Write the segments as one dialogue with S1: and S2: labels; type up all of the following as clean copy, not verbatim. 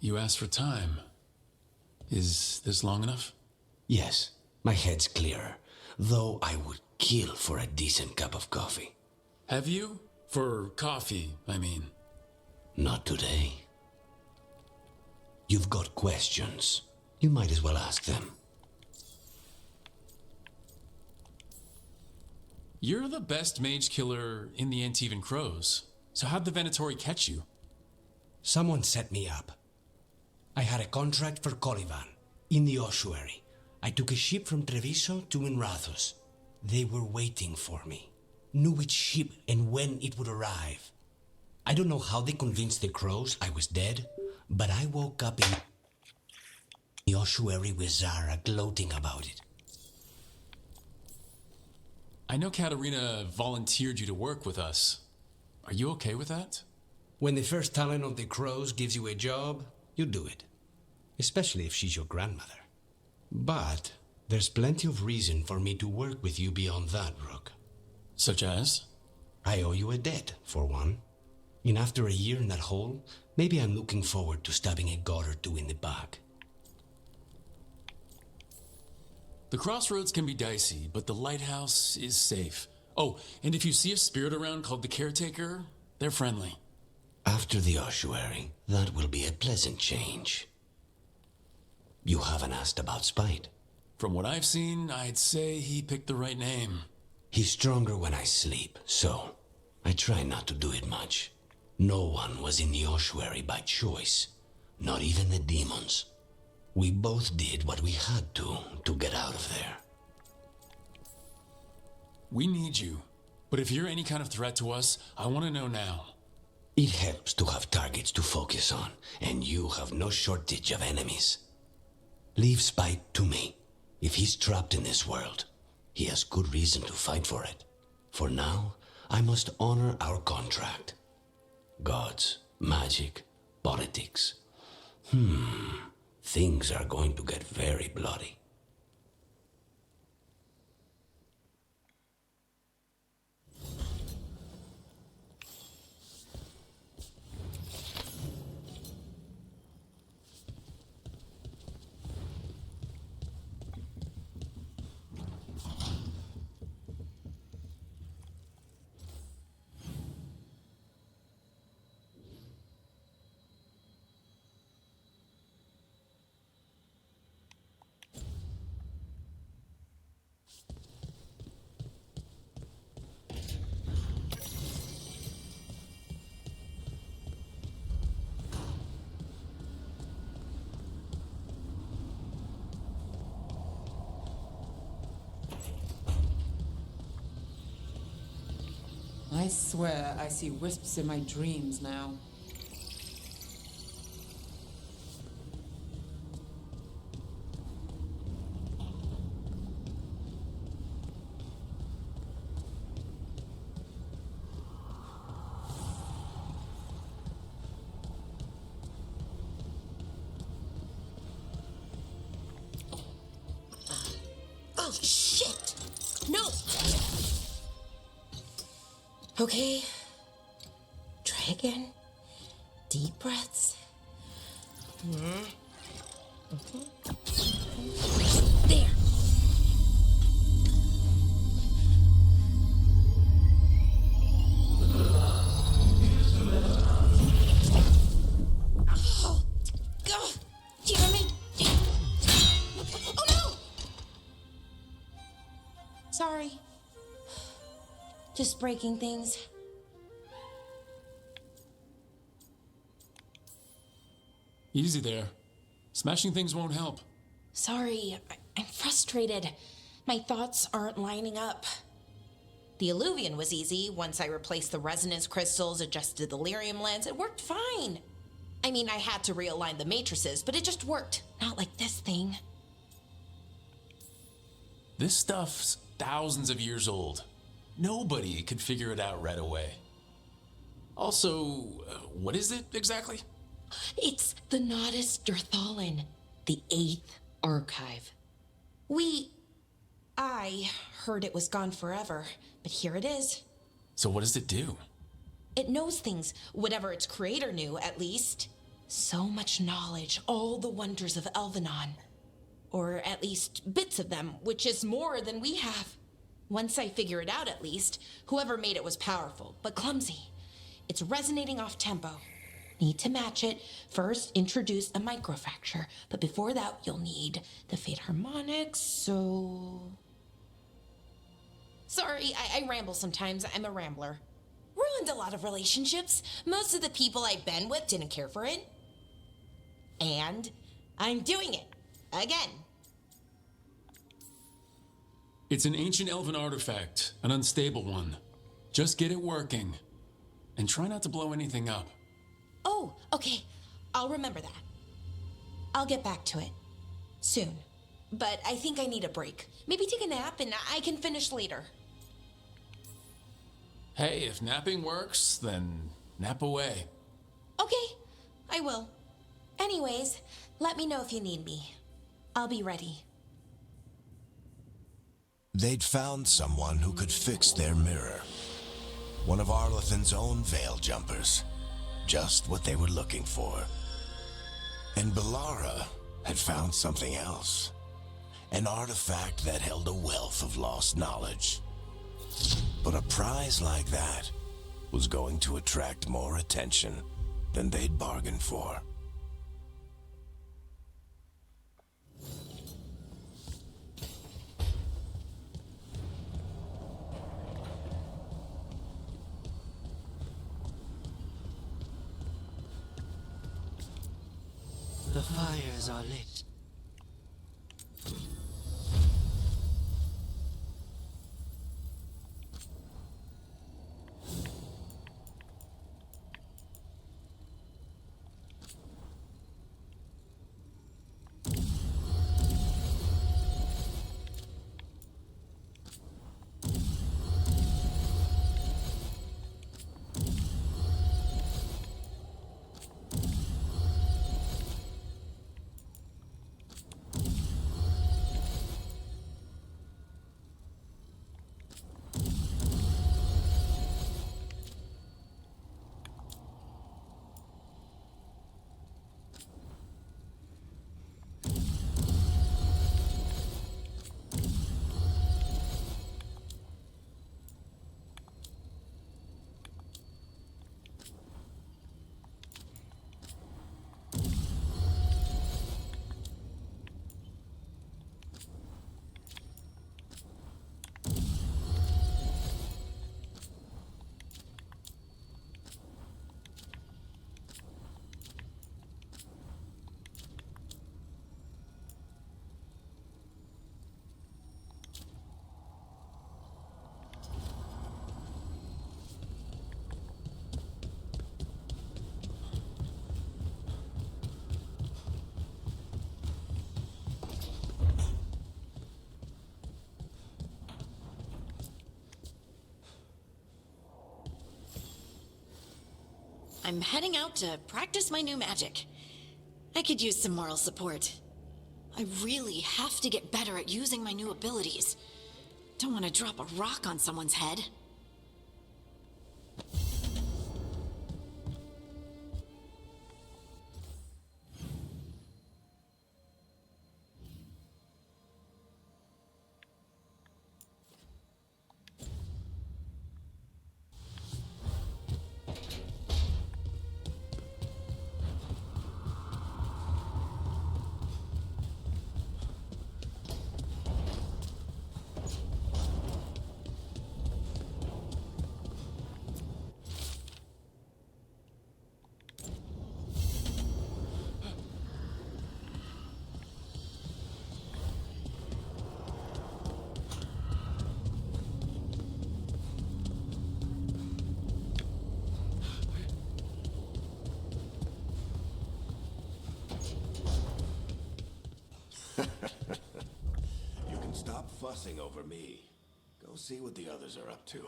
S1: You asked for time. Is this long enough?
S2: Yes, my head's clearer, though I would kill for a decent cup of coffee.
S1: Have you? For coffee, I mean.
S2: Not today. You've got questions. You might as well ask them.
S1: You're the best mage killer in the Antivan Crows. So how'd the Venatori catch you?
S2: Someone set me up. I had a contract for Colivan, in the ossuary. I took a ship from Treviso to Minrathos. They were waiting for me. Knew which ship and when it would arrive. I don't know how they convinced the Crows I was dead, but I woke up in the ossuary with Zara gloating about it.
S1: I know Katerina volunteered you to work with us. Are you okay with that?
S2: When the first talent of the Crows gives you a job, you do it. Especially if she's your grandmother. But there's plenty of reason for me to work with you beyond that, Rook.
S1: Such as?
S2: I owe you a debt, for one. And after a year in that hole, maybe I'm looking forward to stabbing a god or two in the back.
S1: The crossroads can be dicey, but the lighthouse is safe. Oh, and if you see a spirit around called the Caretaker, they're friendly.
S2: After the ossuary, that will be a pleasant change. You haven't asked about Spite.
S1: From what I've seen, I'd say he picked the right name.
S2: He's stronger when I sleep, so I try not to do it much. No one was in the ossuary by choice, not even the demons. We both did what we had to get out of there.
S1: We need you, but if you're any kind of threat to us, I want to know now.
S2: It helps to have targets to focus on, and you have no shortage of enemies. Leave Spite to me. If he's trapped in this world, he has good reason to fight for it. For now, I must honor our contract. Gods, magic, politics. Things are going to get very bloody.
S3: I swear I see wisps in my dreams now.
S4: Oh, shit! No! Okay. Try again. Deep breaths. There. Oh, God, damn it. Oh, no! Sorry. Just breaking things.
S1: Easy there. Smashing things won't help.
S4: Sorry, I'm frustrated. My thoughts aren't lining up. The Illuvian was easy. Once I replaced the resonance crystals, adjusted the lyrium lens, it worked fine. I mean, I had to realign the matrices, but it just worked. Not like this thing.
S1: This stuff's thousands of years old. Nobody could figure it out right away. Also, what is it exactly?
S4: It's the Nodus Dirthalin, the 8th archive. I heard it was gone forever, but here it is.
S1: So what does it do?
S4: It knows things, whatever its creator knew, at least. So much knowledge, all the wonders of Elvenon. Or at least bits of them, which is more than we have. Once I figure it out, at least, whoever made it was powerful, but clumsy. It's resonating off tempo. Need to match it. First, introduce a microfracture, but before that, you'll need the fade harmonics, so... Sorry, I ramble sometimes. I'm a rambler. Ruined a lot of relationships. Most of the people I've been with didn't care for it. And I'm doing it. Again.
S1: It's an ancient elven artifact, an unstable one. Just get it working. And try not to blow anything up.
S4: Oh, okay. I'll remember that. I'll get back to it. Soon. But I think I need a break. Maybe take a nap and I can finish later.
S1: Hey, if napping works, then nap away.
S4: Okay, I will. Anyways, let me know if you need me. I'll be ready.
S5: They'd found someone who could fix their mirror. One of Arlathan's own veil jumpers. Just what they were looking for. And Bellara had found something else. An artifact that held a wealth of lost knowledge. But a prize like that was going to attract more attention than they'd bargained for.
S2: The fires are lit.
S6: I'm heading out to practice my new magic. I could use some moral support. I really have to get better at using my new abilities. Don't want to drop a rock on someone's head.
S5: You can stop fussing over me. Go see what the others are up to.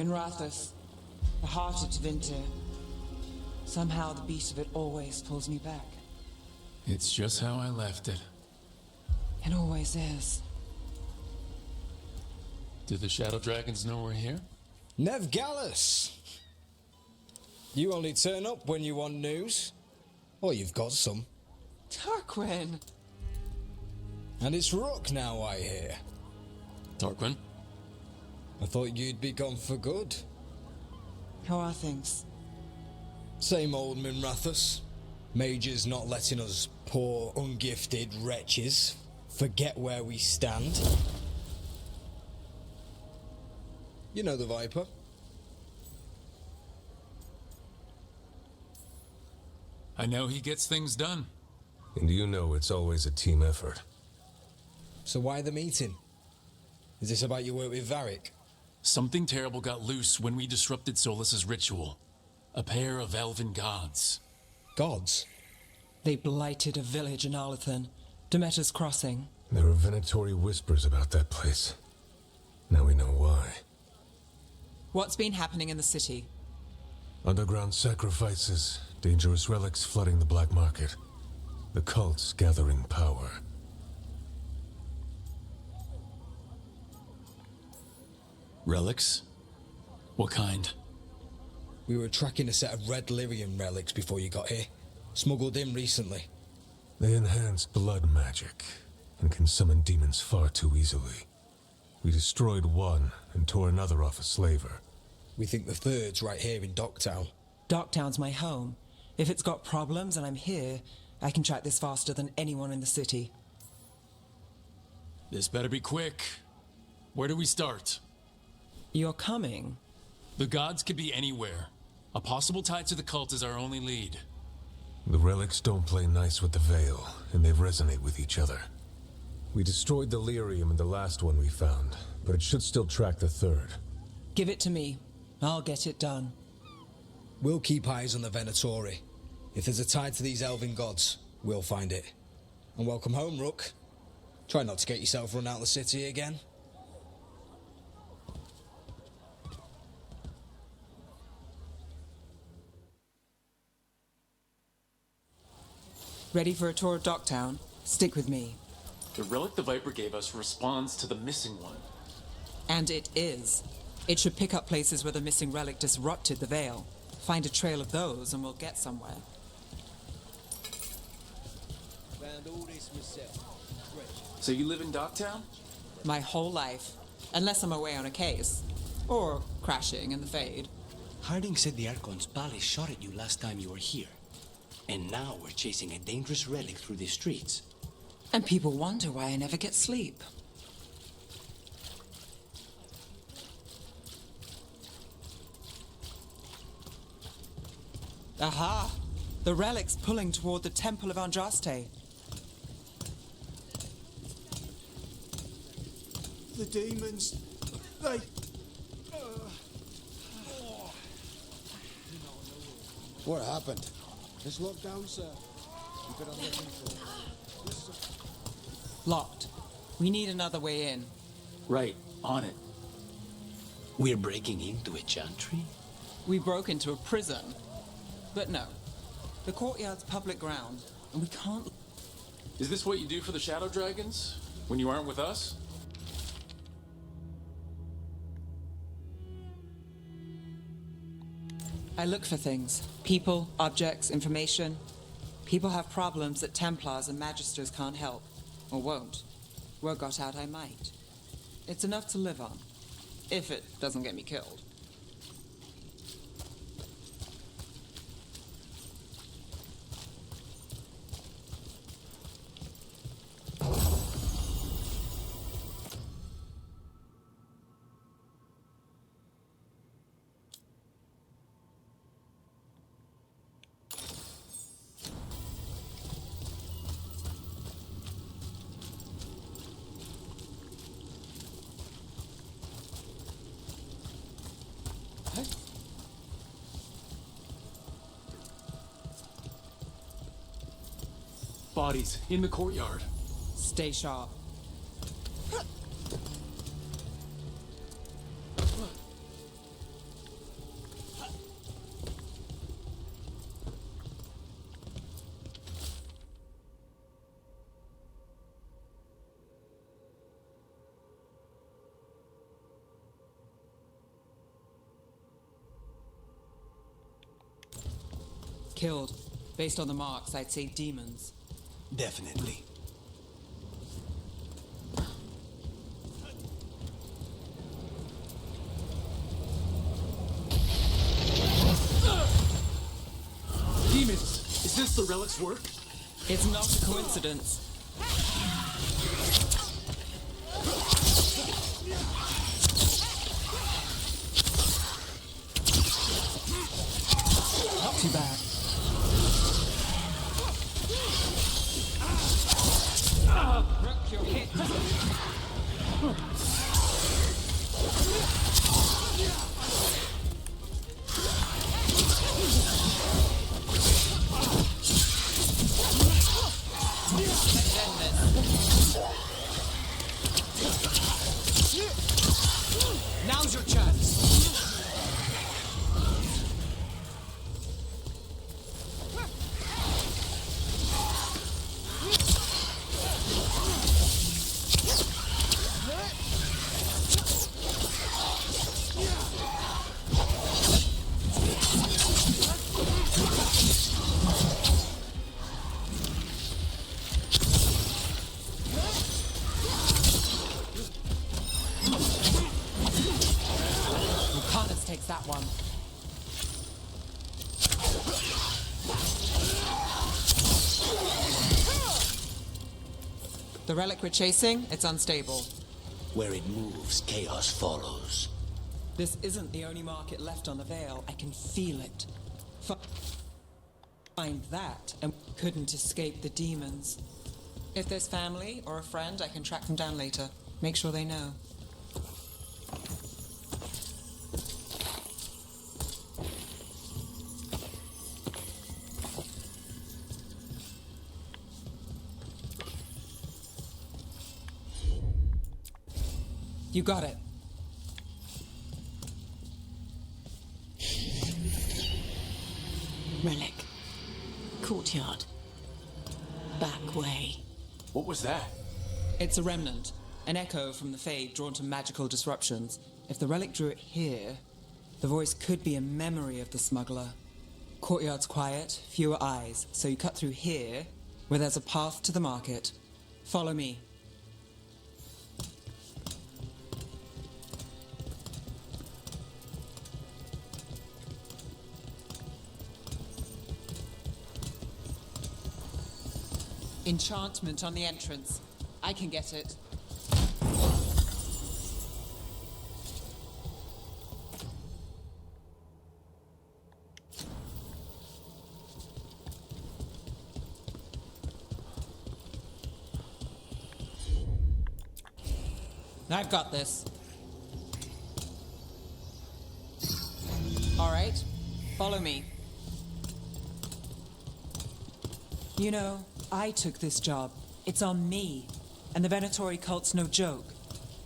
S3: Minrathous, the heart of Tevinter. Somehow the beat of it always pulls me back.
S1: It's just how I left it.
S3: It always is.
S1: Do the Shadow Dragons know we're here?
S7: Nev Gallus! You only turn up when you want news. Or you've got some.
S3: Tarquin!
S7: And it's Rook now, I hear.
S1: Tarquin?
S7: I thought you'd be gone for good.
S3: How are things?
S7: Same old Minrathous. Mages not letting us poor, ungifted wretches forget where we stand. You know the Viper.
S1: I know he gets things done.
S8: And you know it's always a team effort.
S7: So why the meeting? Is this about your work with Varric?
S1: Something terrible got loose when we disrupted Solus's ritual. A pair of elven gods.
S7: Gods?
S3: They blighted a village in Arlethan, Demeter's Crossing.
S8: There are venatory whispers about that place. Now we know why.
S3: What's been happening in the city?
S8: Underground sacrifices, dangerous relics flooding the black market. The cults gathering power.
S1: Relics? What kind?
S7: We were tracking a set of red lyrium relics before you got here. Smuggled in recently.
S8: They enhance blood magic and can summon demons far too easily. We destroyed one and tore another off a slaver.
S7: We think the third's right here in Docktown.
S3: Docktown's my home. If it's got problems and I'm here, I can track this faster than anyone in the city.
S1: This better be quick. Where do we start?
S3: You're coming?
S1: The gods could be anywhere. A possible tie to the cult is our only lead.
S8: The relics don't play nice with the Veil, and they resonate with each other. We destroyed the lyrium in the last one we found, but it should still track the third.
S3: Give it to me. I'll get it done.
S7: We'll keep eyes on the Venatori. If there's a tie to these elven gods, we'll find it. And welcome home, Rook. Try not to get yourself run out of the city again.
S3: Ready for a tour of Docktown? Stick with me.
S1: The relic the Viper gave us responds to the missing one.
S3: And it is. It should pick up places where the missing relic disrupted the Veil. Find a trail of those and we'll get somewhere.
S7: Found all this myself.
S1: So you live in Docktown?
S3: My whole life. Unless I'm away on a case. Or crashing in the Fade.
S2: Harding said the Archon's palace shot at you last time you were here. And now we're chasing a dangerous relic through the streets.
S3: And people wonder why I never get sleep. Aha! The relic's pulling toward the Temple of Andraste.
S9: The demons, they...
S10: What happened? It's locked down, sir. Keep it under control.
S3: Locked. We need another way in.
S1: Right, on it.
S2: We're breaking into a chantry?
S3: We broke into a prison. But no. The courtyard's public ground, and we can't...
S1: Is this what you do for the Shadow Dragons? When you aren't with us?
S3: I look for things. People, objects, information. People have problems that Templars and Magisters can't help. Or won't. Word got out I might. It's enough to live on. If it doesn't get me killed.
S1: Bodies in the courtyard.
S3: Stay sharp. Killed. Based on the marks, I'd say demons.
S2: Definitely.
S9: Demons! Is this the relic's work?
S3: It's not a coincidence. Not too bad. Rook, you're hit.
S2: Now's your chance.
S3: Lucanus takes that one. The relic we're chasing, it's unstable.
S2: Where it moves, chaos follows.
S3: This isn't the only market left on the Veil. I can feel it. Find that, and couldn't escape the demons. If there's family or a friend, I can track them down later. Make sure they know. You got it.
S6: Relic. Courtyard. Back way.
S1: What was that?
S3: It's a remnant, an echo from the Fade drawn to magical disruptions. If the relic drew it here, the voice could be a memory of the smuggler. Courtyard's quiet, fewer eyes, so you cut through here, where there's a path to the market. Follow me. Enchantment on the entrance. I can get it. I've got this. All right, follow me. You know, I took this job. It's on me. And the Venatori cult's no joke.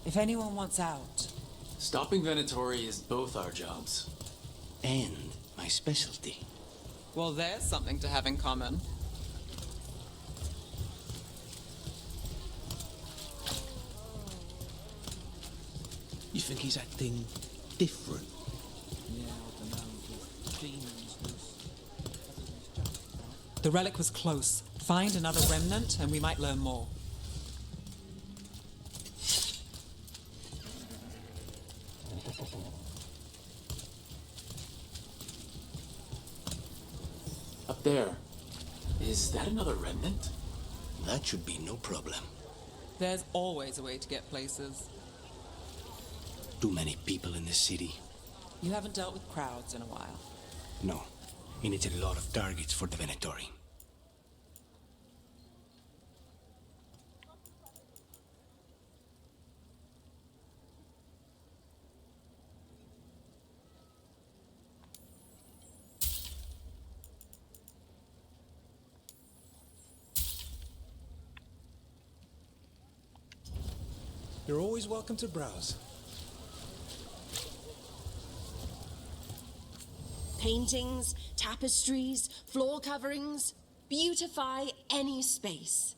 S3: If anyone wants out...
S1: Stopping Venatori is both our jobs.
S2: And my specialty.
S3: Well, there's something to have in common.
S2: You think he's acting different?
S3: The relic was close. Find another remnant and we might learn more.
S1: Up there. Is that another remnant?
S2: That should be no problem.
S3: There's always a way to get places.
S2: Too many people in the city.
S3: You haven't dealt with crowds in a while.
S2: No. He needs a lot of targets for the Venatori.
S8: You're always welcome to browse.
S6: Paintings, tapestries, floor coverings. Beautify any space.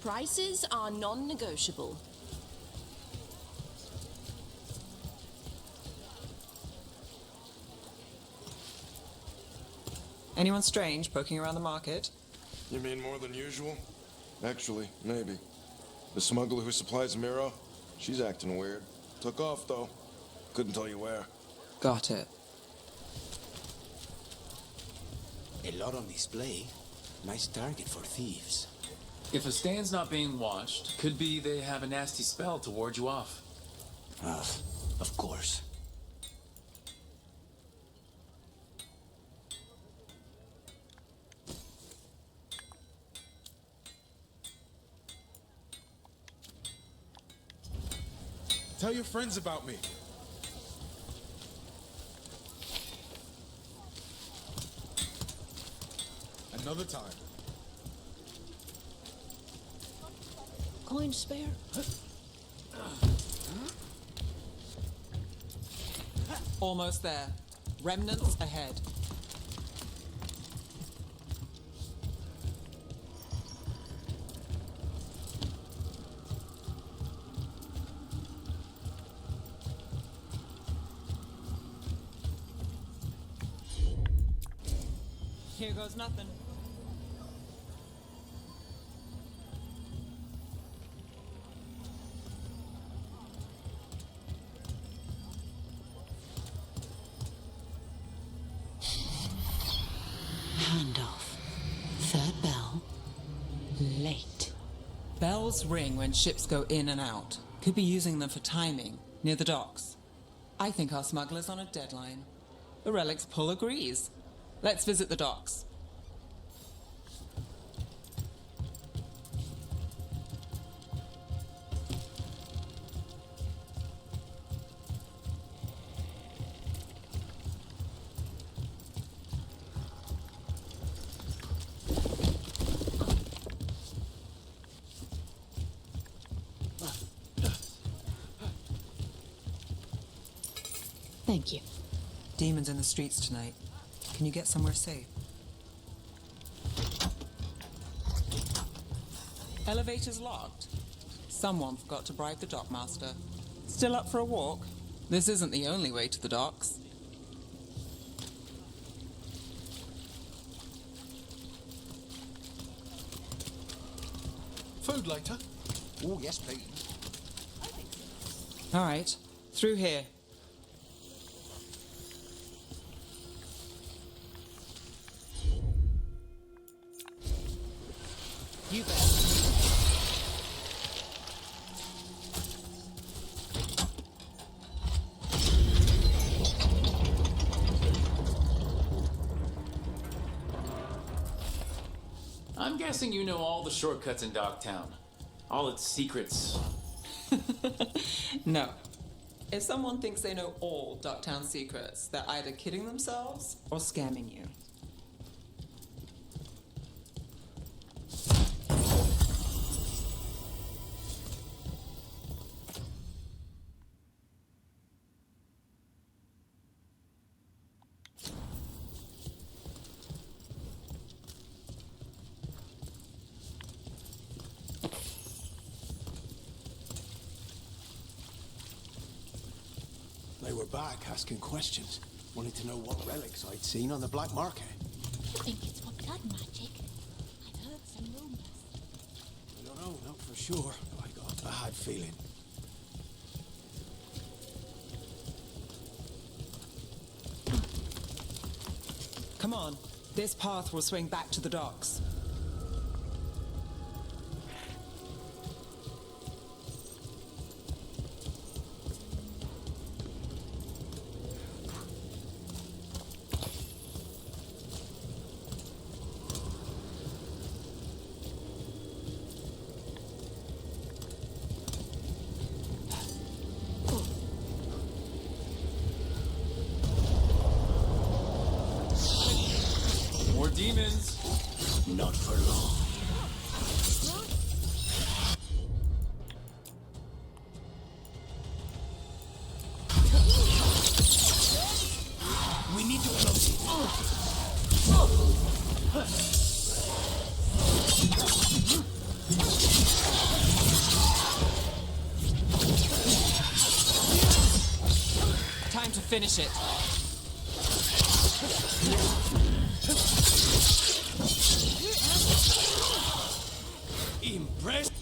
S11: Prices are non-negotiable.
S3: Anyone strange poking around the market?
S12: You mean more than usual? Actually, maybe. The smuggler who supplies Miro, she's acting weird. Took off, though. Couldn't tell you where.
S3: Got it.
S2: A lot on display. Nice target for thieves.
S1: If a stand's not being watched, could be they have a nasty spell to ward you off.
S2: Of course.
S13: Tell your friends about me. Another time.
S11: Coin spare?
S3: Almost there. Remnants ahead. Here goes nothing.
S6: Handoff. Third bell. Late.
S3: Bells ring when ships go in and out. Could be using them for timing, near the docks. I think our smuggler's on a deadline. The Relic's pull agrees. Let's visit the docks.
S6: Thank you.
S3: Demons in the streets tonight. Can you get somewhere safe? Elevator's locked. Someone forgot to bribe the dockmaster. Still up for a walk? This isn't the only way to the docks.
S13: Food later?
S10: Oh, yes, please.
S3: All right, through here. You bet.
S1: I'm guessing you know all the shortcuts in Docktown. All its secrets.
S3: No. If someone thinks they know all Docktown secrets, they're either kidding themselves or scamming you.
S10: They were back asking questions. Wanted to know what relics I'd seen on the black market.
S11: I think it's for blood magic. I've heard some rumors.
S10: I don't know, not for sure. I got a bad feeling.
S3: Come on. This path will swing back to the docks.
S1: More demons.
S5: None
S3: finish it.
S2: Impressed?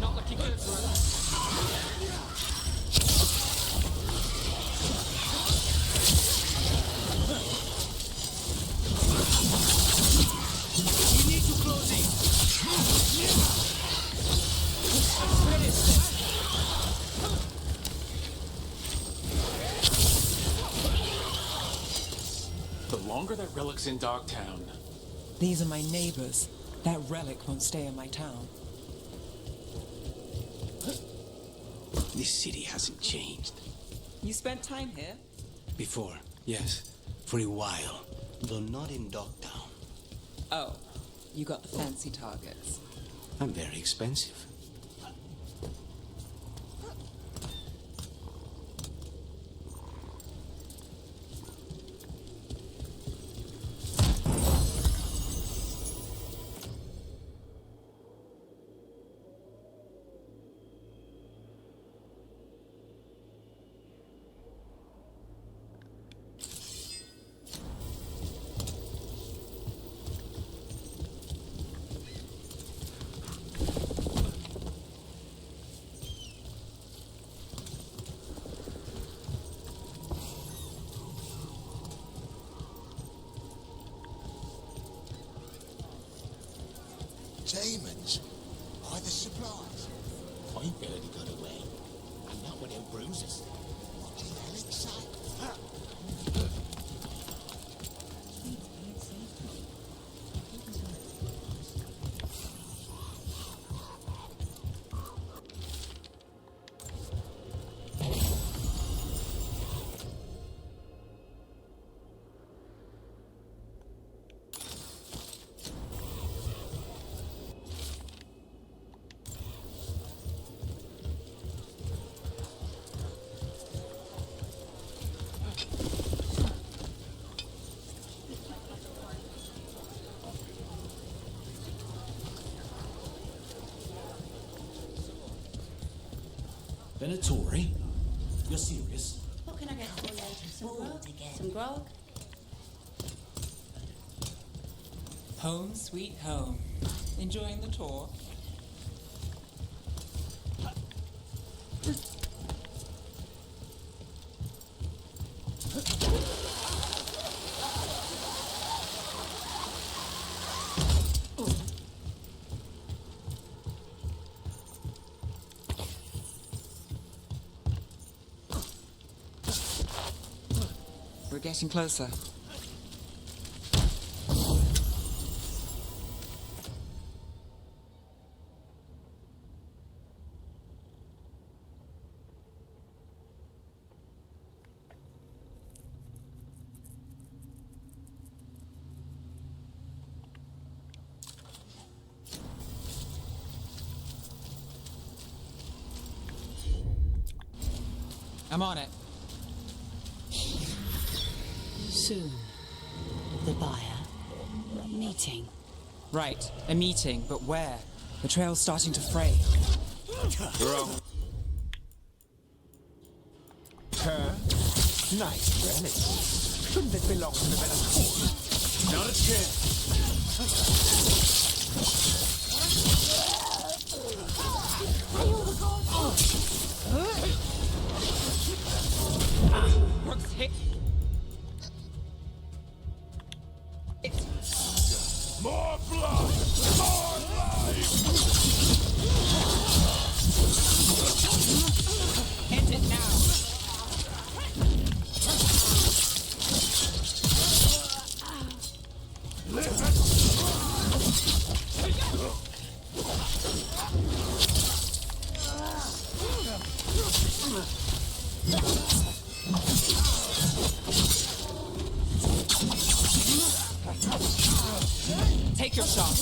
S3: Not looking good, brother.
S2: We need to close it.
S1: The longer that relic's in Dogtown,
S3: These are my neighbors. That relic won't stay in my town.
S2: This city hasn't changed.
S3: You spent time here?
S2: Before, yes. For a while. Though not in Dogtown.
S3: Oh, you got the fancy targets.
S2: I'm very expensive.
S5: Demons? Hide the supplies? I barely got away. And not without bruises. What did Alex say?
S9: Venatori? You're serious?
S11: What can I get for you? Some grog? Some grog?
S3: Home sweet home. Enjoying the tour? We're getting closer. I'm on it.
S6: Soon. The buyer. Meeting.
S3: Right, a meeting, but where? The trail's starting to fray.
S10: Wrong.
S5: Nice relic. Shouldn't it belong to the Venator?
S9: Not a chance.
S3: Rook's hit.
S10: More blood! More life!
S3: End it now. Take your shot.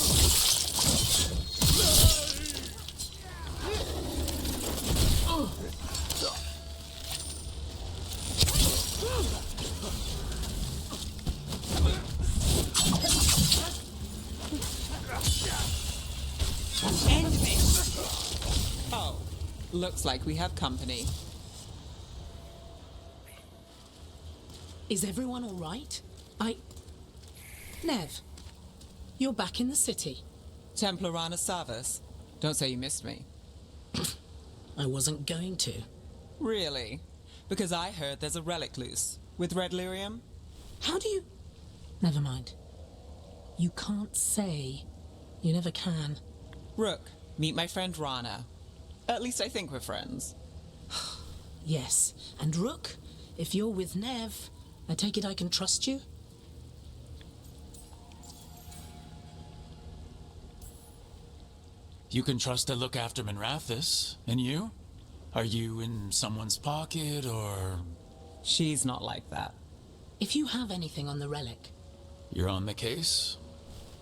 S3: Looks like we have company.
S14: Is everyone all right? Nev, you're back in the city.
S3: Templar Rana Savas. Don't say you missed me.
S14: I wasn't going to.
S3: Really? Because I heard there's a relic loose. With red lyrium?
S14: How do you... Never mind. You can't say. You never can.
S3: Rook, meet my friend Rana. At least I think we're friends.
S14: Yes, and Rook, if you're with Nev, I take it I can trust you?
S1: You can trust to look after Minrathis. And you? Are you in someone's pocket, or...?
S3: She's not like that.
S14: If you have anything on the relic...
S1: You're on the case?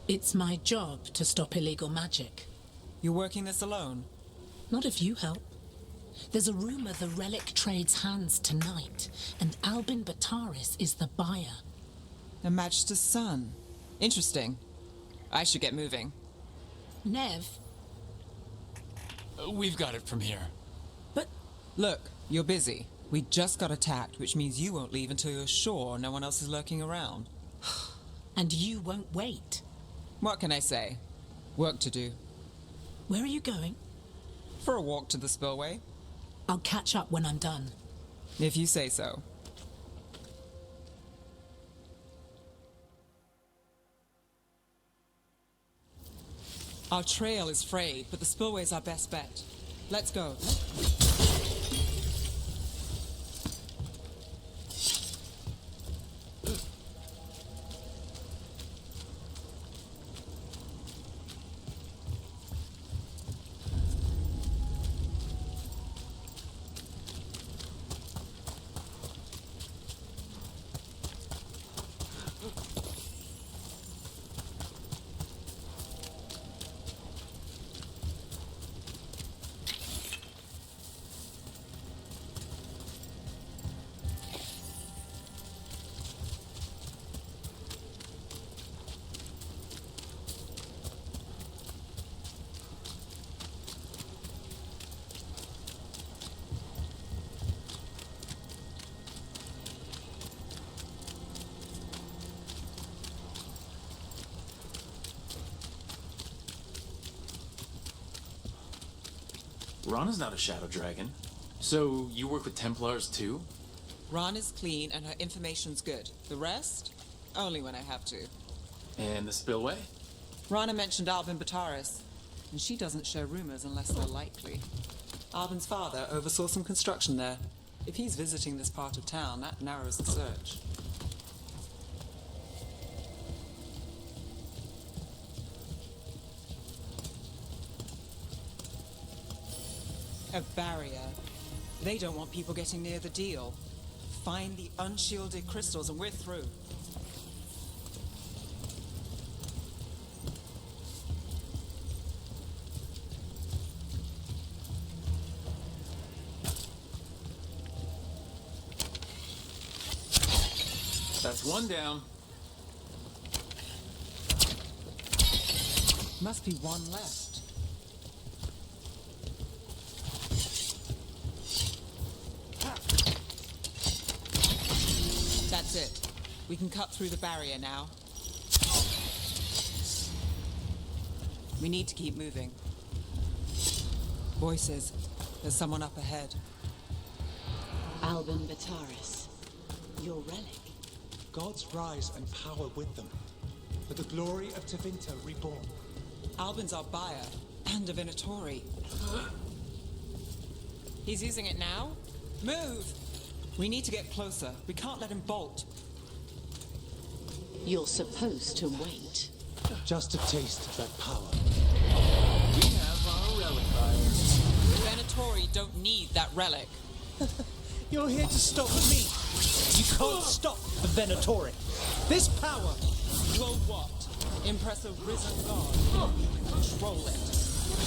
S14: It's my job to stop illegal magic.
S3: You're working this alone?
S14: Not if you help. There's a rumor the relic trades hands tonight, and Albin Bataris is the buyer.
S3: A Magister's son. Interesting. I should get moving.
S14: Nev?
S1: We've got it from here.
S14: But...
S3: Look, you're busy. We just got attacked, which means you won't leave until you're sure no one else is lurking around.
S14: And you won't wait.
S3: What can I say? Work to do.
S14: Where are you going?
S3: For a walk to the spillway.
S14: I'll catch up when I'm done.
S3: If you say so. Our trail is frayed, but the spillway's our best bet. Let's go.
S1: Rana's not a shadow dragon. So, you work with Templars too?
S3: Ron is clean and her information's good. The rest? Only when I have to.
S1: And the spillway?
S3: Rana mentioned Albin Bataris, and she doesn't share rumors unless they're likely. Albin's father oversaw some construction there. If he's visiting this part of town, that narrows the search. A barrier. They don't want people getting near the deal. Find the unshielded crystals and we're through.
S1: That's one down.
S3: Must be one left. That's it. We can cut through the barrier now. We need to keep moving. Voices. There's someone up ahead.
S15: Albin Bataris. Your relic.
S16: Gods rise and power with them. For the glory of Tevinter reborn.
S3: Albin's our buyer. And Divinatori. He's using it now? Move! We need to get closer. We can't let him bolt.
S15: You're supposed to wait.
S16: Just a taste of that power.
S1: We have our relic buyers.
S3: Divinatori don't need that relic.
S16: You're here to stop me. You can't stop the Venatori. This power
S3: Will what? Impress a risen god. Control it.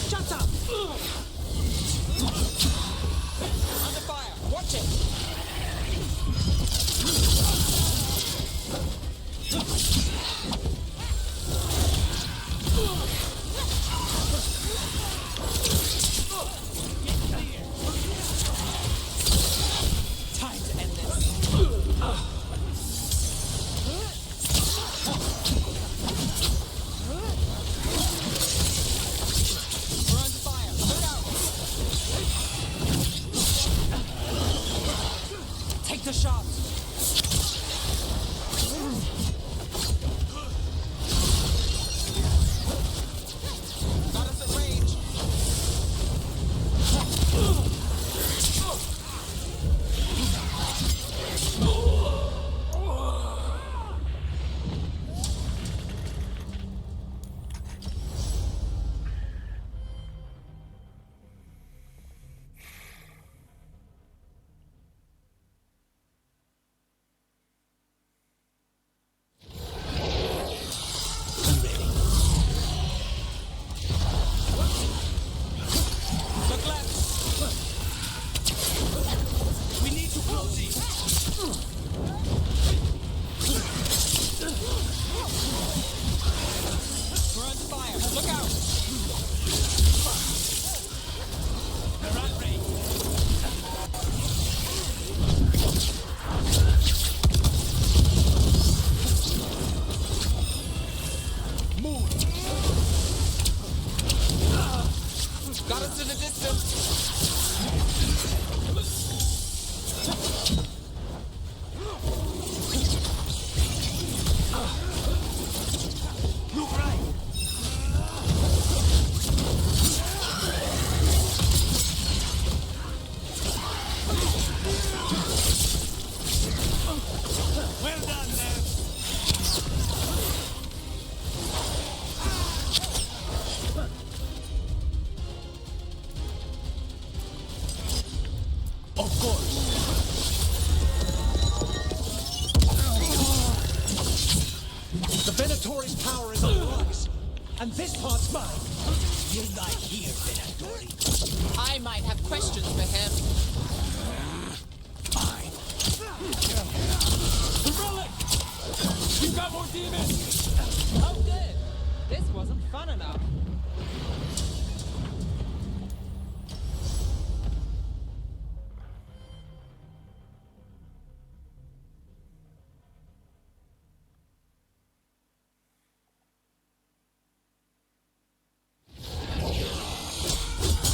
S16: Shut up!
S3: Under fire! Watch it!
S16: a shot! Got us at range! Look left! We need to close it! We're under fire! Look out! They're at range! Move! Got us in the distance! Move right! Well done, man! Of course. The Venatori's power is on the rise, and this part's mine. You'll die here, Venatori.
S14: I might have questions for him.
S16: Fine. Relic! You got more demons!
S3: Oh, good. This wasn't fun enough.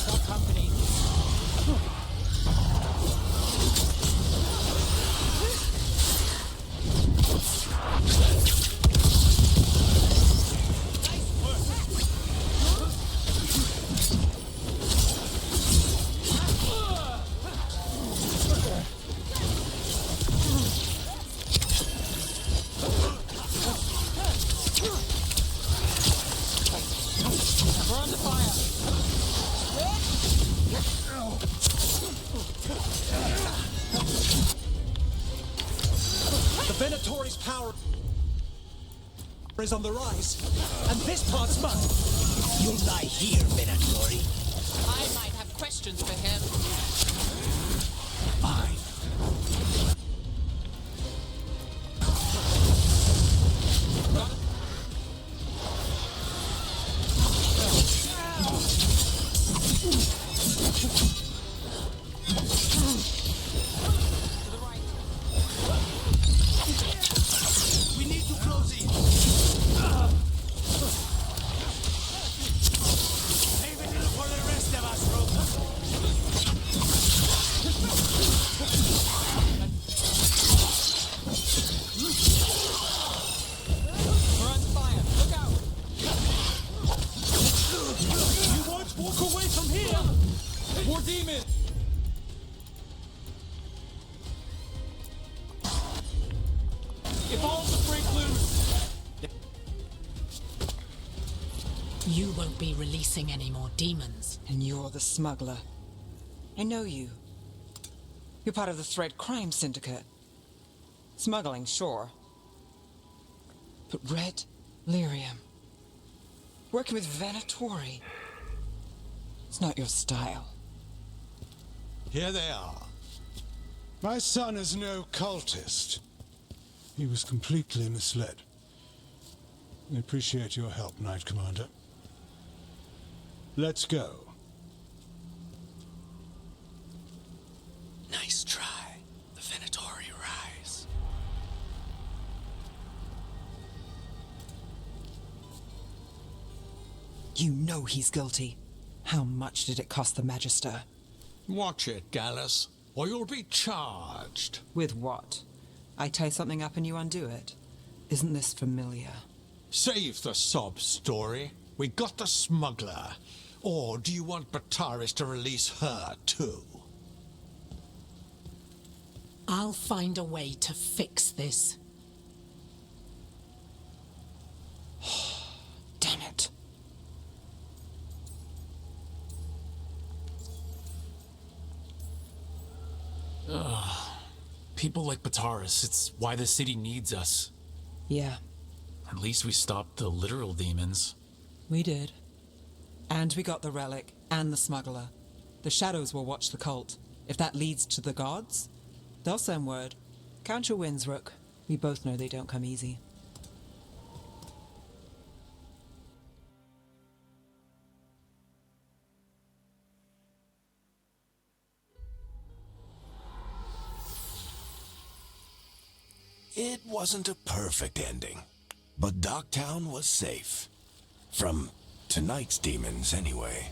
S16: Got company. We're under fire. The Venatori's power is on the rise, and this part's mine.
S2: You'll die here, Venatori.
S14: I might have questions for him.
S2: Fine.
S16: To the right. We need to close it. Save a little for the rest of us, We're under fire. Look out. You won't walk away from here. More demons. If all the break loose.
S14: You won't be releasing any more demons.
S3: And you're the smuggler. I know you. You're part of the Thread Crime Syndicate. Smuggling, sure. But Red Lyrium. Working with Venatori. It's not your style.
S10: Here they are. My son is no cultist. He was completely misled. We appreciate your help, Knight Commander. Let's go.
S2: Nice try. The Venatori rise.
S3: You know he's guilty. How much did it cost the Magister?
S17: Watch it, Gallus.
S16: or you'll be charged.
S3: With what? I tie something up and you undo it. Isn't this familiar?
S16: Save the sob story. We got the smuggler. Or do you want Bataris to release her, too?
S14: I'll find a way to fix this.
S3: Damn it.
S1: People like Bataris, it's why the city needs us.
S3: Yeah,
S1: At least we stopped the literal demons.
S3: we did. And we got the relic and the smuggler. The shadows will watch the cult. If that leads to the gods, they'll send word. Count your wins, Rook. We both know they don't come easy.
S5: It wasn't a perfect ending, but Docktown was safe. From tonight's demons, anyway.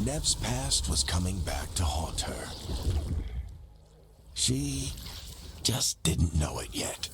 S5: Nev's past was coming back to haunt her. She just didn't know it yet.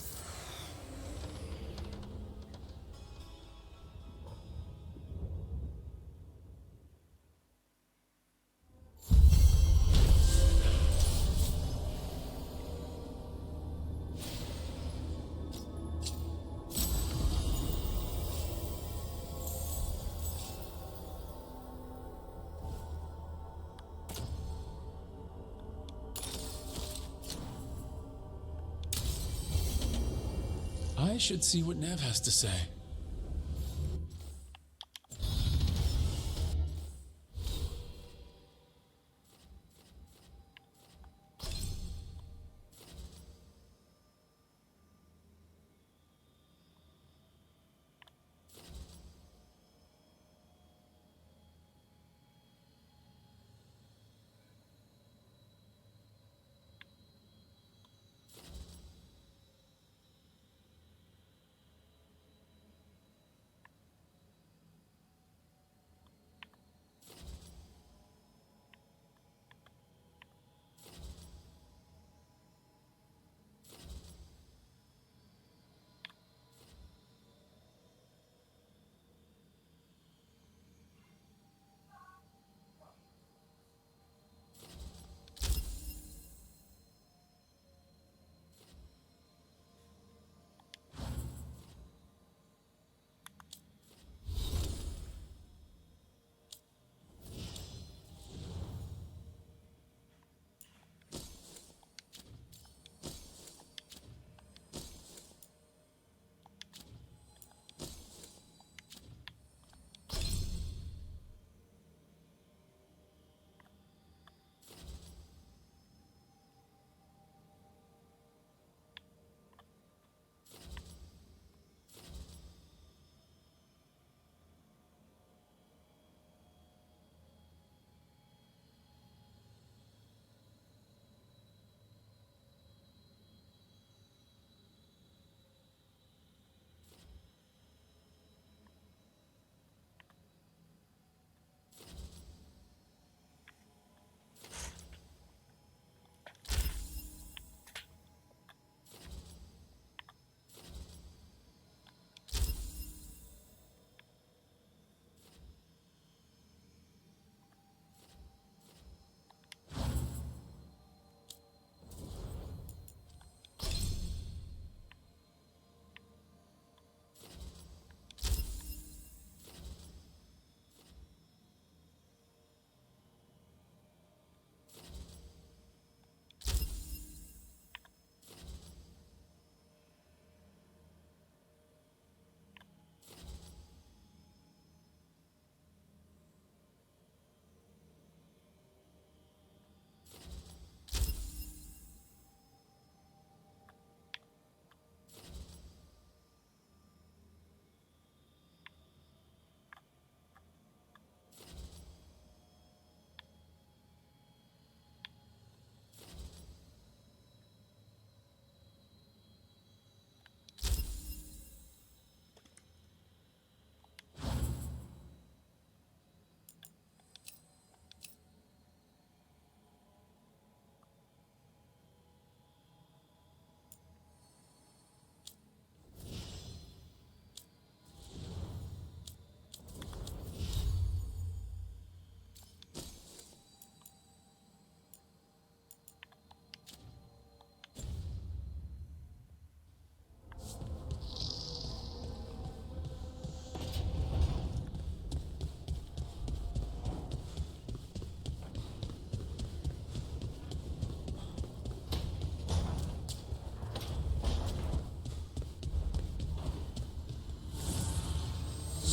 S1: I should see what Nev has to say.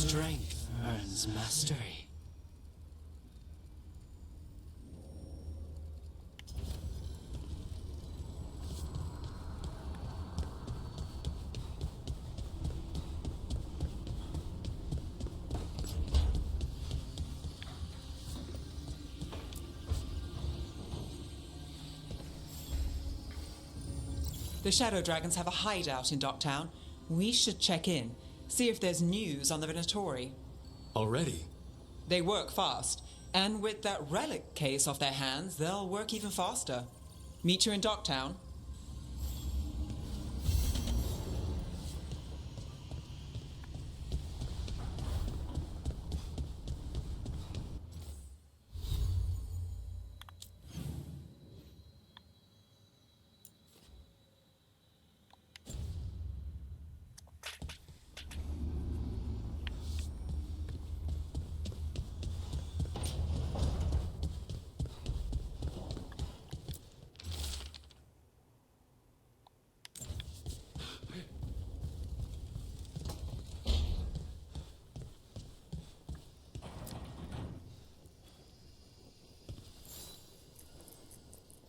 S16: Strength earns mastery.
S3: The Shadow Dragons have a hideout in Docktown. We should check in, see if there's news on the Venatori.
S1: Already?
S3: They work fast, and with that relic case off their hands, they'll work even faster. Meet you in Docktown.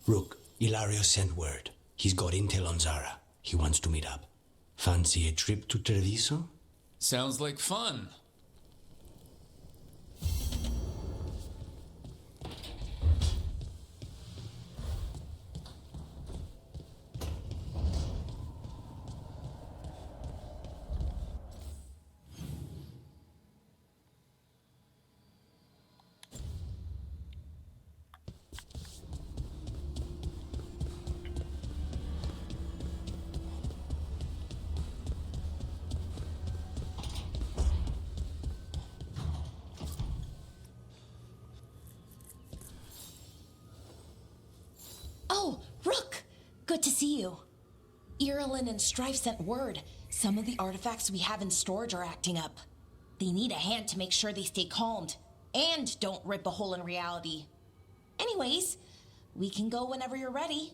S2: Rook, Ilario sent word. He's got intel on Zara. He wants to meet up. Fancy a trip to Treviso?
S1: Sounds like fun.
S4: Oh, Rook! Good to see you. Irilyn and Strife sent word. Some of the artifacts we have in storage are acting up. They need a hand to make sure they stay calmed and don't rip a hole in reality. Anyways, we can go whenever you're ready.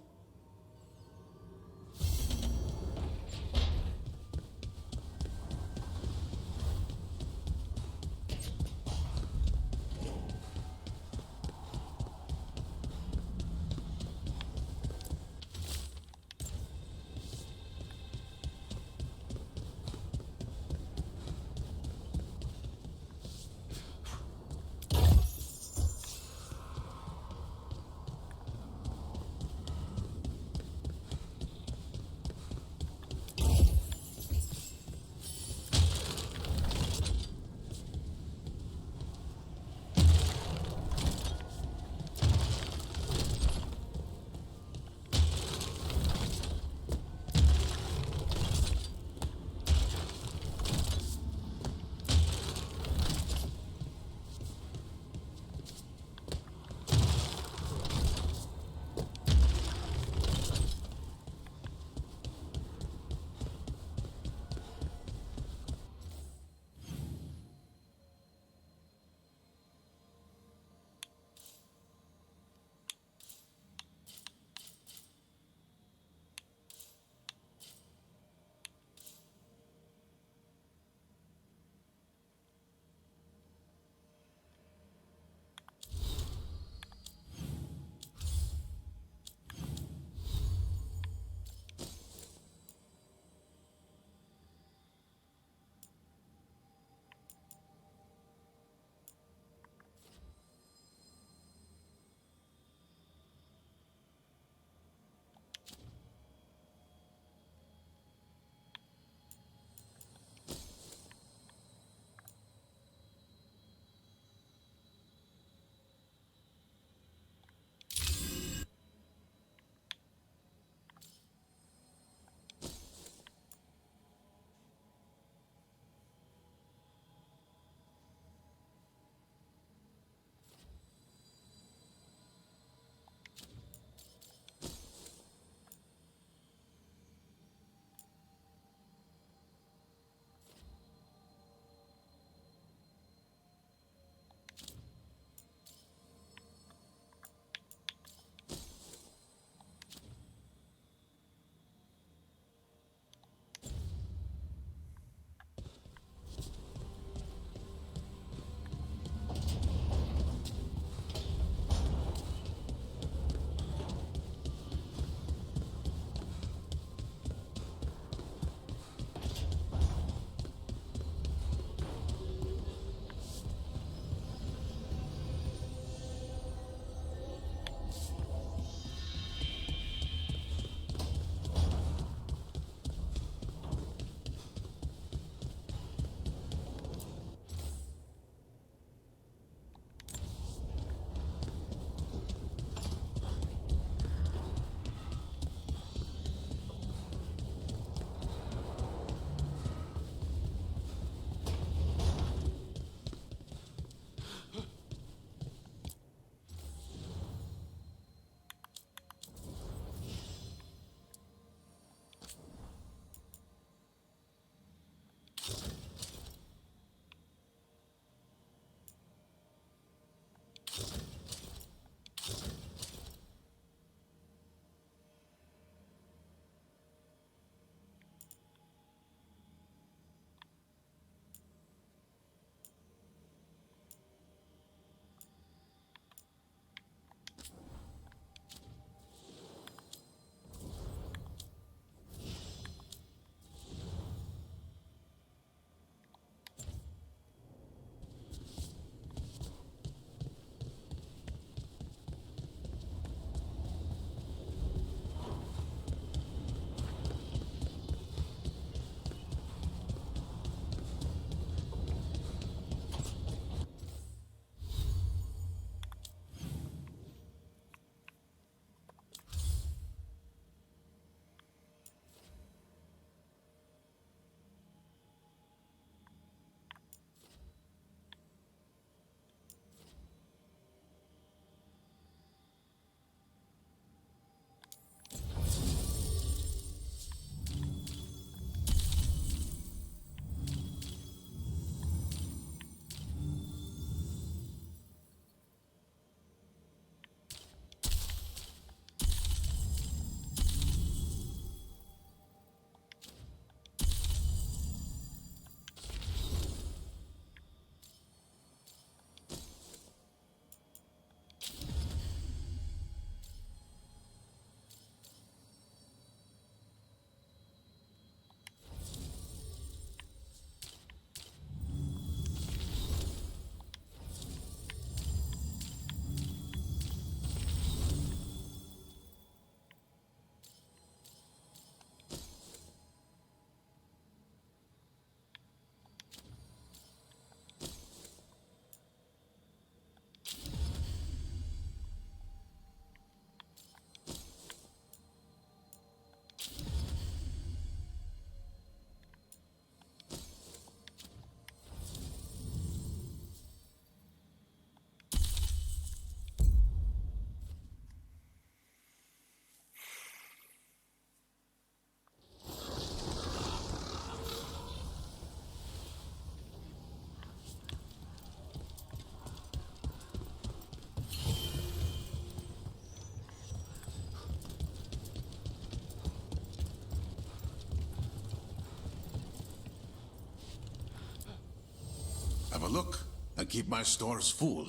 S17: Have a look and keep my stores full.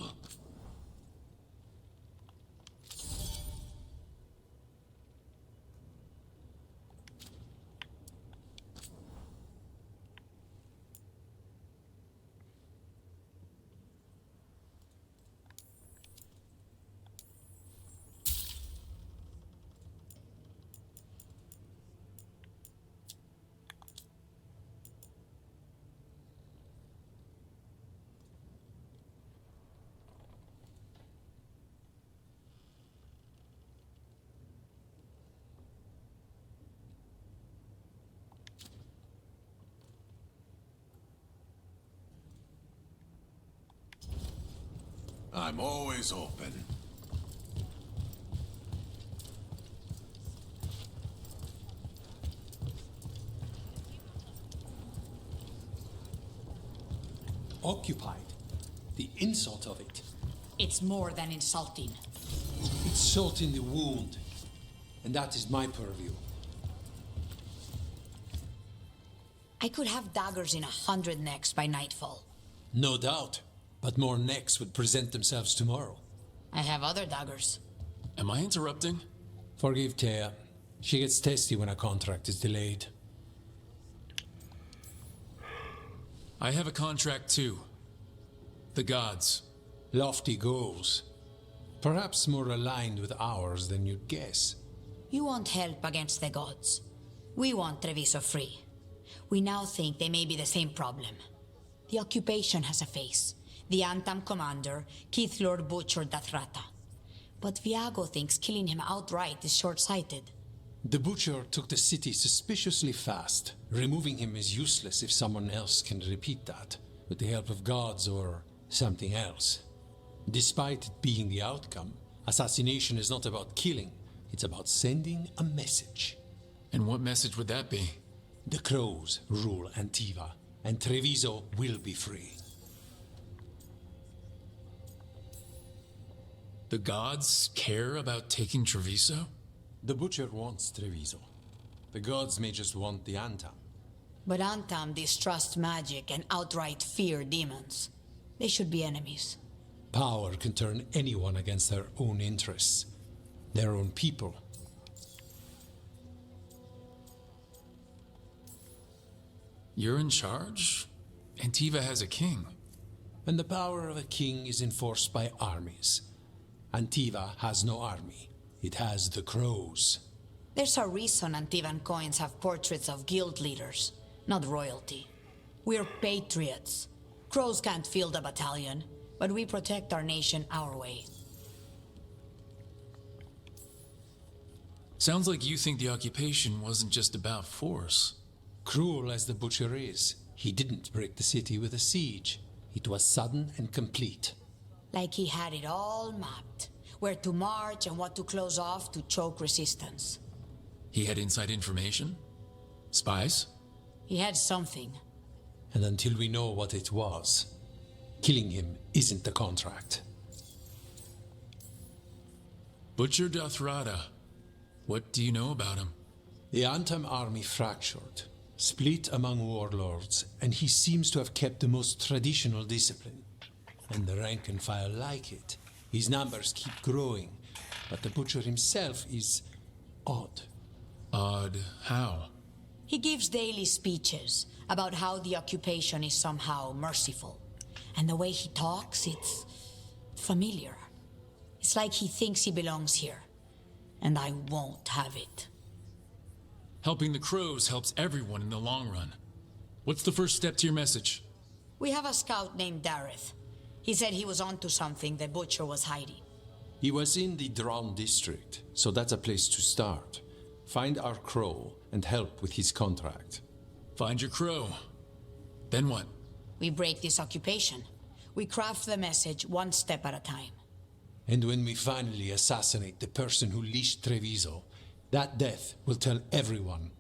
S17: I'm always open.
S16: Occupied. The insult of it.
S18: It's more than insulting.
S16: It's salt in the wound. And that is my purview.
S18: I could have daggers in 100 necks by nightfall.
S16: No doubt. But more necks would present themselves tomorrow.
S18: I have other daggers.
S1: Am I interrupting?
S16: Forgive Thea. She gets testy when a contract is delayed.
S1: I have a contract too. The gods.
S16: Lofty goals. Perhaps more aligned with ours than you'd guess.
S18: You want help against the gods. We want Treviso free. We now think they may be the same problem. The occupation has a face. The Antam commander, Keith Lord Butcher Dathrata. But Viago thinks killing him outright is short-sighted.
S16: The Butcher took the city suspiciously fast. Removing him is useless if someone else can repeat that, with the help of gods or something else. Despite it being the outcome, assassination is not about killing, it's about sending a message.
S1: And what message would that be?
S16: The Crows rule Antiva, and Treviso will be free.
S1: The gods care about taking Treviso?
S16: The Butcher wants Treviso. The gods may just want the Antam.
S18: But Antam distrust magic and outright fear demons. They should be enemies.
S16: Power can turn anyone against their own interests, their own people.
S1: You're in charge? Antiva has a king.
S16: And the power of a king is enforced by armies. Antiva has no army. It has the Crows.
S18: There's a reason Antivan coins have portraits of guild leaders, not royalty. We're patriots. Crows can't field a battalion, but we protect our nation our way.
S1: Sounds like you think the occupation wasn't just about force.
S16: Cruel as the Butcher is, he didn't break the city with a siege. It was sudden and complete.
S18: Like he had it all mapped. Where to march and what to close off to choke resistance.
S1: He had inside information? Spies?
S18: He had something.
S16: And until we know what it was, killing him isn't the contract.
S1: Butcher Dathrata. What do you know about him?
S16: The Antam army fractured, split among warlords, and he seems to have kept the most traditional discipline. And the rank and file like it. His numbers keep growing, but the Butcher himself is odd.
S1: Odd how?
S18: He gives daily speeches about how the occupation is somehow merciful. And the way he talks, it's familiar. It's like he thinks he belongs here. And I won't have it.
S1: Helping the Crows helps everyone in the long run. What's the first step to your message?
S18: We have a scout named Dareth. He said he was onto something the Butcher was hiding.
S16: He was in the Drown district, so that's a place to start. Find our Crow and help with his contract.
S1: Find your Crow. Then what?
S18: We break this occupation. We craft the message one step at a time.
S16: And when we finally assassinate the person who leashed Treviso, that death will tell everyone.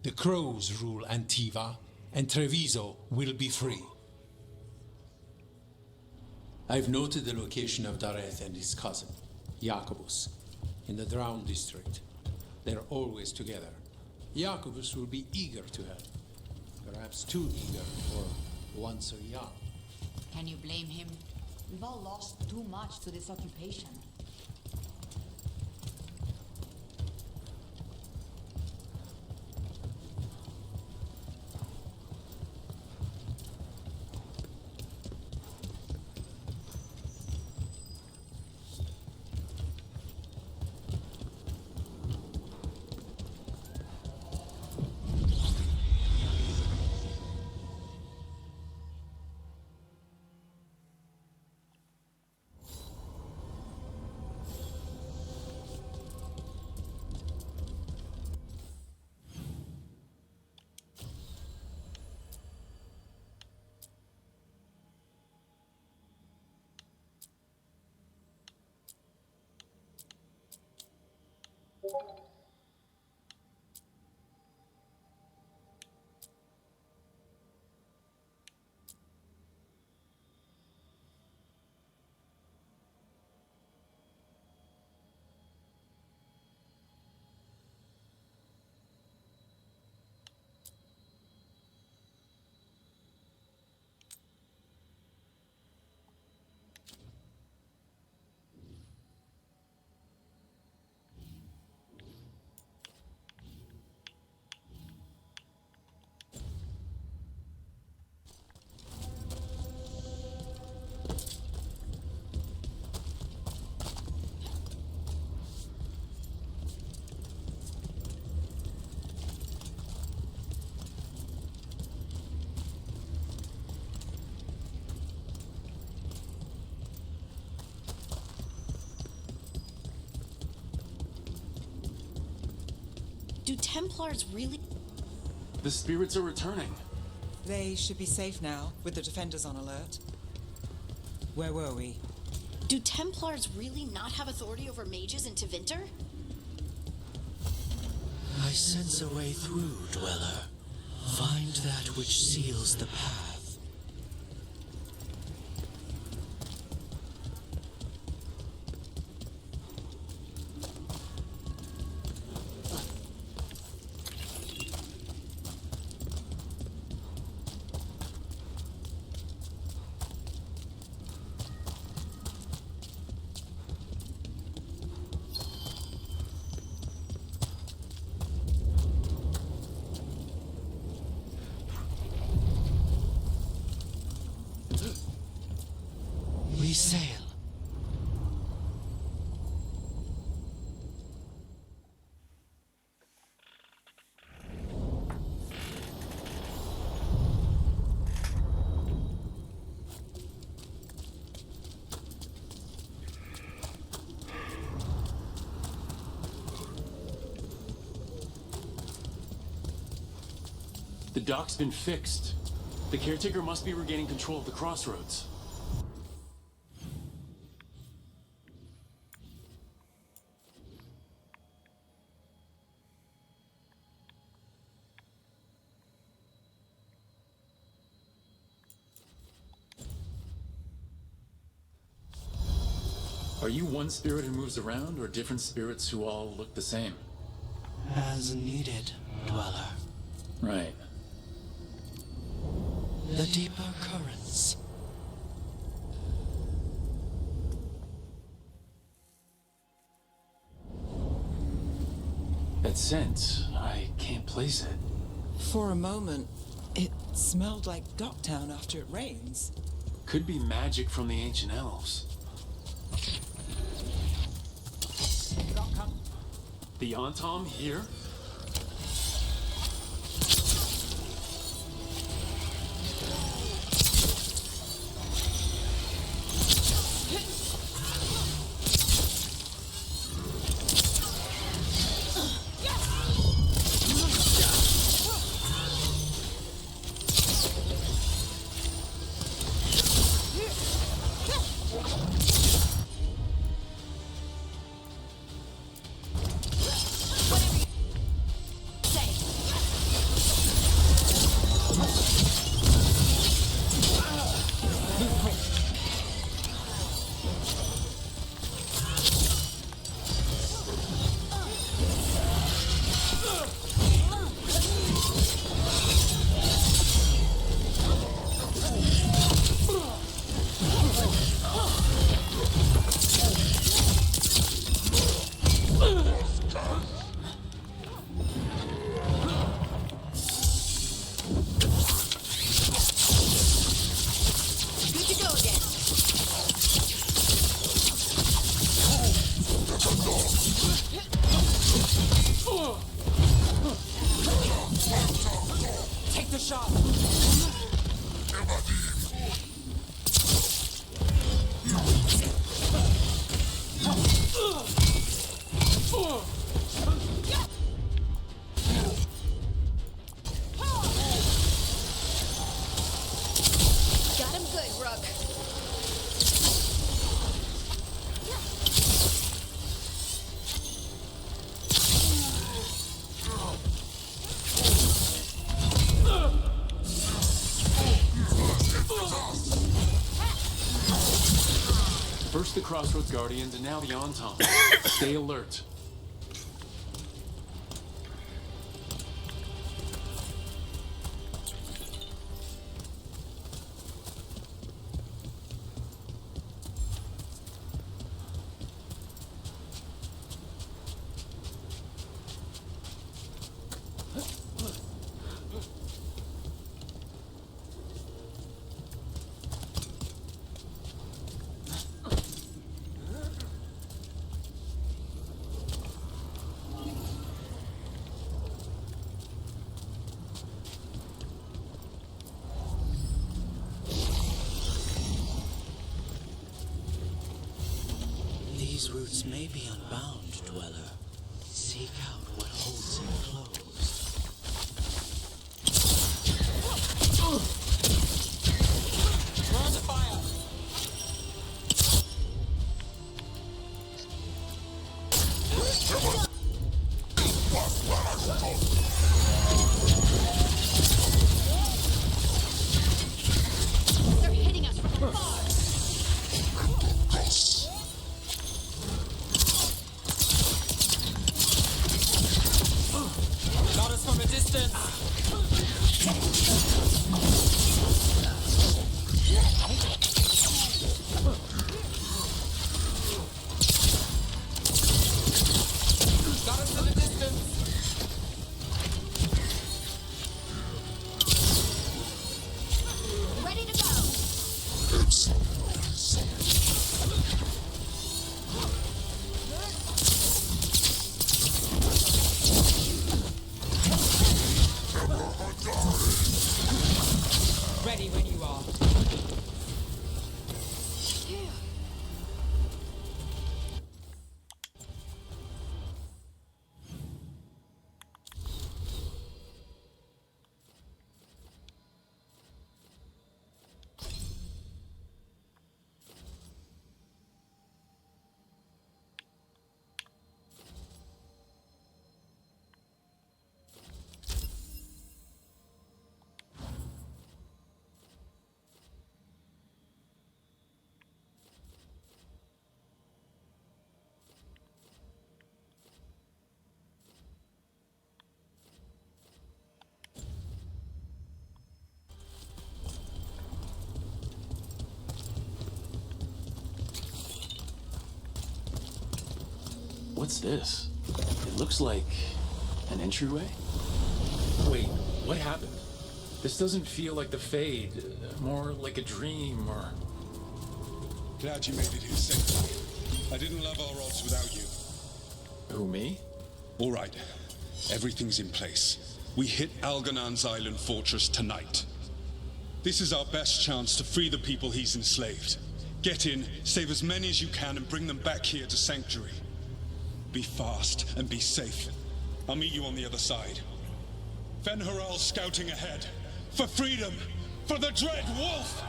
S16: The Crows rule Antiva, and Treviso will be free. I've noted the location of Dareth and his cousin, Jacobus, in the Drown district. They're always together. Jacobus will be eager to help. Perhaps too eager for one so young.
S18: Can you blame him? We've all lost too much to this occupation.
S6: Do Templars really...
S1: The spirits are returning.
S3: They should be safe now, with the defenders on alert. Where were we?
S6: Do Templars really not have authority over mages in Tevinter?
S19: I sense a way through, Dweller. Find that which seals the path. We sail.
S1: The dock's been fixed. The caretaker must be regaining control of the crossroads. Are you one spirit who moves around, or different spirits who all look the same?
S19: As needed, Dweller.
S1: Right.
S19: The deeper currents.
S1: That scent, I can't place it.
S3: For a moment, it smelled like Docktown after it rains.
S1: Could be magic from the ancient elves. The Antom here?
S3: shot!
S11: Got him good, Rook.
S1: First the Crossroads Guardians, and now the Entente. Stay alert.
S19: These roots may be unbound, Dweller. Seek out what holds it closed.
S3: We're under fire!
S11: They're hitting us from afar.
S3: Got us from a distance! Got us from a distance!
S11: Ready to go.
S3: Ready when you are.
S1: What's this? It looks like an entryway. Wait, what happened? This doesn't feel like the Fade, more like a dream or...
S10: Glad you made it here safely. I didn't love our odds without you.
S1: Who, me?
S10: All right. Everything's in place. We hit Algernon's island fortress tonight. This is our best chance to free the people he's enslaved. Get in, save as many as you can, and bring them back here to Sanctuary. Be fast and be safe. I'll meet you on the other side. Fen-Haral scouting ahead. For freedom! For the Dread Wolf!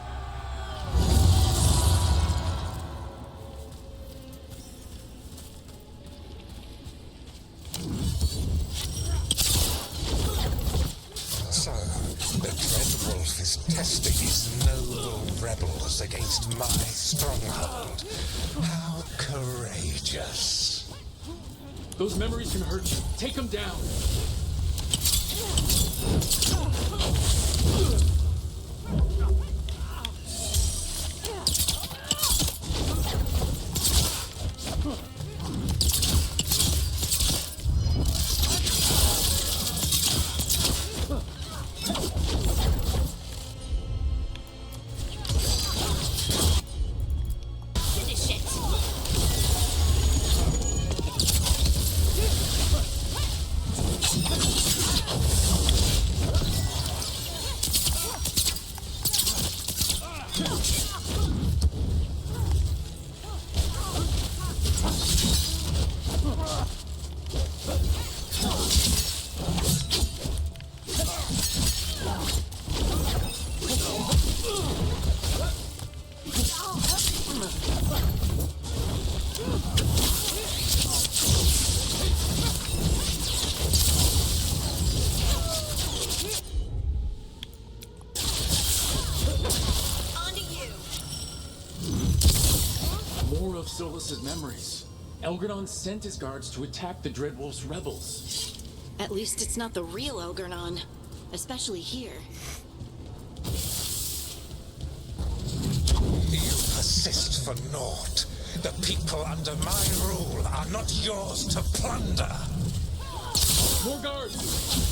S5: So, the Dread Wolf is testing his noble rebels against my stronghold. How courageous.
S1: Those memories can hurt you. Take them down.
S11: Finish it.
S1: Solus's memories. Elgradon sent his guards to attack the Dreadwolf's rebels.
S6: At least it's not the real Elgernon, especially here.
S20: You persist for naught. The people under my rule are not yours to plunder.
S1: More guards!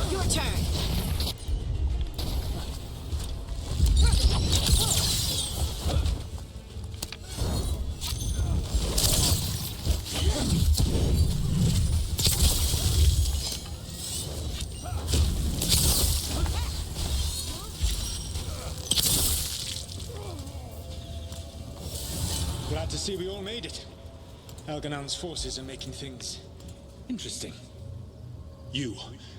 S6: Your turn.
S10: Glad to see we all made it. Elganon's forces are making things interesting.
S21: You,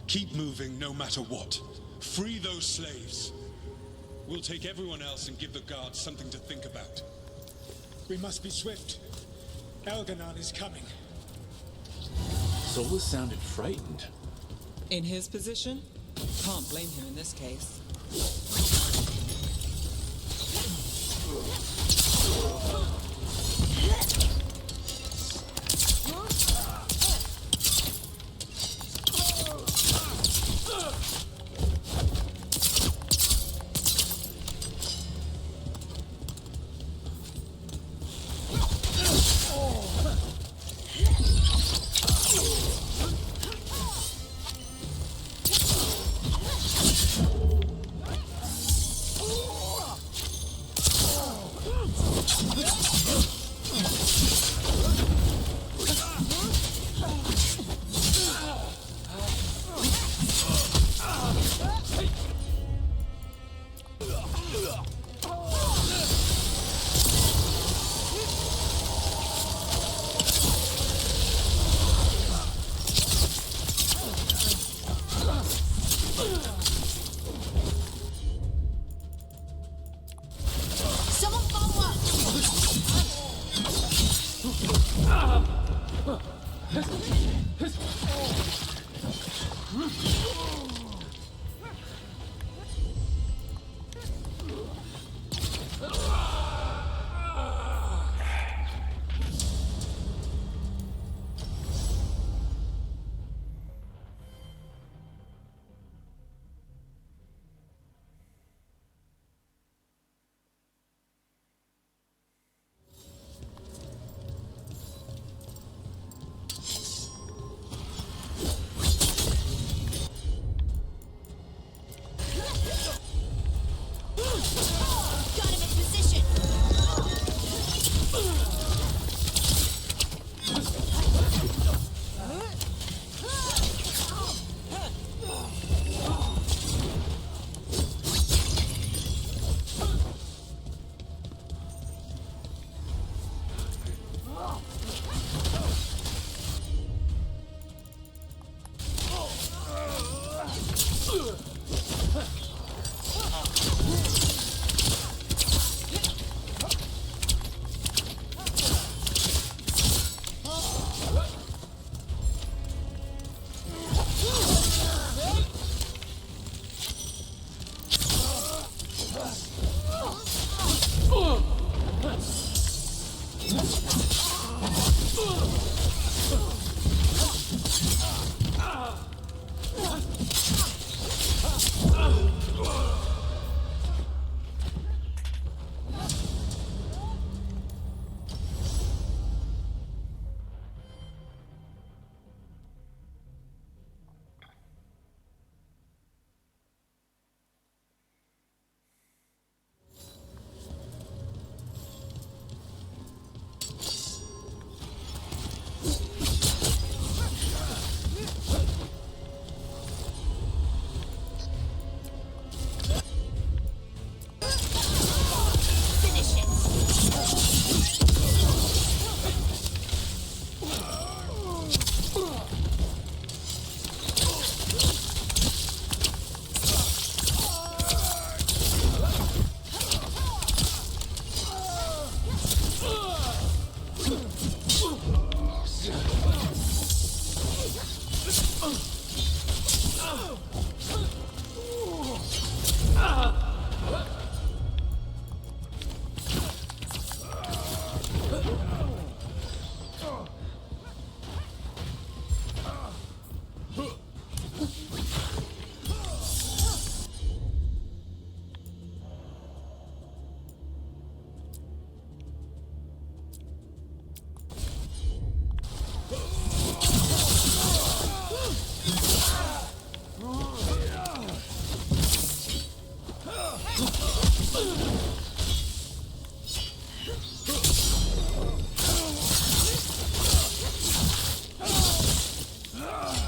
S21: keep moving no matter what. Free those slaves. We'll take everyone else and give the guards something to think about.
S10: We must be swift. Elganon is coming.
S1: Solus sounded frightened.
S3: In his position, can't blame him in this case.
S6: Someone follow up! Got him in position!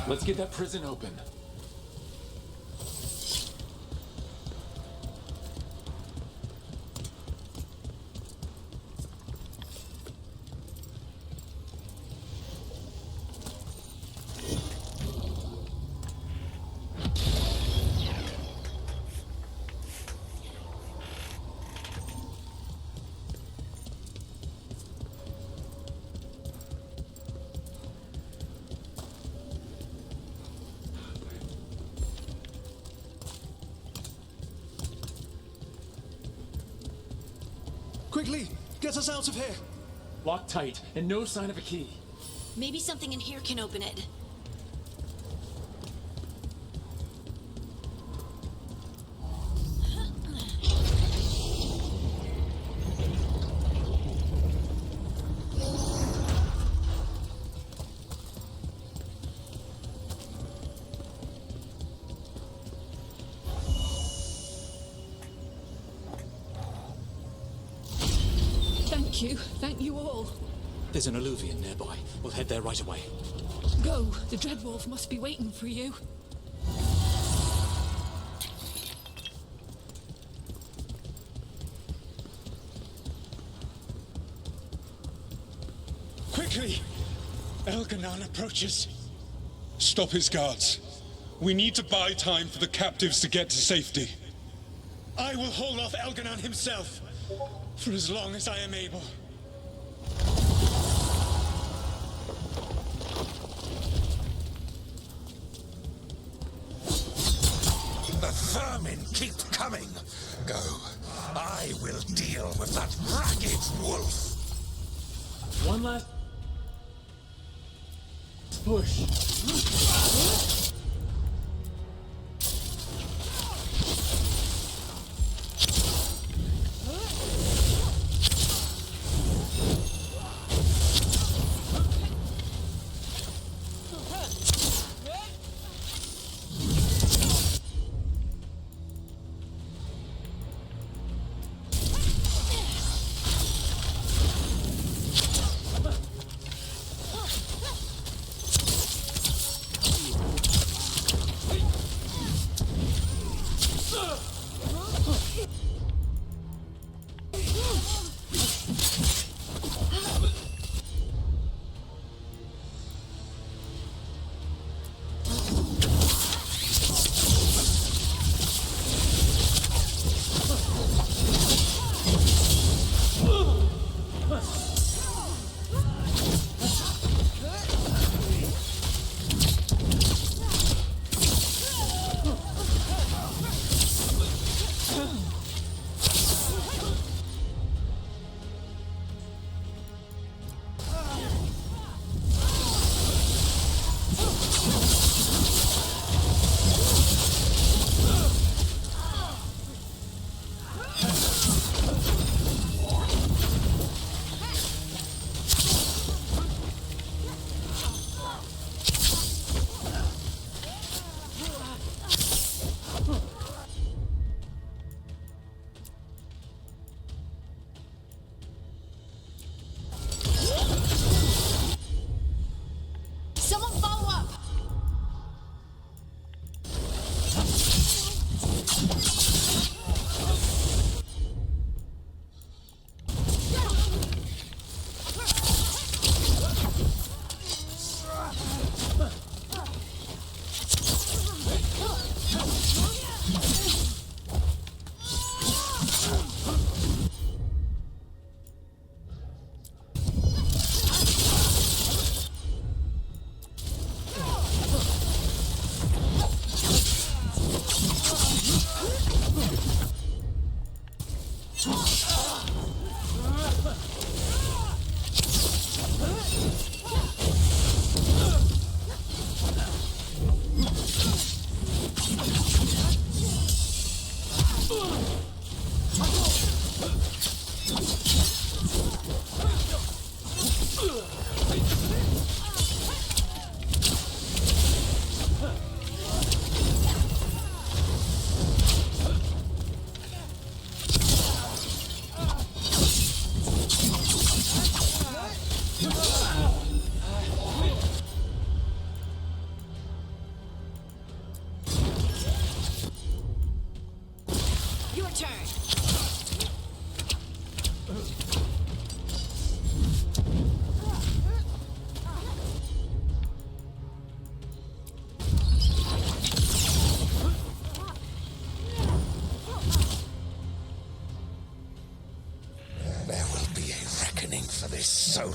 S1: Let's get that prison open.
S9: Quickly, get us out of here.
S1: Lock tight, and no sign of a key.
S6: Maybe something in here can open it.
S14: Thank you all.
S9: There's an Alluvian nearby. We'll head there right away.
S14: Go. The Dreadwolf must be waiting for you.
S21: Quickly! Elganon approaches. Stop his guards. We need to buy time for the captives to get to safety. I will hold off Elganon himself for as long as I am able.
S20: The vermin keep coming. Go. I will deal with that ragged wolf.
S1: One last push.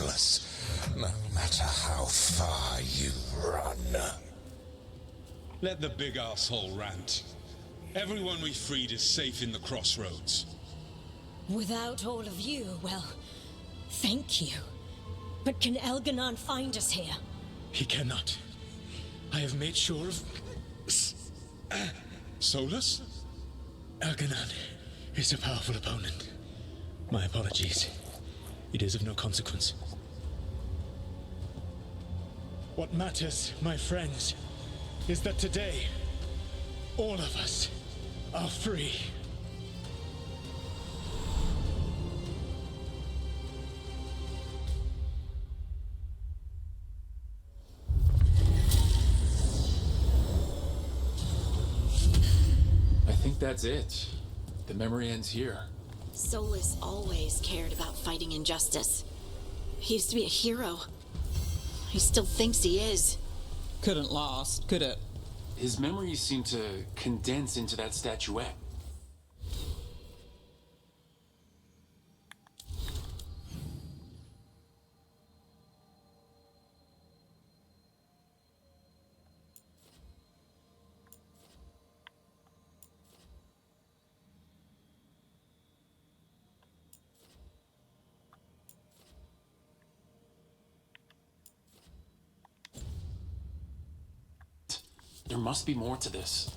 S17: useless, no matter how far you run.
S21: Let the big asshole rant. Everyone we freed is safe in the crossroads.
S7: Without all of you, well, thank you. But can Elganon find us here?
S1: He cannot. I have made sure of...
S21: Solus?
S1: Elganon is a powerful opponent. My apologies. It is of no consequence. What matters, my friends, is that today, all of us are free. I think that's it. The memory ends here.
S6: Solus always cared about fighting injustice. He used to be a hero. He still thinks he is.
S3: Couldn't last, could it?
S1: His memories seem to condense into that statuette. There must be more to this.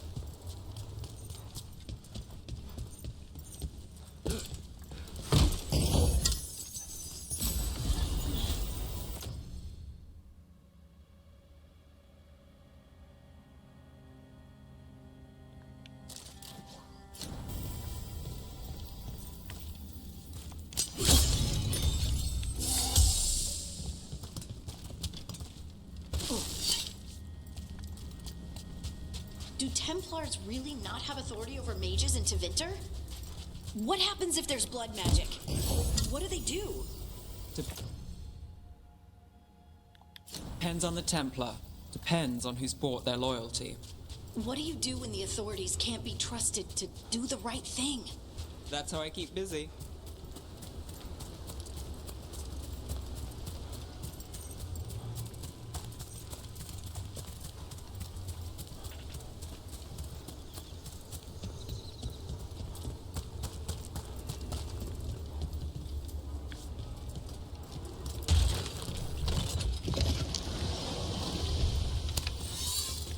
S6: Do Templars really not have authority over mages in Tevinter? What happens if there's blood magic? What do they do?
S3: Depends on the Templar. Depends on who's bought their loyalty.
S6: What do you do when the authorities can't be trusted to do the right thing?
S3: That's how I keep busy.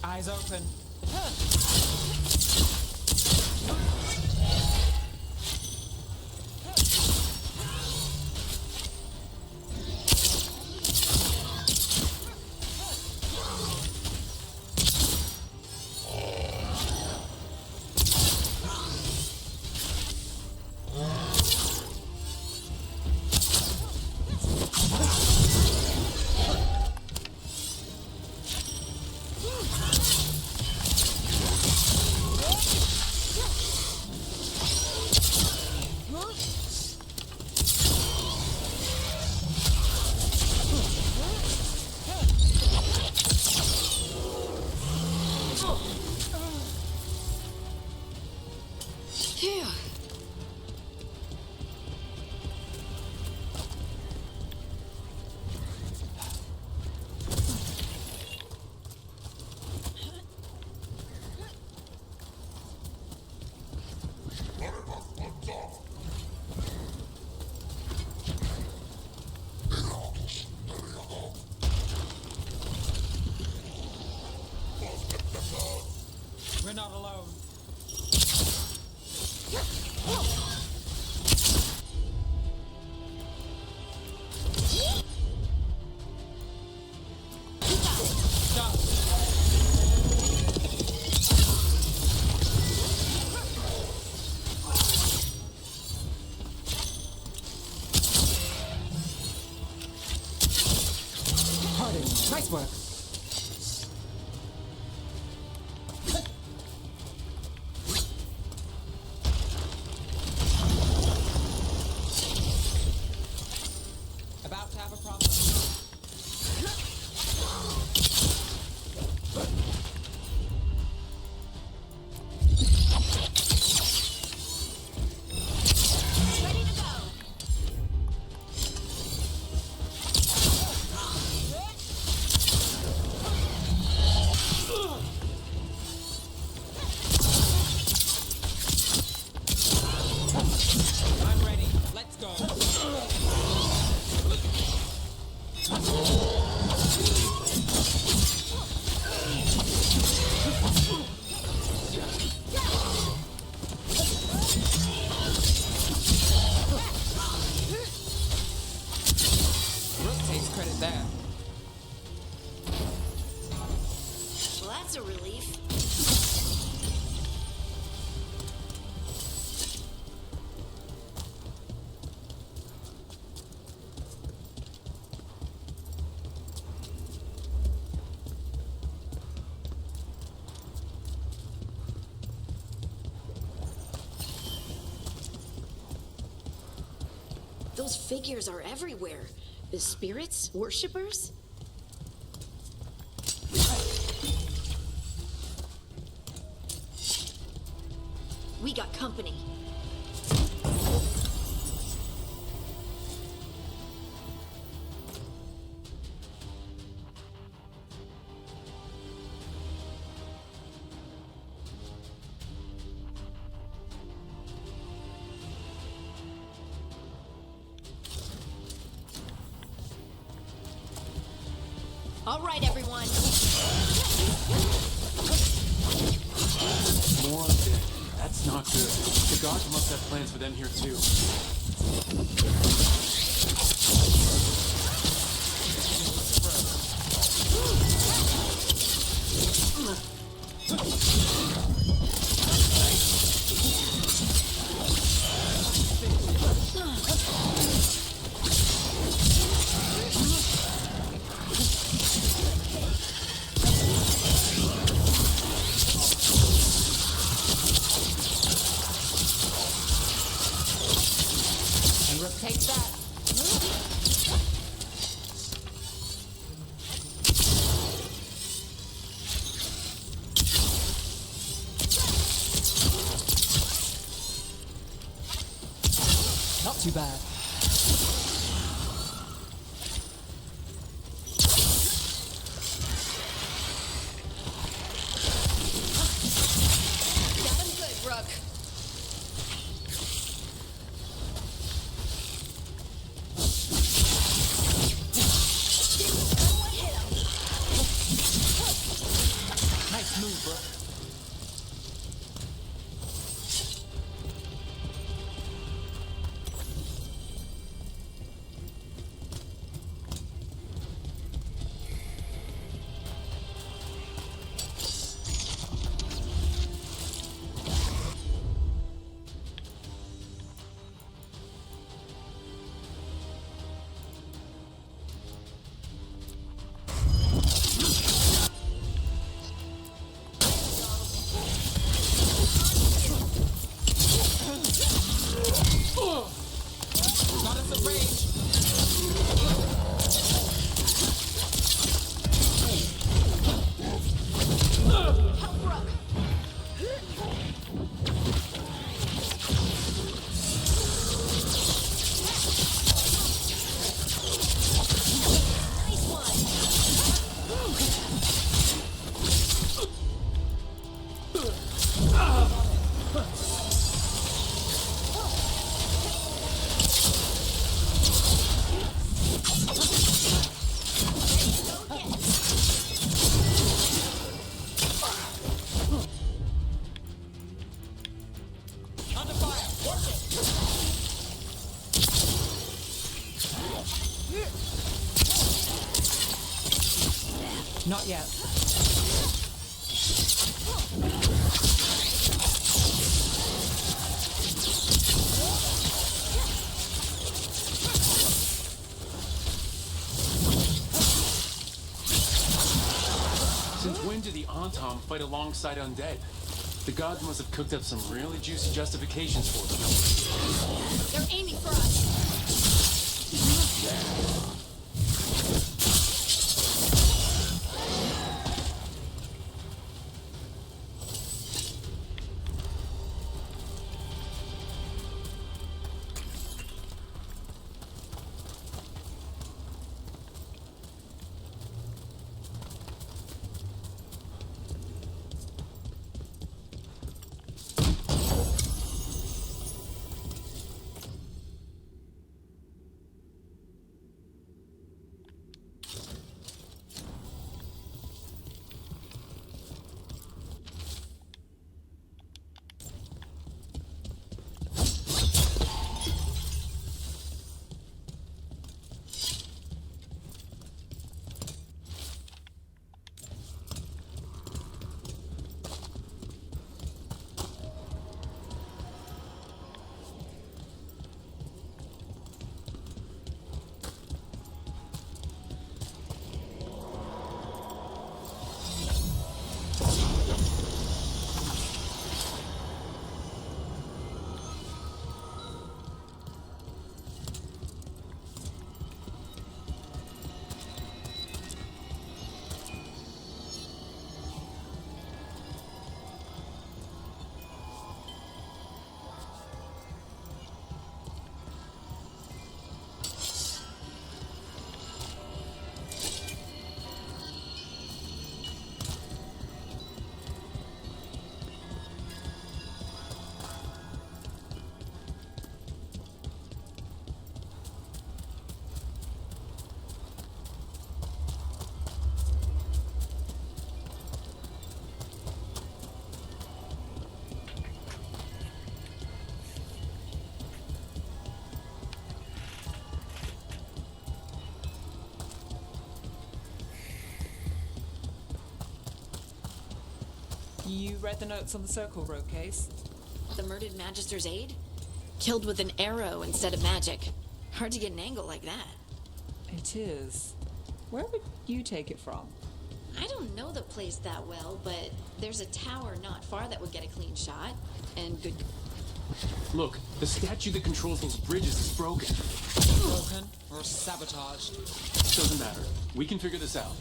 S3: Eyes open.
S6: Phew.
S3: We're not alone. Harding, nice work. About to have a problem.
S6: Ready to go. that's a relief. Those figures are everywhere. The spirits? Worshippers? We got company. All right, everyone.
S1: More undead. That's not good. The gods must have plans for them here too.
S4: Take that.
S19: Not too bad.
S4: Got him good, Rook.
S19: Nice move, bro. Not yet.
S1: Since when do the Antam fight alongside undead? The gods must have cooked up some really juicy justifications for them.
S6: They're aiming for us.
S3: You read the notes on the Circle Road case?
S6: The murdered Magister's aide? Killed with an arrow instead of magic. Hard to get an angle like that.
S3: It is. Where would you take it from?
S6: I don't know the place that well, but there's a tower not far that would get a clean shot. And good...
S1: Look, the statue that controls those bridges is broken.
S3: Broken or sabotaged?
S1: Doesn't matter. We can figure this out.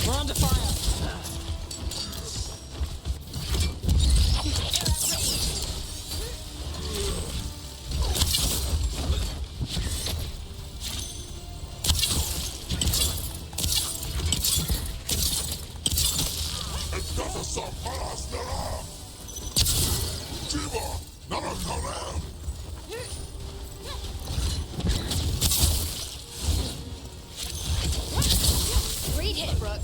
S3: We're under fire.
S6: Great hit, Brooke.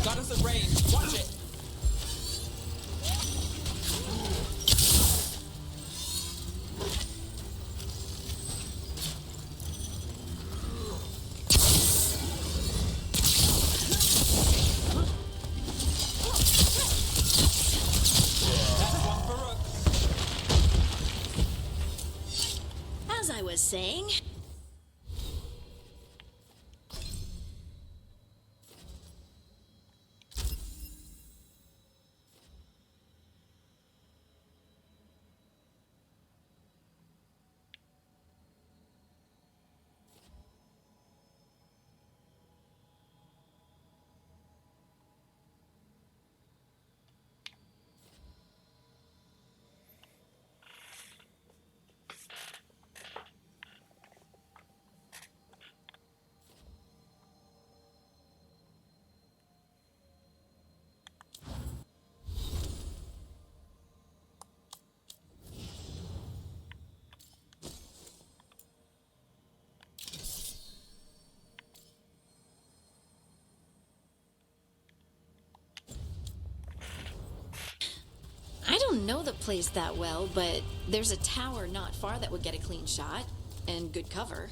S3: Got us at range. Watch it.
S6: As I was saying... I don't know the place that well, but there's a tower not far that would get a clean shot. And good cover.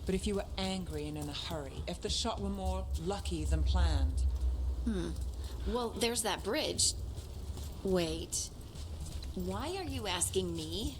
S3: But if you were angry and in a hurry, if the shot were more lucky than planned...
S6: Well, there's that bridge. Wait. Why are you asking me?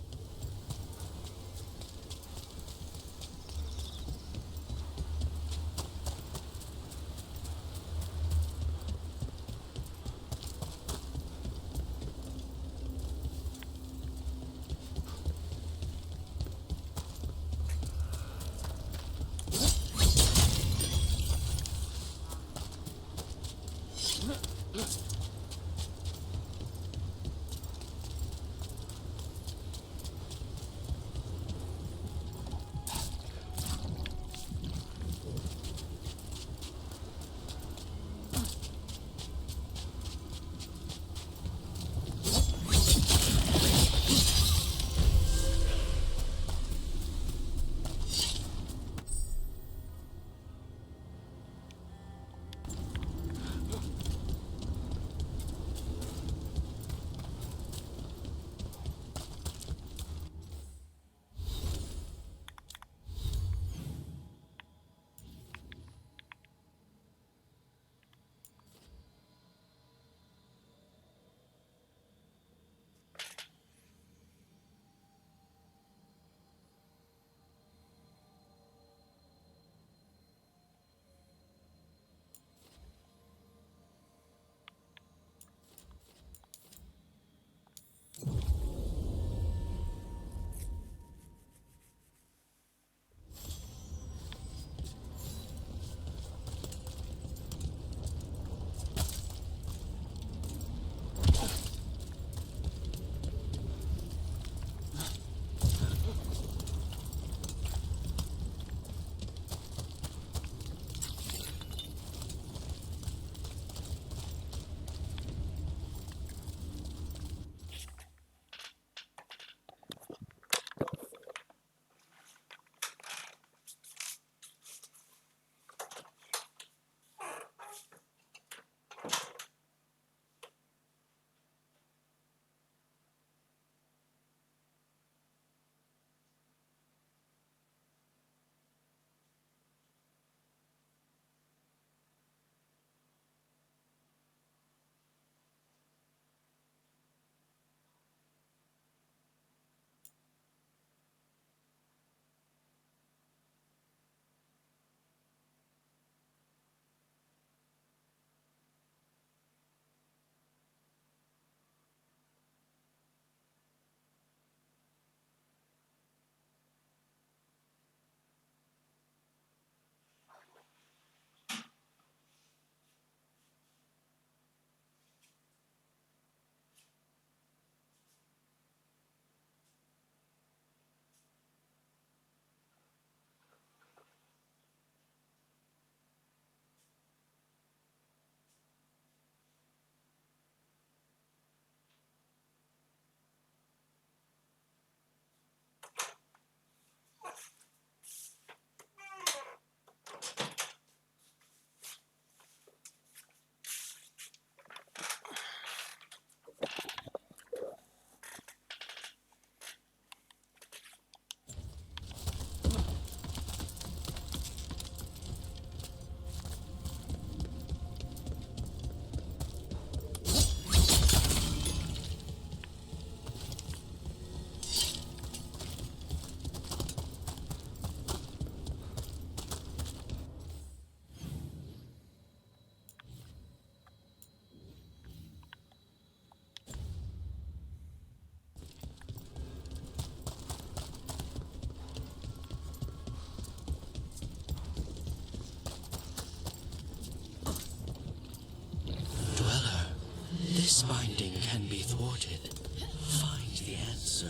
S19: this binding can be thwarted, find the answer.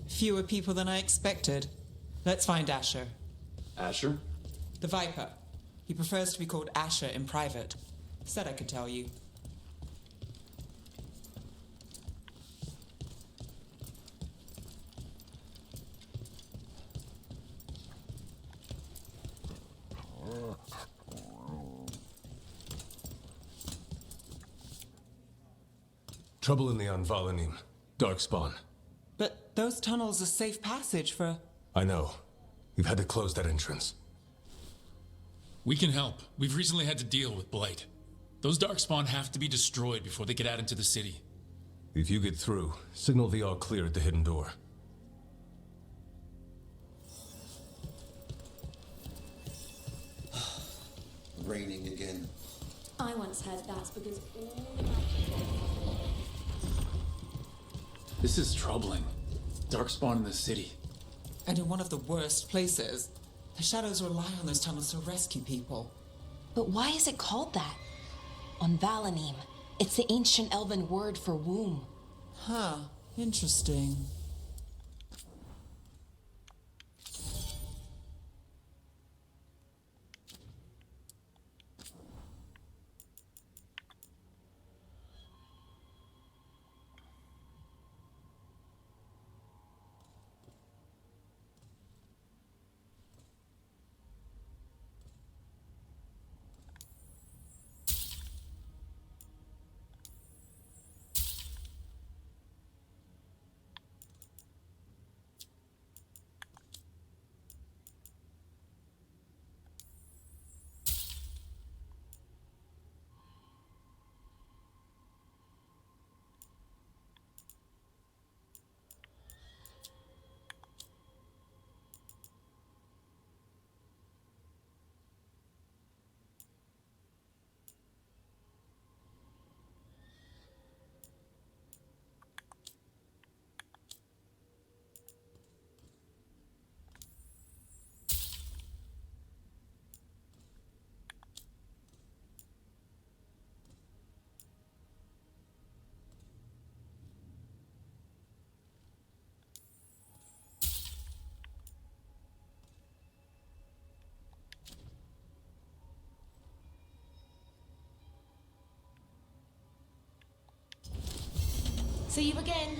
S3: Fewer people than I expected. Let's find Asher.
S1: Asher?
S3: The Viper. He prefers to be called Asher in private. Said I could tell you.
S8: Trouble in the Anvalanim. Darkspawn.
S3: But those tunnels are safe passage for...
S8: I know. We've had to close that entrance.
S1: We can help. We've recently had to deal with Blight. Those Darkspawn have to be destroyed before they get out into the city.
S8: If you get through, signal the all clear at the hidden door.
S22: Raining again.
S11: I once heard that's because all the magic...
S1: This is troubling. Darkspawn in the city.
S3: And in one of the worst places. The Shadows rely on those tunnels to rescue people.
S4: But why is it called that? On Valanim, it's the ancient elven word for womb.
S3: Huh. Interesting.
S11: See you again.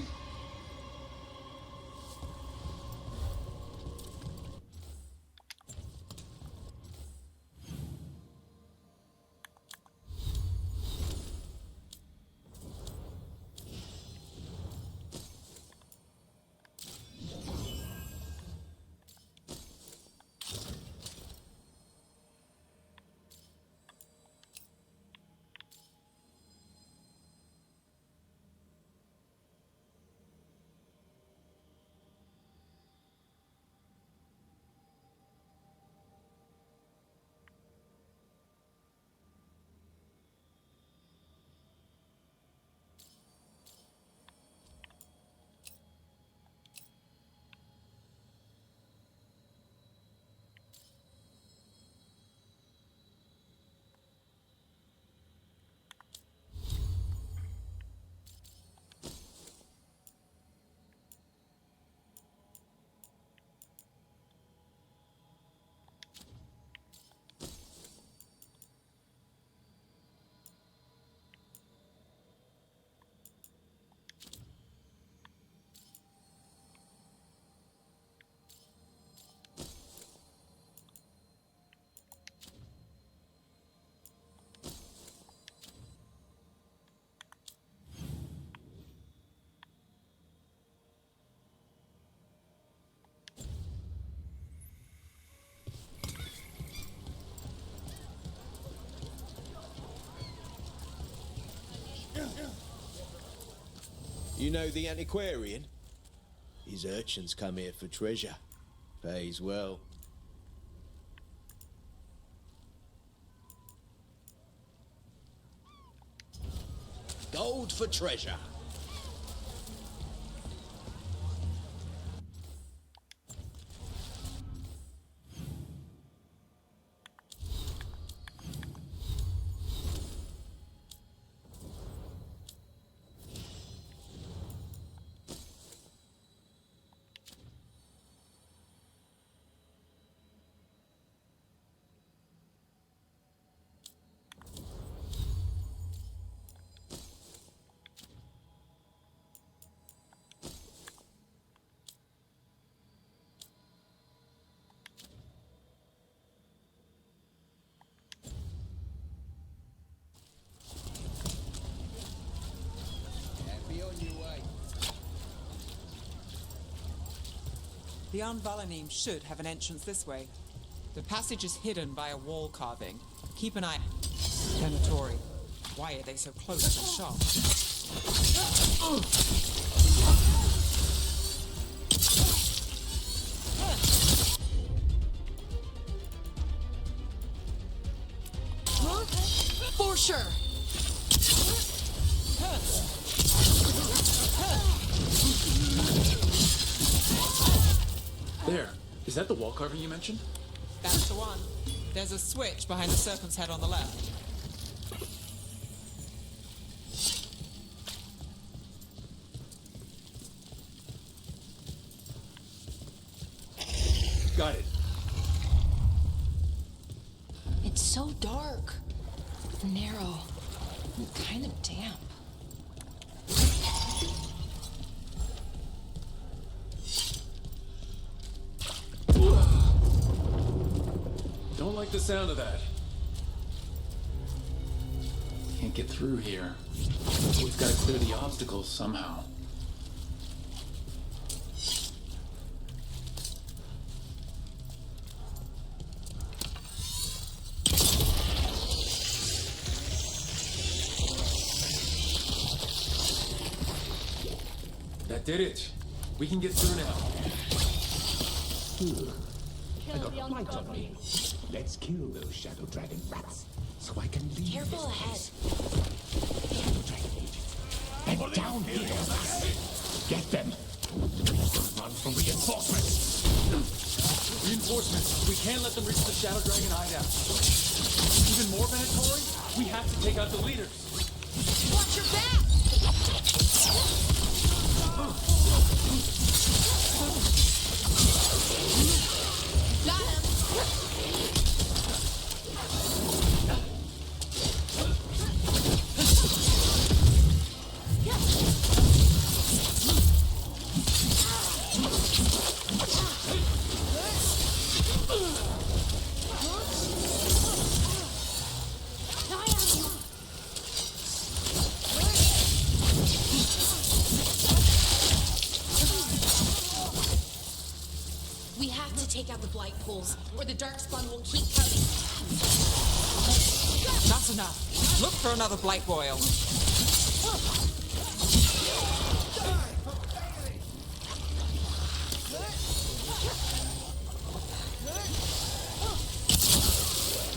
S12: You know the antiquarian? His urchins come here for treasure. Pays well. Gold for treasure.
S3: The Anvalanim should have an entrance this way. The passage is hidden by a wall carving. Keep an eye. Venatori. Why are they so close to the shop?
S4: For sure.
S1: There. Is that the wall carving you mentioned?
S3: That's the one. There's a switch behind the serpent's head on the left.
S1: Got it.
S4: It's so dark, narrow, and kind of damp.
S1: Don't like the sound of that. Can't get through here. We've got to clear the obstacles somehow. That did it. We can get through now.
S13: I got a light on me. Let's kill those shadow dragon rats, so I can leave.
S4: Careful ahead.
S13: Shadow dragon agents. And down here. Get them. Run from reinforcements.
S1: Reinforcements. We can't let them reach the Shadow Dragon hideout. Even more Venatori? We have to take out the leaders.
S4: Watch your back! Got him! We have to take out the blight pools, or the darkspawn will keep coming.
S3: That's enough. Look for another blight boil.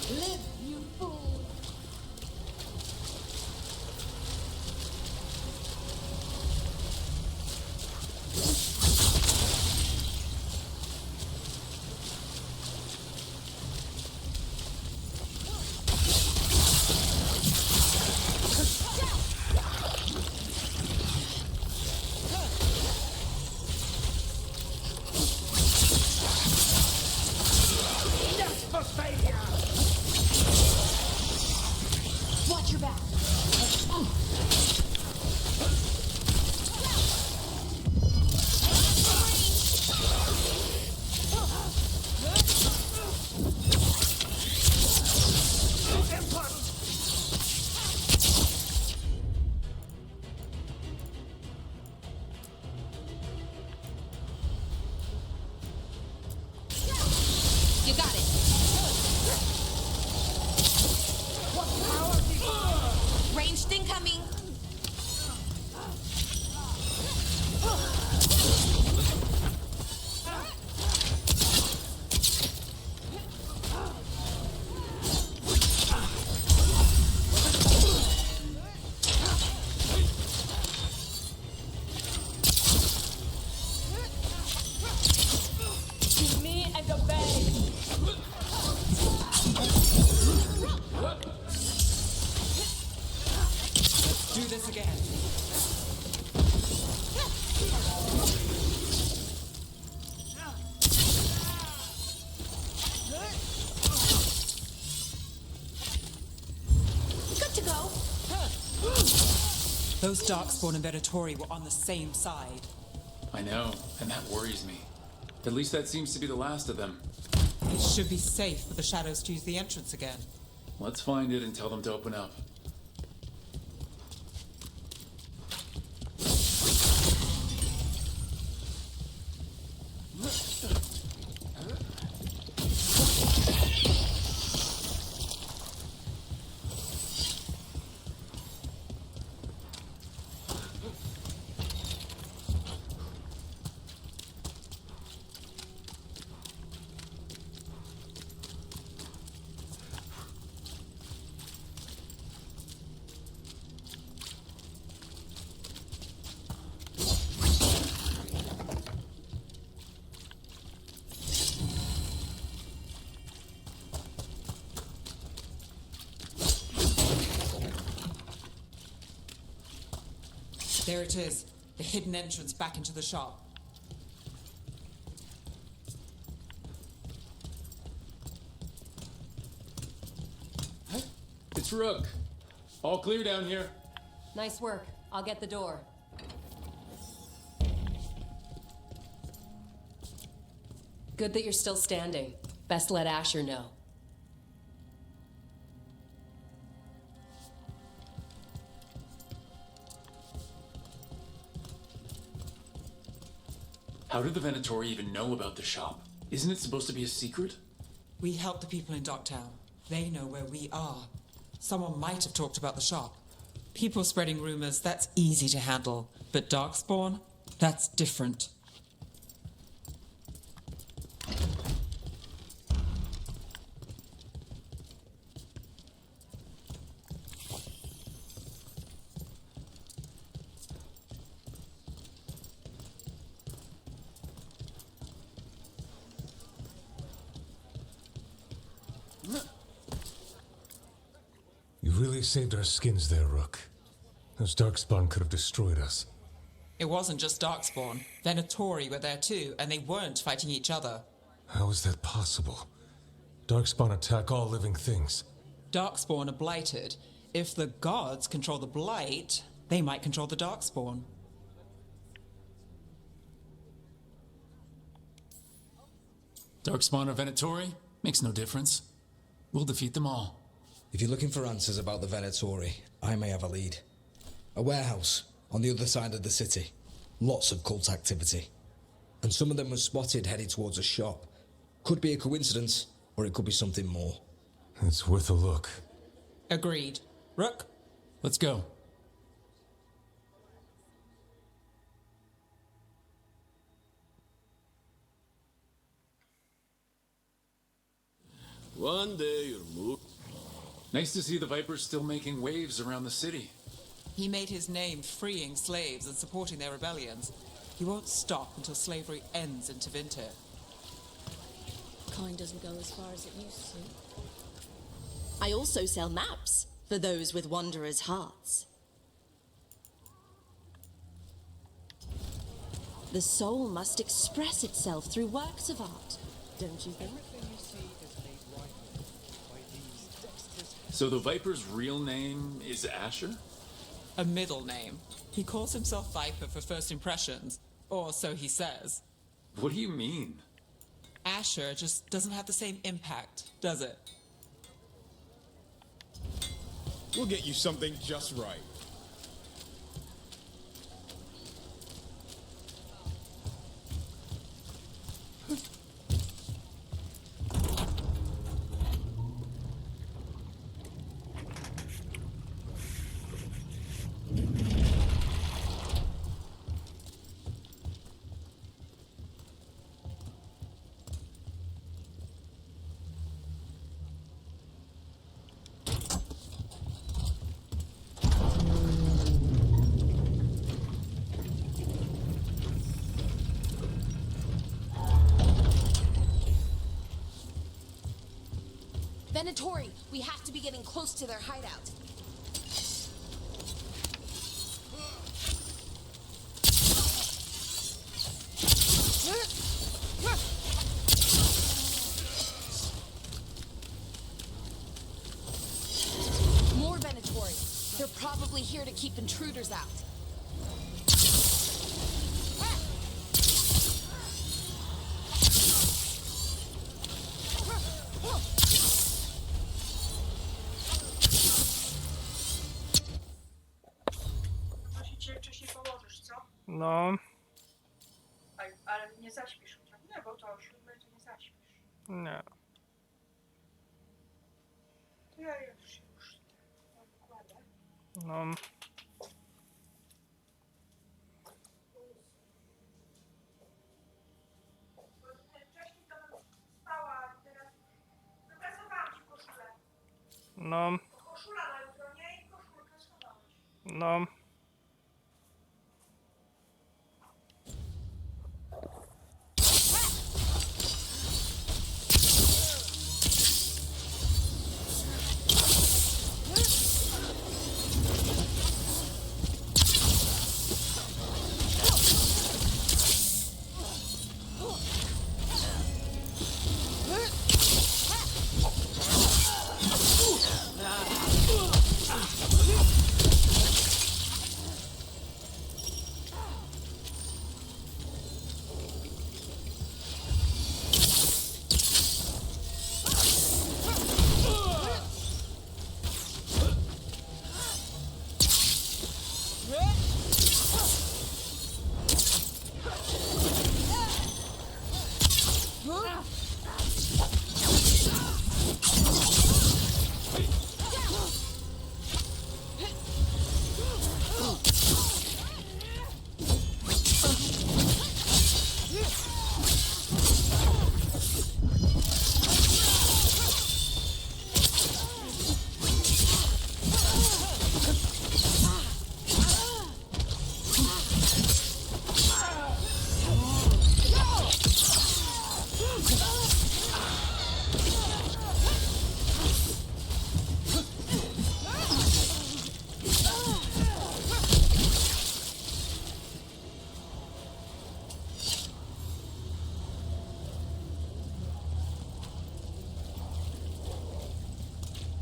S11: Live, you fool!
S4: Watch your back. You got it. Ranged incoming.
S3: Do this again.
S4: Good to go.
S3: Those Darkspawn and Venatori were on the same side.
S1: I know, and that worries me. At least that seems to be the last of them.
S3: It should be safe for the shadows to use the entrance again.
S1: Let's find it and tell them to open up.
S3: There it is, the hidden entrance back into the shop.
S1: It's Rook. All clear down here.
S2: Nice work. I'll get the door. Good that you're still standing. Best let Asher know.
S1: How did the Venatori even know about the shop? Isn't it supposed to be a secret?
S3: We help the people in Docktown. They know where we are. Someone might have talked about the shop. People spreading rumors, that's easy to handle. But Darkspawn? That's different.
S8: You really saved our skins there, Rook. Those Darkspawn could have destroyed us.
S3: It wasn't just Darkspawn. Venatori were there too, and they weren't fighting each other.
S8: How is that possible? Darkspawn attack all living things.
S3: Darkspawn are blighted. If the gods control the blight, they might control the Darkspawn.
S1: Darkspawn or Venatori? Makes no difference. We'll defeat them all.
S15: If you're looking for answers about the Venatori, I may have a lead. A warehouse on the other side of the city. Lots of cult activity. And some of them were spotted heading towards a shop. Could be a coincidence, or it could be something more.
S8: It's worth a look.
S3: Agreed. Rook?
S1: Let's go.
S23: One day you'll move.
S1: Nice to see the Vipers still making waves around the city.
S3: He made his name freeing slaves and supporting their rebellions. He won't stop until slavery ends in Tevinter.
S24: Kind doesn't go as far as it used to. I also sell maps for those with wanderers' hearts. The soul must express itself through works of art, don't you think?
S1: So the Viper's real name is Asher?
S3: A middle name. He calls himself Viper for first impressions, or so he says.
S1: What do you mean?
S3: Asher just doesn't have the same impact, does it?
S23: We'll get you something just right.
S4: Venatori, we have to be getting close to their hideout. More Venatori. They're probably here to keep intruders out.
S5: No.
S10: Ale nie zaśpisz. Nie, bo to o 7 to nie zaśpisz.
S5: Nie.
S10: To ja już się układę.
S5: No.
S10: Wcześniej to bym spała, teraz wypracowałam ci koszulę.
S5: No.
S10: Koszula na jutro, nie? I koszulkę schowałeś.
S5: No.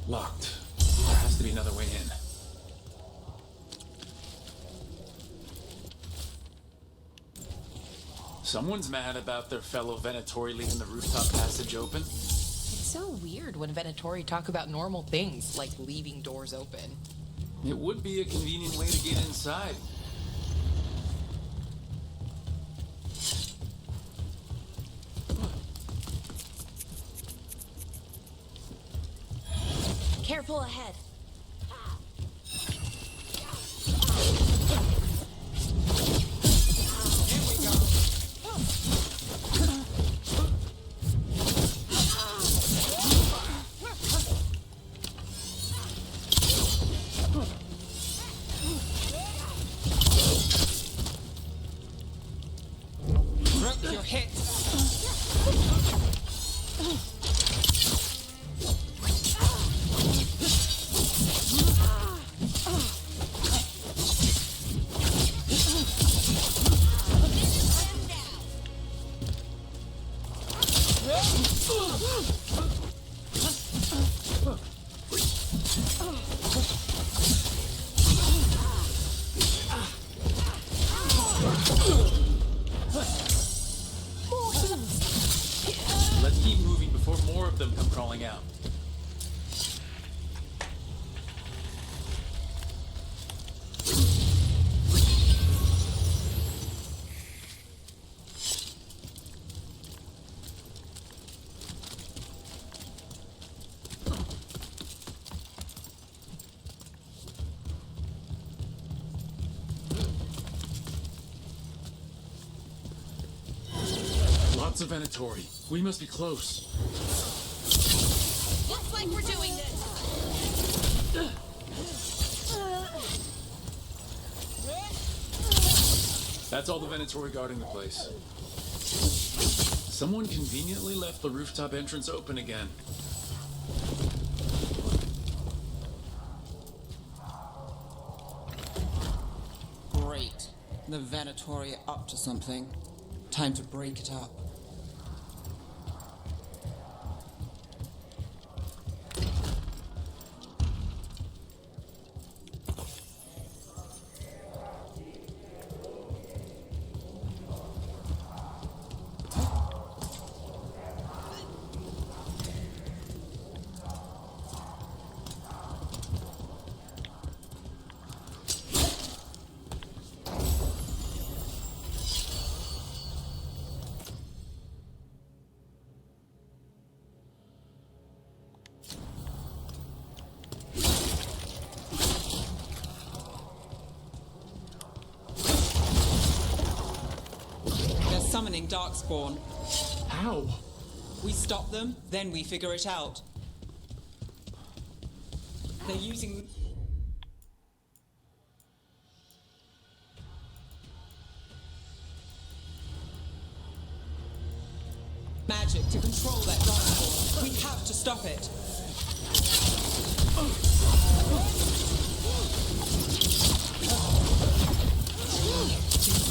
S1: Locked. There has to be another way in. Someone's mad about their fellow Venatori leaving the rooftop passage open.
S4: It's so weird when Venatori talk about normal things, like leaving doors open.
S1: It would be a convenient way to get inside.
S4: Careful ahead.
S3: Rook, you're hit.
S1: Let's keep moving before more of them come crawling out. Lots of Venatori. We must be close.
S4: Looks like we're doing this.
S1: That's all the Venatori guarding the place. Someone conveniently left the rooftop entrance open again.
S3: The Venatori are up to something. Time to break it up. Summoning Darkspawn.
S1: How?
S3: We stop them, then we figure it out. They're using... magic to control that Darkspawn. We have to stop it.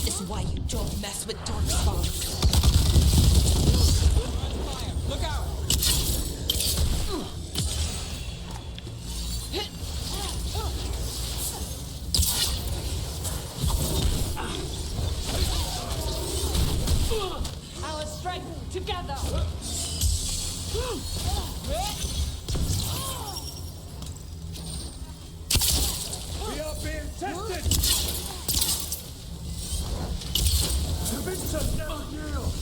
S4: This is why you don't mess with Darkspawn.
S3: Look out!
S7: Our strength together.
S20: We are being tested! Vincent never yields!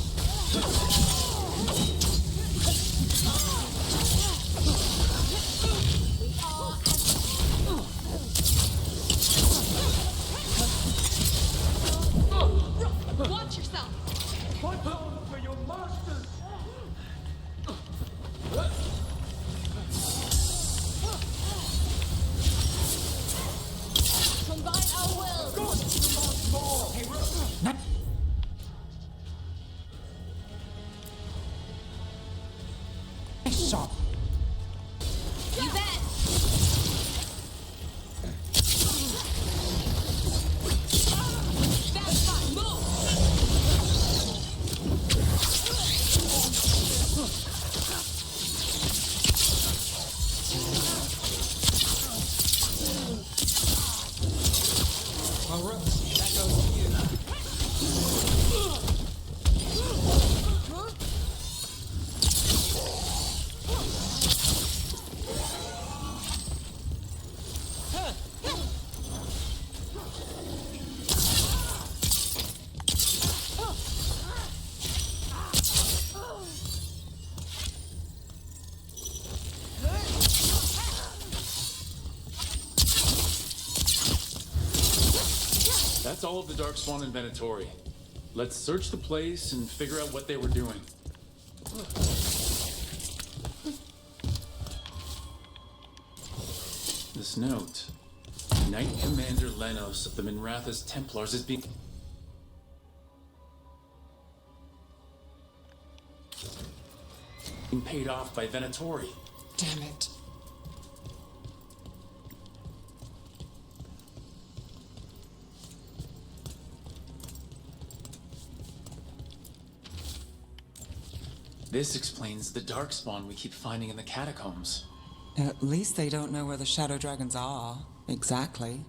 S7: Watch yourself.
S20: Watch out for your masters!
S7: Combine our wills.
S20: Good! More! Hey, Rook!
S3: Shot.
S7: You bet. That's fine. Move.
S3: Well, Rook, that goes to you.
S1: That's all of the Darkspawn and Venatori. Let's search the place and figure out what they were doing. This note. Knight Commander Lenos of the Minrathous Templars is being paid off by Venatori.
S3: Damn it.
S1: This explains the Darkspawn we keep finding in the catacombs.
S3: At least they don't know where the Shadow Dragons are. Exactly.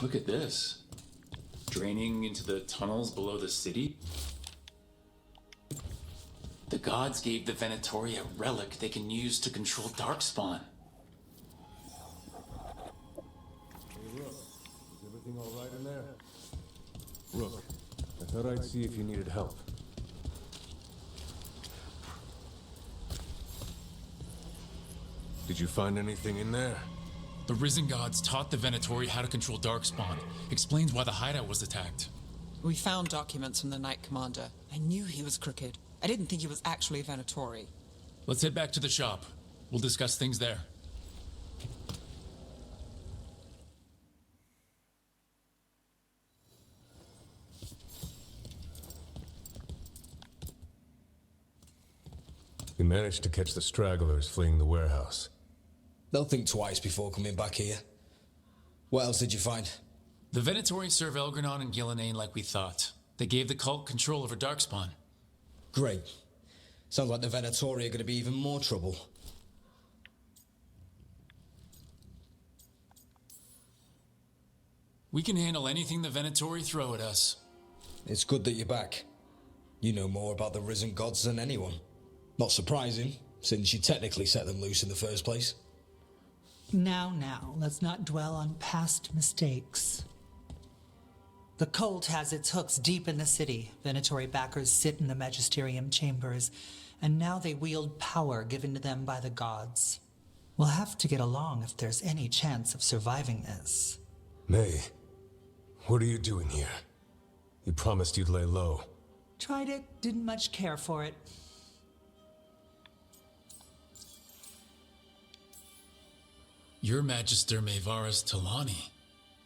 S1: Look at this. Draining into the tunnels below the city. The gods gave the Venatori a relic they can use to control Darkspawn.
S8: Hey, Rook, is everything all right in there?
S23: Rook,
S8: Thought I'd see if you needed help. Did you find anything in there?
S1: The Risen Gods taught the Venatori how to control Darkspawn. Explains why the hideout was attacked.
S3: We found documents from the Knight Commander. I knew he was crooked. I didn't think he was actually a Venatori.
S1: Let's head back to the shop. We'll discuss things there.
S8: We managed to catch the stragglers fleeing the warehouse.
S15: They'll think twice before coming back here. What else did you find?
S1: The Venatori serve Elgranon and Gillenane like we thought. They gave the cult control over Darkspawn.
S15: Great. Sounds like the Venatori are going to be even more trouble.
S1: We can handle anything the Venatori throw at us.
S15: It's good that you're back. You know more about the Risen Gods than anyone. Not surprising, since you technically set them loose in the first place.
S9: Now, let's not dwell on past mistakes. The cult has its hooks deep in the city. Venatori backers sit in the magisterium chambers, and now they wield power given to them by the gods. We'll have to get along if there's any chance of surviving this.
S8: May, what are you doing here? You promised you'd lay low.
S9: Tried it, didn't much care for it.
S1: You're Magister Maevaris Talani.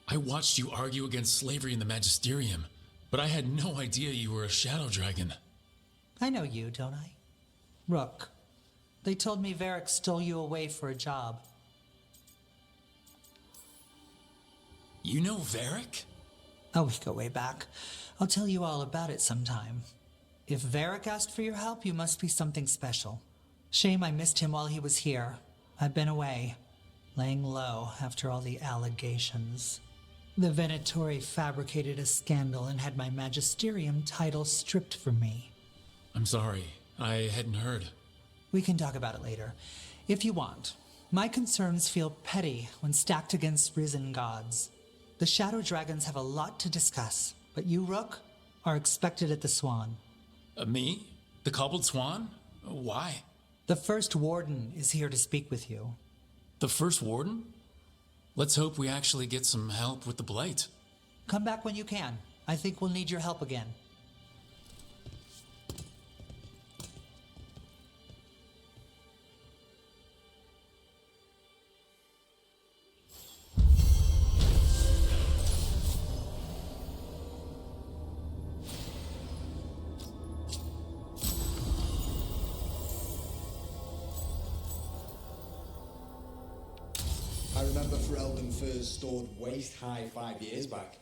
S1: I watched you argue against slavery in the Magisterium, but I had no idea you were a shadow dragon.
S9: I know you, don't I? Rook. They told me Varric stole you away for a job.
S1: You know Varric?
S9: Oh, we go way back. I'll tell you all about it sometime. If Varric asked for your help, you must be something special. Shame I missed him while he was here. I've been away, laying low after all the allegations. The Venatori fabricated a scandal and had my magisterium title stripped from me.
S1: I'm sorry. I hadn't heard.
S9: We can talk about it later, if you want. My concerns feel petty when stacked against risen gods. The Shadow Dragons have a lot to discuss, but you, Rook, are expected at the Swan.
S1: Me? The Cobbled Swan? Why?
S9: The First Warden is here to speak with you.
S1: The First Warden? Let's hope we actually get some help with the Blight.
S9: Come back when you can. I think we'll need your help again.
S15: I remember Ferelden furs stored waist-high 5 years back.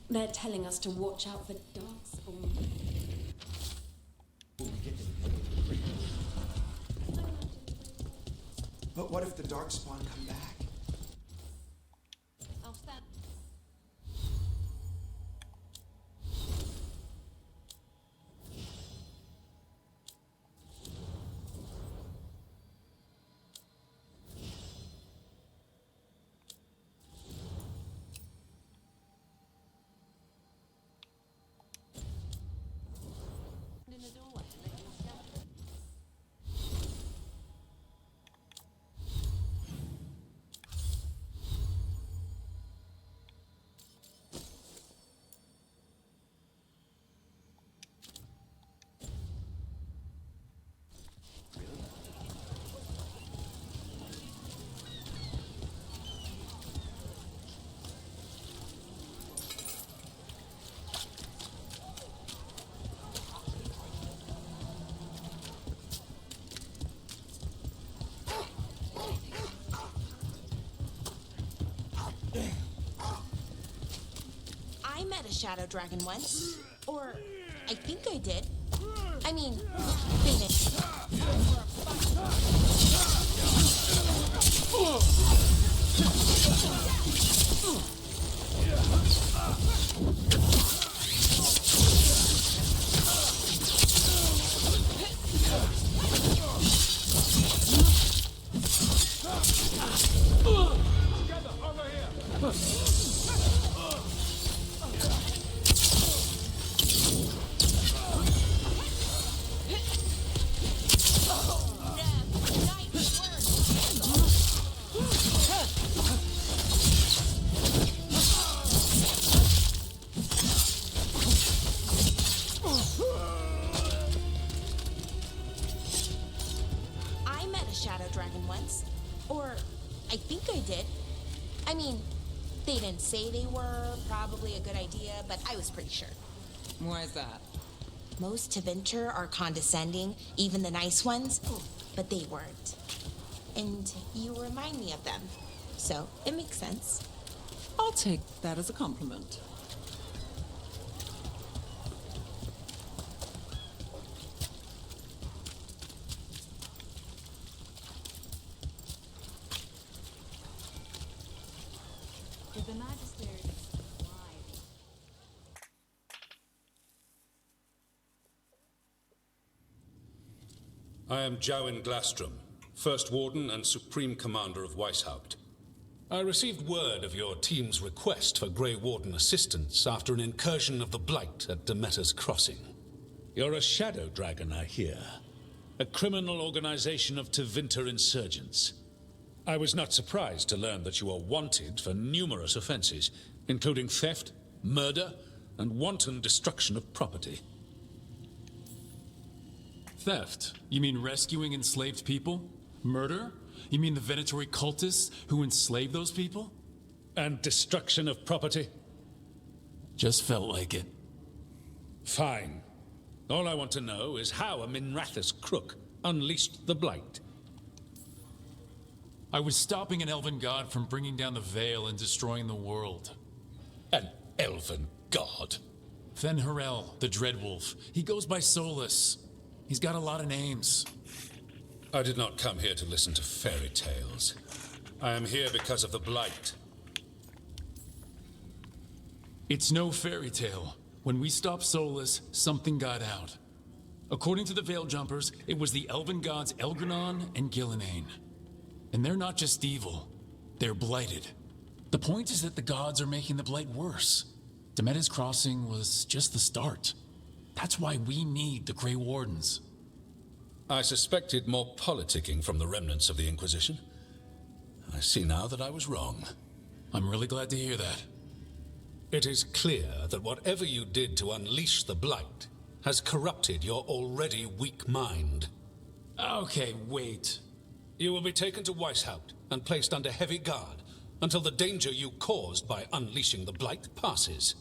S2: They're telling us to watch out for darkspawn.
S14: But what if the darkspawn come back?
S11: I'll stand. In the doorway, let you stand.
S4: I met a shadow dragon once. Or, I think I did. I mean, they didn't. I met a shadow dragon once. Or, I think I did. I mean, they didn't say they were probably a good idea, but I was pretty sure.
S3: Why is that?
S4: Most to venture are condescending, even the nice ones, but they weren't. And you remind me of them, so it makes sense.
S3: I'll take that as a compliment.
S11: Did the Magister why?
S16: I am Jowin Glastrom, First Warden and Supreme Commander of Weishaupt. I received word of your team's request for Grey Warden assistance after an incursion of the Blight at Demeter's Crossing. You're a Shadow Dragon, I hear. A criminal organization of Tevinter insurgents. I was not surprised to learn that you are wanted for numerous offenses, including theft, murder, and wanton destruction of property.
S1: Theft? You mean rescuing enslaved people? Murder? You mean the Venatori cultists who enslaved those people?
S16: And destruction of property?
S1: Just felt like it.
S16: Fine. All I want to know is how a Minrathous crook unleashed the Blight.
S1: I was stopping an elven god from bringing down the Veil and destroying the world.
S16: An elven god?
S1: Fen'Harel, the Dreadwolf. He goes by Solus. He's got a lot of names.
S16: I did not come here to listen to fairy tales. I am here because of the Blight.
S1: It's no fairy tale. When we stopped Solus, something got out. According to the Veil Jumpers, it was the elven gods Elgranon and Gillenane. And they're not just evil. They're blighted. The point is that the gods are making the Blight worse. Demeter's Crossing was just the start. That's why we need the Grey Wardens.
S16: I suspected more politicking from the remnants of the Inquisition. I see now that I was wrong.
S1: I'm really glad to hear that.
S16: It is clear that whatever you did to unleash the Blight has corrupted your already weak mind.
S1: Okay, wait.
S16: You will be taken to Weishaupt and placed under heavy guard until the danger you caused by unleashing the Blight passes.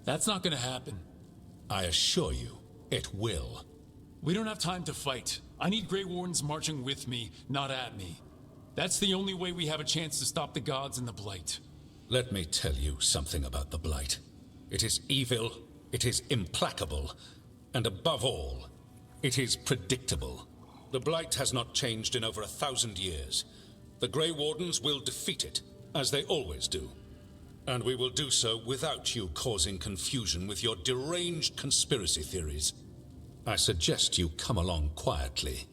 S1: That's not gonna happen.
S16: I assure you, it will.
S1: We don't have time to fight. I need Grey Wardens marching with me, not at me. That's the only way we have a chance to stop the gods and the Blight.
S16: Let me tell you something about the Blight. It is evil, it is implacable, and above all, it is predictable. The Blight has not changed in over 1,000 years. The Grey Wardens will defeat it, as they always do. And we will do so without you causing confusion with your deranged conspiracy theories. I suggest you come along quietly.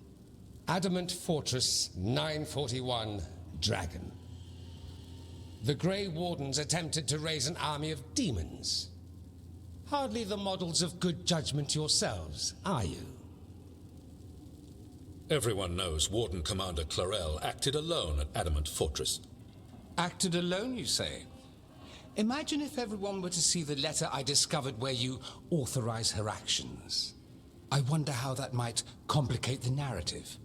S17: Adamant Fortress 941, Dragon. The Grey Wardens attempted to raise an army of demons. Hardly the models of good judgment yourselves, are you?
S16: Everyone knows Warden Commander Clarel acted alone at Adamant Fortress.
S17: Acted alone, you say? Imagine if everyone were to see the letter I discovered where you authorize her actions. I wonder how that might complicate the narrative.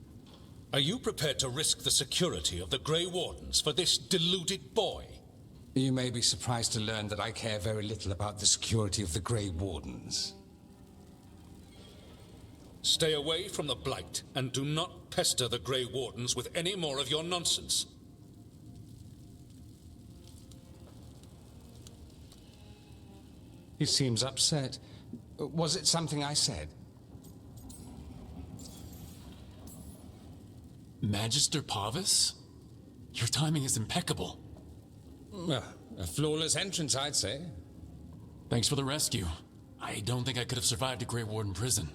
S16: Are you prepared to risk the security of the Grey Wardens for this deluded boy?
S17: You may be surprised to learn that I care very little about the security of the Grey Wardens.
S16: Stay away from the Blight, and do not pester the Grey Wardens with any more of your nonsense.
S17: He seems upset. Was it something I said?
S1: Magister Pavis? Your timing is impeccable.
S17: A flawless entrance, I'd say.
S1: Thanks for the rescue. I don't think I could have survived a Grey Warden prison.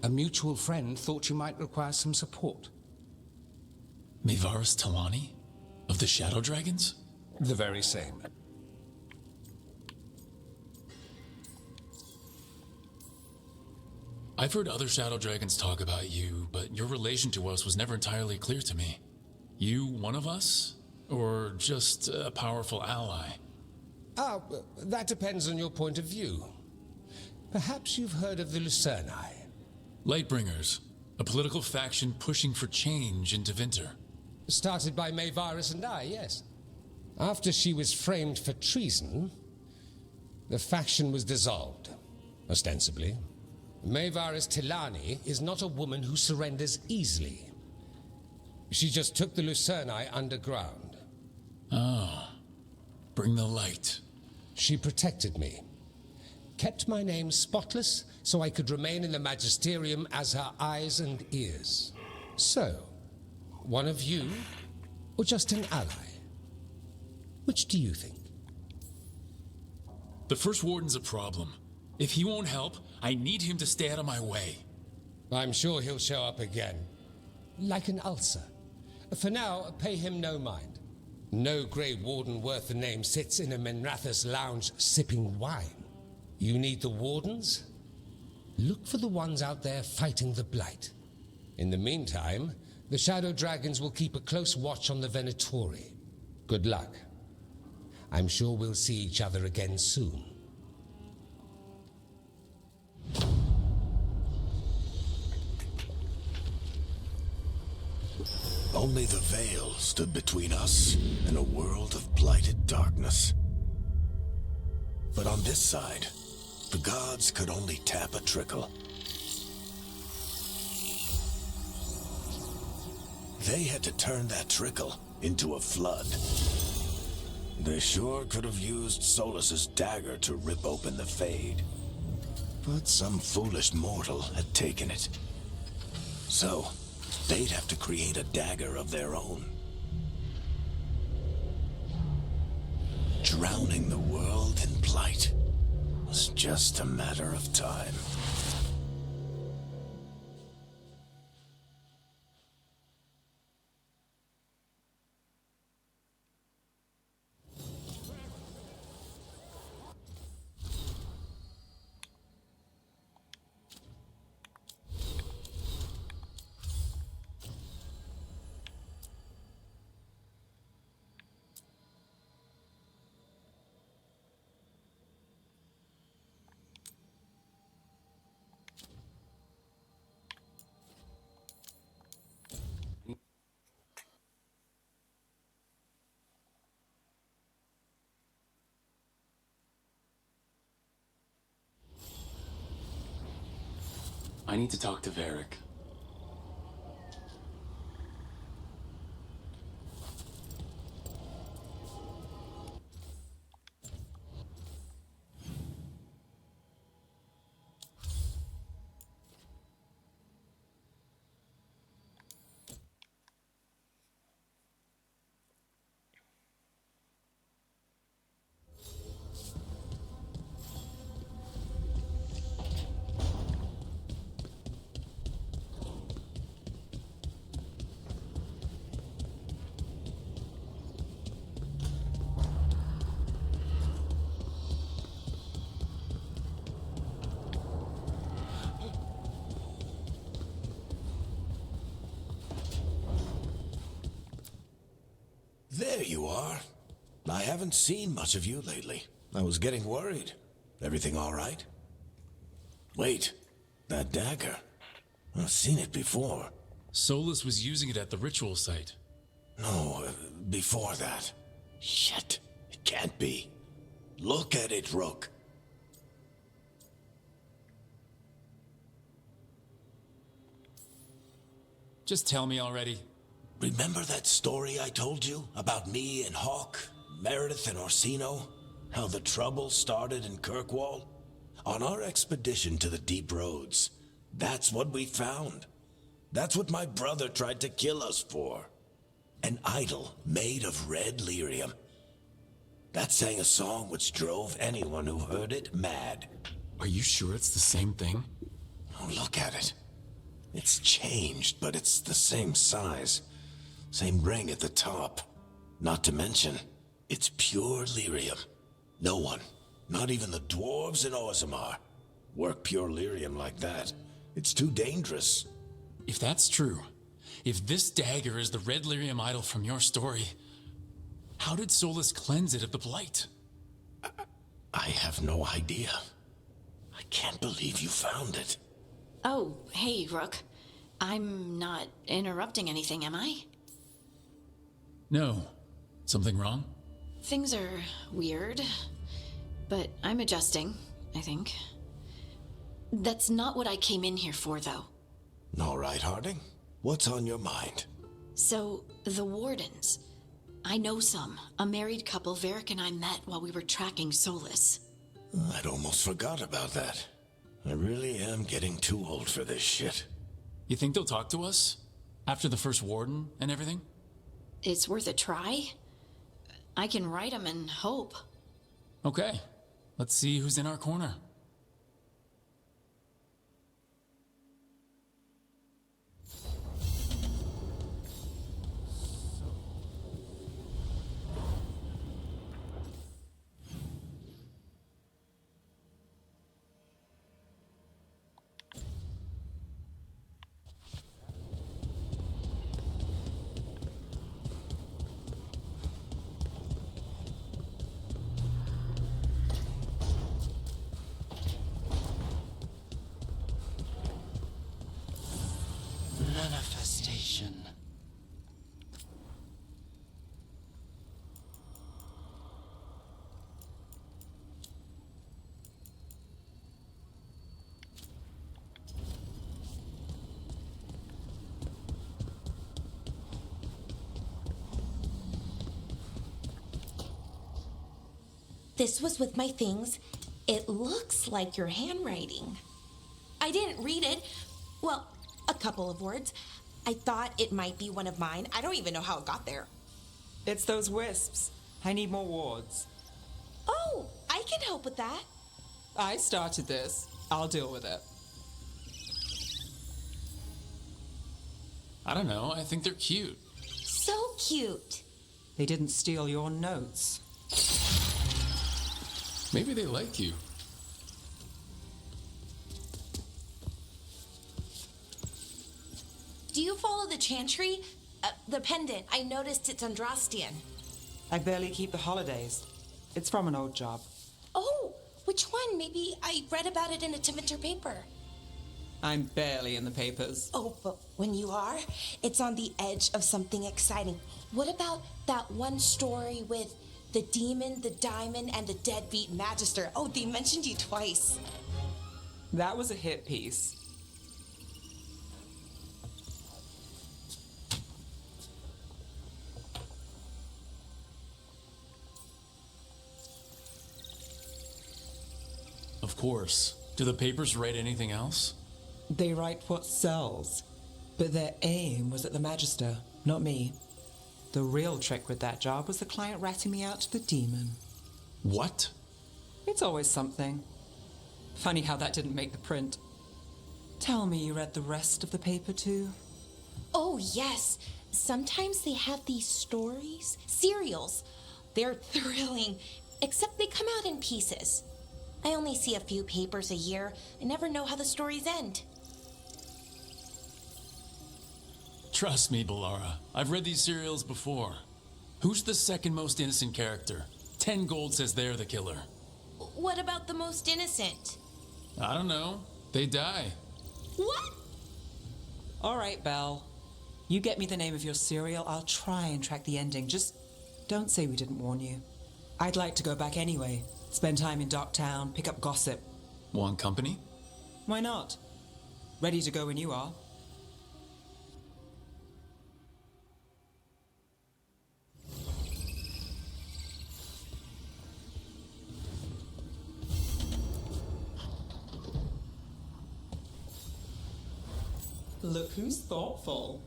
S17: A mutual friend thought you might require some support.
S1: Maevaris Talani? Of the Shadow Dragons?
S17: The very same.
S1: I've heard other Shadow Dragons talk about you, but your relation to us was never entirely clear to me. You one of us? Or just a powerful ally?
S17: That depends on your point of view. Perhaps you've heard of the Lucerni.
S1: Lightbringers, a political faction pushing for change in Tevinter.
S17: Started by Maevaris and I, yes. After she was framed for treason, the faction was dissolved, ostensibly. Maevaris Talani is not a woman who surrenders easily. She just took the Lucerni underground.
S1: Ah, bring the light.
S17: She protected me. Kept my name spotless so I could remain in the Magisterium as her eyes and ears. So, one of you, or just an ally? Which do you think?
S1: The First Warden's a problem. If he won't help, I need him to stay out of my way.
S17: I'm sure he'll show up again. like an ulcer. For now, pay him no mind. No Grey Warden worth the name sits in a Menrathus lounge sipping wine. You need the Wardens? Look for the ones out there fighting the Blight. In the meantime, the Shadow Dragons will keep a close watch on the Venatori. Good luck. I'm sure we'll see each other again soon.
S20: Only the veil stood between us and a world of blighted darkness. But on this side, the gods could only tap a trickle. They had to turn that trickle into a flood. They sure could have used Solus's dagger to rip open the Fade. But some foolish mortal had taken it. So, they'd have to create a dagger of their own. Drowning the world in blight was just a matter of time.
S1: I need to talk to Varric.
S20: There you are. I haven't seen much of you lately. I was getting worried. Everything all right? Wait, that dagger. I've seen it before.
S1: Solus was using it at the ritual site.
S20: No, before that. Shit, it can't be. Look at it, Rook.
S1: Just tell me already.
S20: Remember that story I told you about me and Hawk, Meredith and Orsino? How the trouble started in Kirkwall? On our expedition to the Deep Roads, that's what we found. That's what my brother tried to kill us for. An idol made of red lyrium. That sang a song which drove anyone who heard it mad.
S1: Are you sure it's the same thing?
S20: Oh, look at it. It's changed, but it's the same size. Same ring at the top. Not to mention, it's pure lyrium. No one, not even the dwarves in Orzammar, work pure lyrium like that. It's too dangerous.
S1: If that's true, if this dagger is the red lyrium idol from your story, how did Solus cleanse it of the blight?
S20: I have no idea. I can't believe you found it.
S24: Oh, hey, Rook. I'm not interrupting anything, am I?
S1: No. Something wrong?
S24: Things are weird, but I'm adjusting, I think. That's not what I came in here for, though.
S20: All right, Harding. What's on your mind?
S24: So, the Wardens. I know some. A married couple Varric and I met while we were tracking Solus.
S20: I'd almost forgot about that. I really am getting too old for this shit.
S1: You think they'll talk to us? After the first warden and everything?
S24: It's worth a try. I can write them and hope.
S1: Okay. Let's see who's in our corner.
S9: manifestation.
S4: This was with my things. It looks like your handwriting. I didn't read it. Well, a couple of words. I thought it might be one of mine. I don't even know how it got there.
S3: It's those wisps. I need more wards.
S4: Oh, I can help with that.
S3: I started this. I'll deal with it.
S1: I don't know. I think they're cute.
S4: So cute.
S3: They didn't steal your notes.
S1: Maybe they like you.
S4: Do you follow the chantry? The pendant. I noticed it's Andrastian.
S3: I barely keep the holidays. It's from an old job.
S4: Oh, which one? Maybe I read about it in a Timenter paper.
S3: I'm barely in the papers.
S4: Oh, but when you are, it's on the edge of something exciting. What about that one story with the demon, the diamond, and the deadbeat magister? Oh, they mentioned you twice.
S3: That was a hit piece.
S1: Of course. Do the papers write anything else?
S3: They write what sells. But their aim was at the Magister, not me. The real trick with that job was the client ratting me out to the demon.
S1: What?
S3: It's always something. Funny how that didn't make the print. Tell me you read the rest of the paper too?
S4: Oh, yes. Sometimes they have these stories, serials. They're thrilling, except they come out in pieces. I only see a few papers a year. I never know how the stories end.
S1: Trust me, Balara. I've read these serials before. Who's the second most innocent character? 10 gold says they're the killer.
S4: What about the most innocent?
S1: I don't know. They die.
S4: What?
S3: All right, Belle. You get me the name of your serial, I'll try and track the ending. Just don't say we didn't warn you. I'd like to go back anyway. Spend time in Docktown, pick up gossip.
S1: Want company?
S3: Why not? Ready to go when you are. Look who's thoughtful.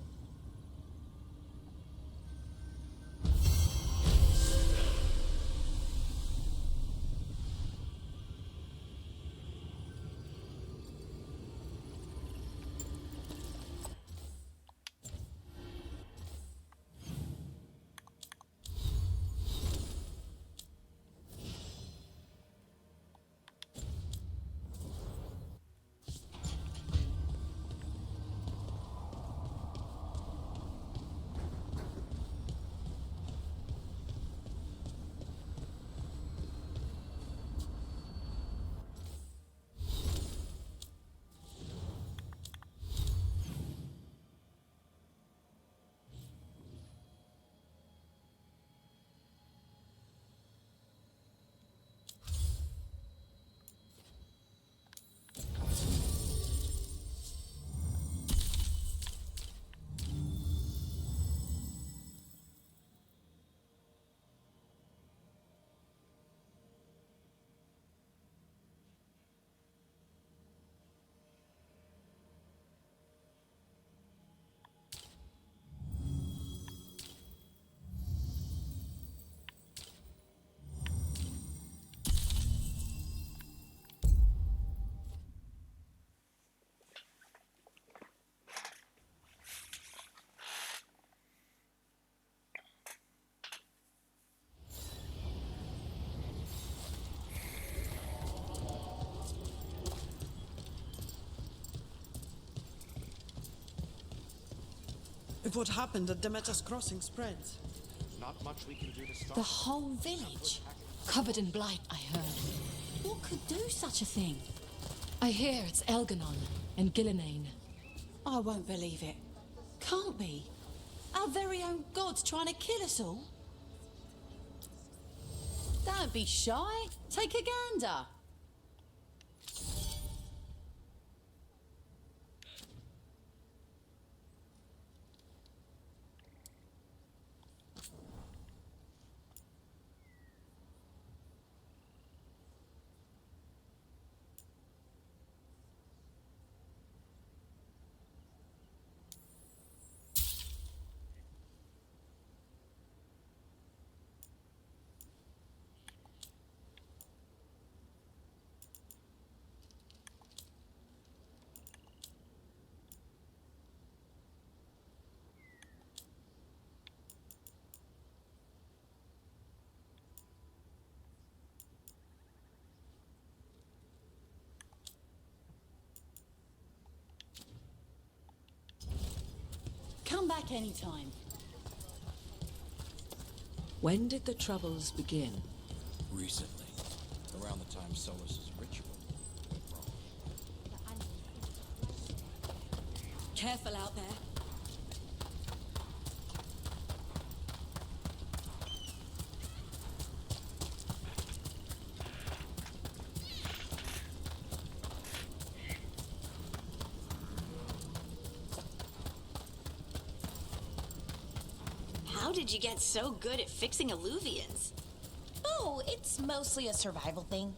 S6: If what happened at Demeter's Crossing spreads.
S13: Not much we can do to stop
S7: The whole village, covered in blight, I heard. What could do such a thing?
S2: I hear it's Elganon and Gillinane.
S7: I won't believe it.
S18: Can't be. Our very own god's trying to kill us all. Don't be shy. Take a gander. Come back anytime.
S19: When did the Troubles begin?
S21: Recently, around the time Solus's ritual went wrong.
S18: Careful out there.
S4: How did you get so good at fixing Illuvians? Oh, it's mostly a survival thing.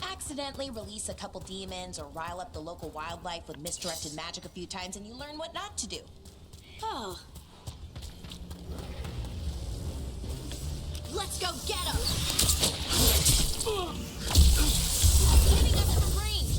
S4: Accidentally release a couple demons or rile up the local wildlife with misdirected magic a few times and you learn what not to do.
S24: Oh. Let's go get him! Hitting us from range!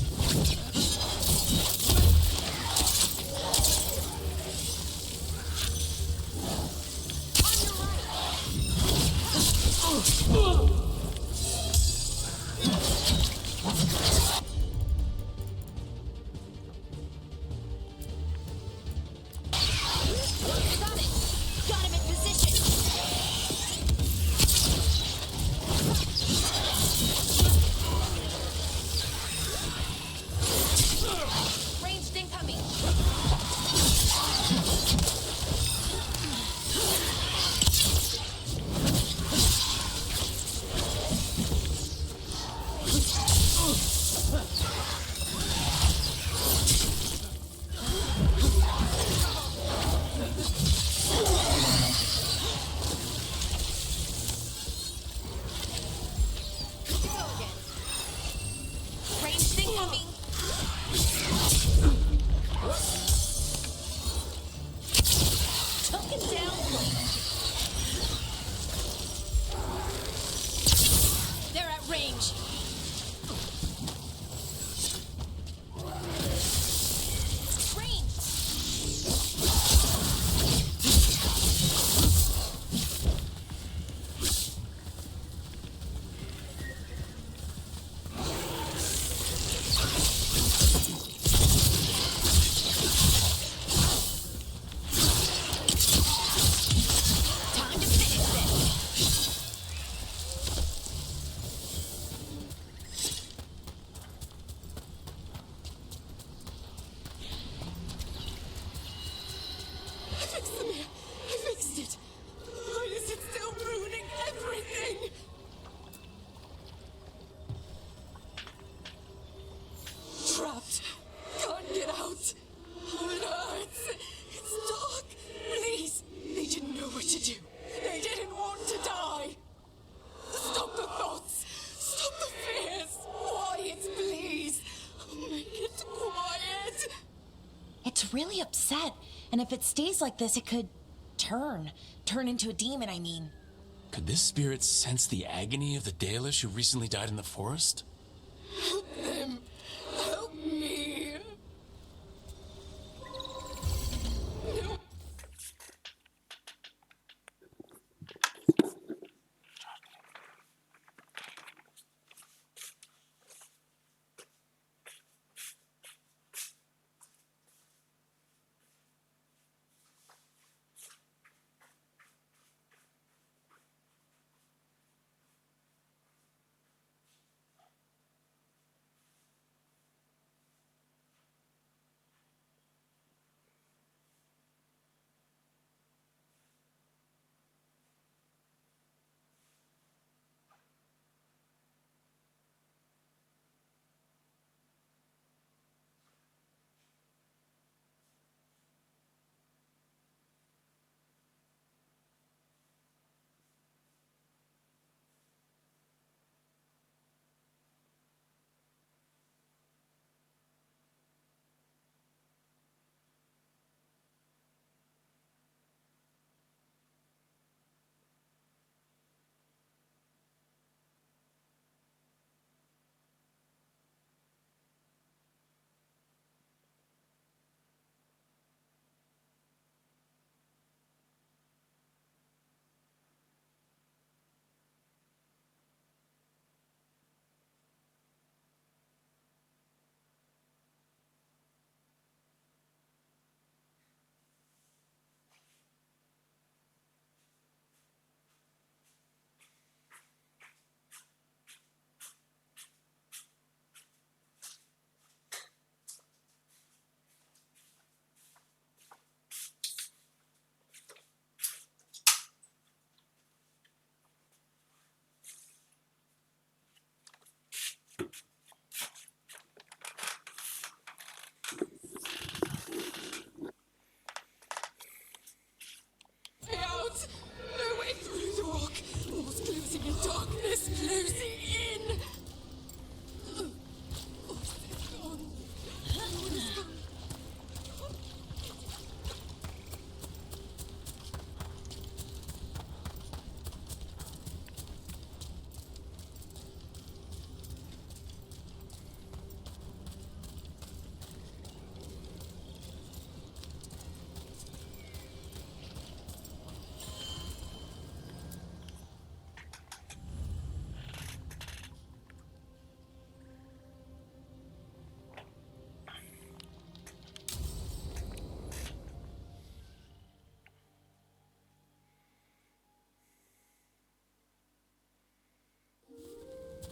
S24: Got it! Got him in position! Ranged incoming! Go again. Ranged incoming! Took him down. They're at range. Range. Time to finish this.
S18: I fixed the mirror. I fixed it. Why is it still ruining everything? Trapped. Can't get out. Oh, it hurts. It's dark. Please. They didn't know what to do. They didn't want to die. Stop the thoughts. Stop the fears. Quiet, please. Make it quiet.
S4: It's really upset, and if it stays like this, it could turn into a demon, I mean.
S1: Could this spirit sense the agony of the Dalish who recently died in the forest?
S18: Help them. Help me. No.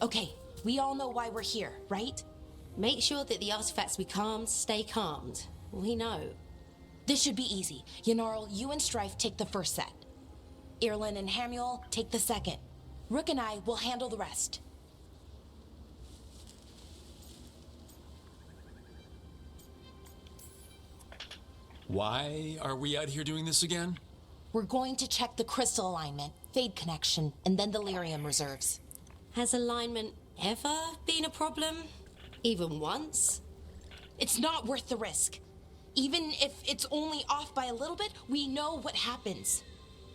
S4: Okay, we all know why we're here, right?
S5: Make sure that the artifacts we calmed stay calmed. We know.
S4: This should be easy. Yanarl, you and Strife take the first set. Irlin and Hamuel take the second. Rook and I will handle the rest.
S1: Why are we out here doing this again?
S4: We're going to check the crystal alignment, fade connection, and then the lyrium reserves.
S5: Has alignment ever been a problem? Even once?
S4: It's not worth the risk. Even if it's only off by a little bit, we know what happens.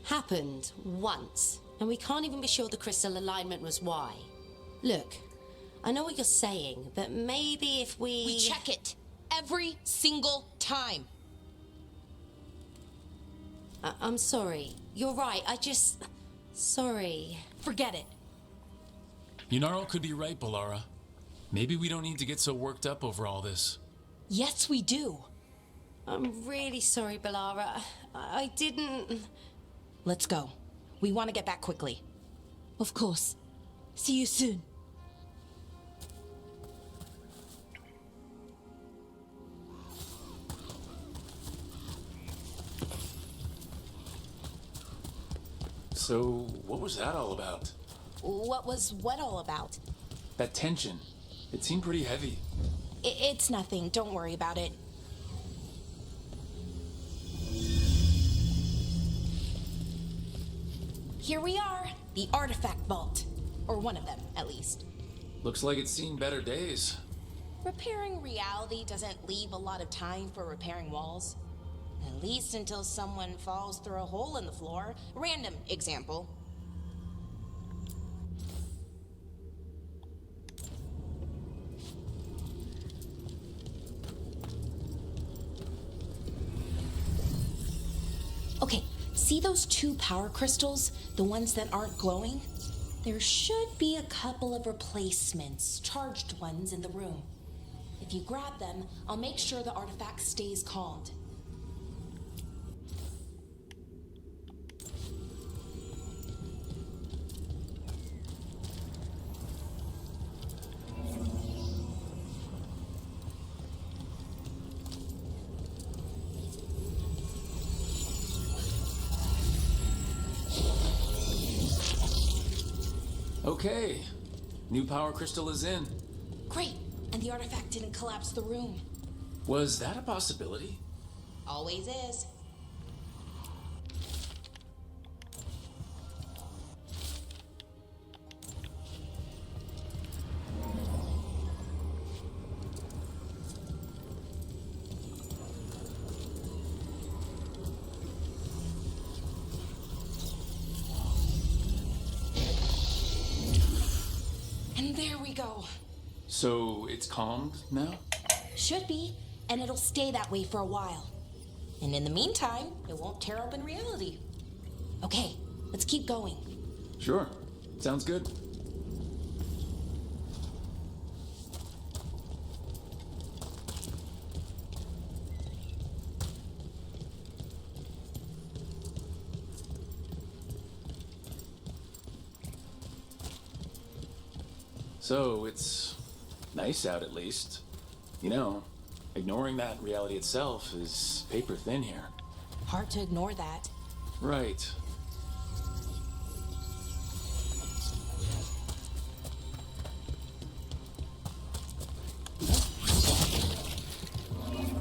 S5: Happened once, and we can't even be sure the crystal alignment was why. Look, I know what you're saying, but maybe if
S4: We check it every single time.
S5: I'm sorry. You're right, sorry.
S4: Forget it.
S1: Yunarl could be right, Balara. Maybe we don't need to get so worked up over all this.
S4: Yes, we do.
S5: I'm really sorry, Balara. I didn't...
S4: Let's go. We want to get back quickly.
S7: Of course. See you soon.
S1: So, what was that all about?
S4: What was what all about?
S1: That tension. It seemed pretty heavy.
S4: It's nothing. Don't worry about it. Here we are. The artifact vault. Or one of them, at least.
S1: Looks like it's seen better days.
S4: Repairing reality doesn't leave a lot of time for repairing walls. At least until someone falls through a hole in the floor. Random example. Okay, see those 2 power crystals? The ones that aren't glowing? There should be a couple of replacements, charged ones in the room. If you grab them, I'll make sure the artifact stays calmed.
S1: Okay. New power crystal is in.
S4: Great, and the artifact didn't collapse the room.
S1: Was that a possibility?
S4: Always is. And there we go.
S1: So, it's calmed now?
S4: Should be, and it'll stay that way for a while. And in the meantime, it won't tear open reality. Okay, let's keep going.
S1: Sure. Sounds good. So, it's nice out at least. You know, ignoring that reality itself is paper thin here.
S4: Hard to ignore that.
S1: Right.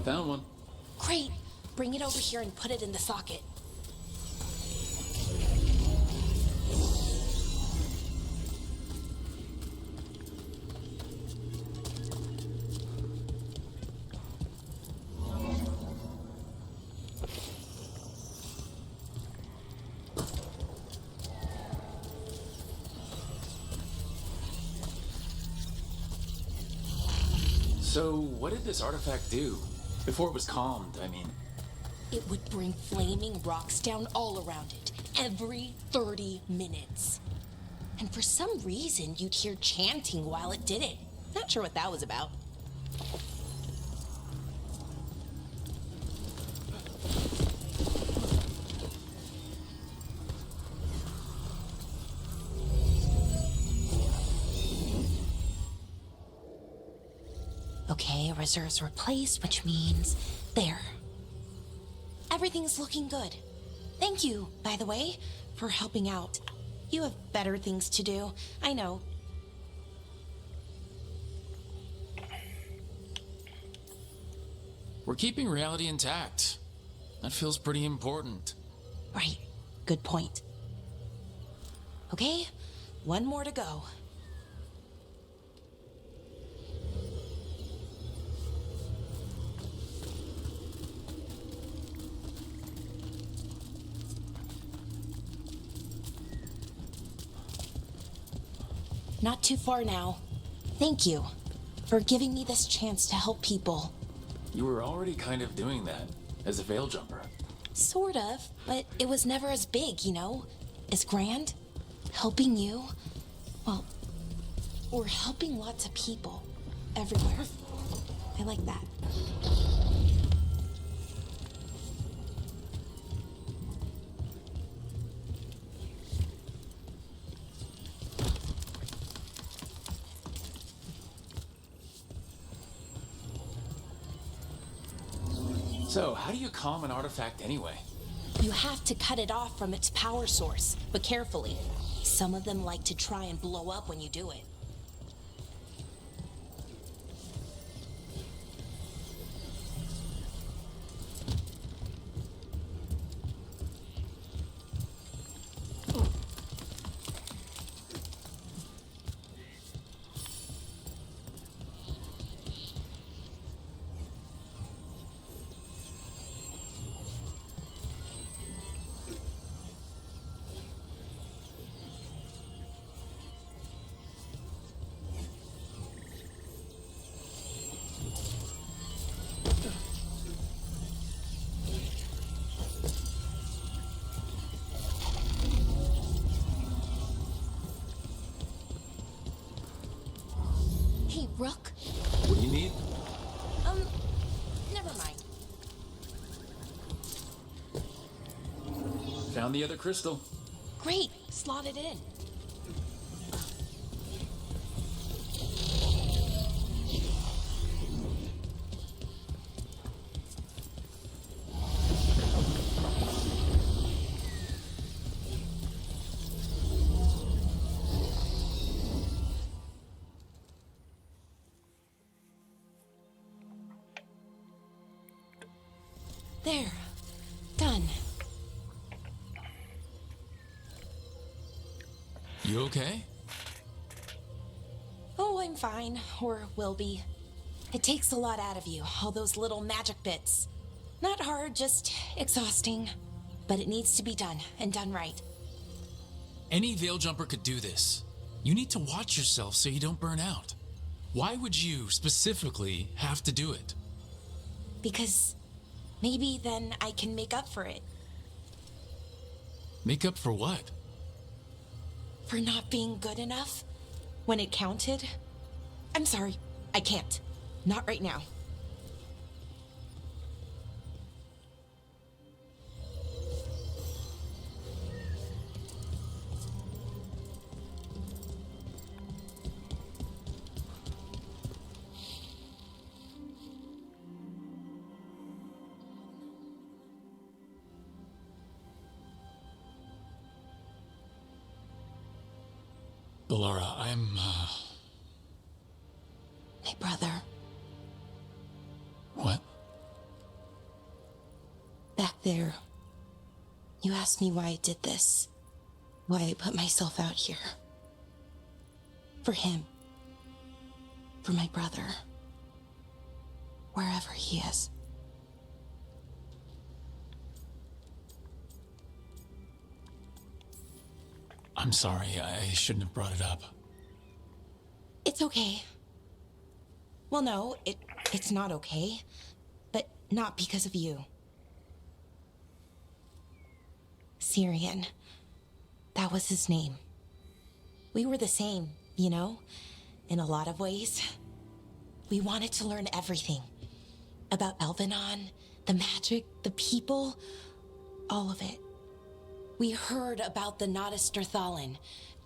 S1: Found one.
S4: Great! Bring it over here and put it in the socket.
S1: So, what did this artifact do? Before it was calmed, I mean.
S4: It would bring flaming rocks down all around it, every 30 minutes. And for some reason, you'd hear chanting while it did it. Not sure what that was about. reserves replaced, which means there. Everything's looking good. Thank you, by the way, for helping out. You have better things to do. I know.
S1: We're keeping reality intact. That feels pretty important.
S4: Right. Good point. Okay, one more to go. Not too far now. Thank you for giving me this chance to help people.
S1: You were already kind of doing that as a veil jumper.
S4: Sort of, but it was never as big, you know? As grand. Helping you. Well, we're helping lots of people. Everywhere. I like that.
S1: So, how do you calm an artifact anyway?
S4: You have to cut it off from its power source, but carefully. Some of them like to try and blow up when you do it. Hey, Rook.
S1: What do you need?
S4: Never mind.
S1: Found the other crystal.
S4: Great, slot it in. There. Done.
S1: You okay?
S4: Oh, I'm fine. Or will be. It takes a lot out of you, all those little magic bits. Not hard, just exhausting. But it needs to be done, and done right.
S1: Any veil jumper could do this. You need to watch yourself so you don't burn out. Why would you, specifically, have to do it?
S4: Because maybe then I can make up for it.
S1: Make up for what?
S4: For not being good enough when it counted. I'm sorry, I can't. Not right now.
S1: Laura, I'm,
S4: My brother.
S1: What?
S4: Back there. You asked me why I did this. Why I put myself out here. For him. For my brother. Wherever he is.
S1: I'm sorry, I shouldn't have brought it up.
S4: It's okay. Well, no, it's not okay. But not because of you. Syrian. That was his name. We were the same, you know? In a lot of ways. We wanted to learn everything. About Elvenon, the magic, the people, all of it. We heard about the Nodus Thalin,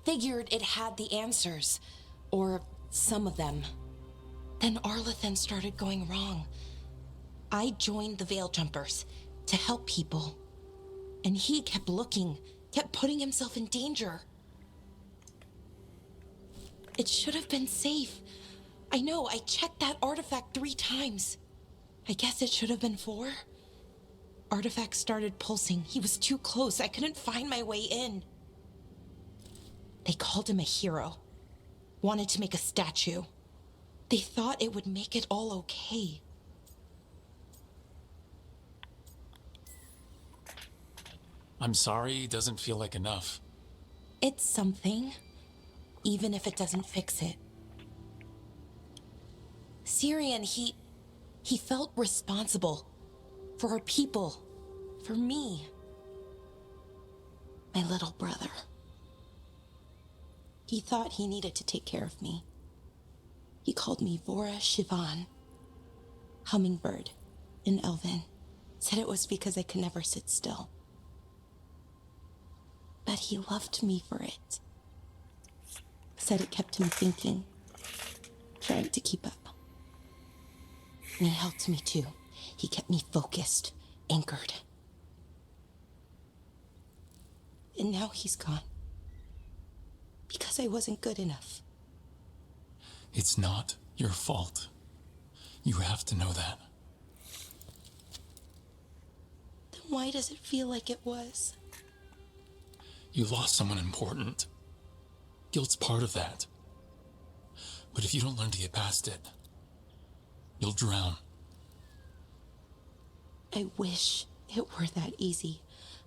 S4: figured it had the answers, or some of them. Then Arlathan started going wrong. I joined the Veil Jumpers to help people. And he kept looking, kept putting himself in danger. It should have been safe. I know, I checked that artifact 3 times. I guess it should have been 4. Artifact started pulsing. He was too close. I couldn't find my way in. They called him a hero. Wanted to make a statue. They thought it would make it all okay.
S1: I'm sorry, it doesn't feel like enough.
S4: It's something, even if it doesn't fix it. Syrian, he felt responsible for our people, for me, my little brother. He thought he needed to take care of me. He called me Vora Shivan, hummingbird, in Elven. Said it was because I could never sit still. But he loved me for it. Said it kept him thinking, trying to keep up. And he helped me too. He kept me focused, anchored. And now he's gone. Because I wasn't good enough.
S1: It's not your fault. You have to know that.
S4: Then why does it feel like it was?
S1: You lost someone important. Guilt's part of that. But if you don't learn to get past it, you'll drown.
S4: I wish it were that easy.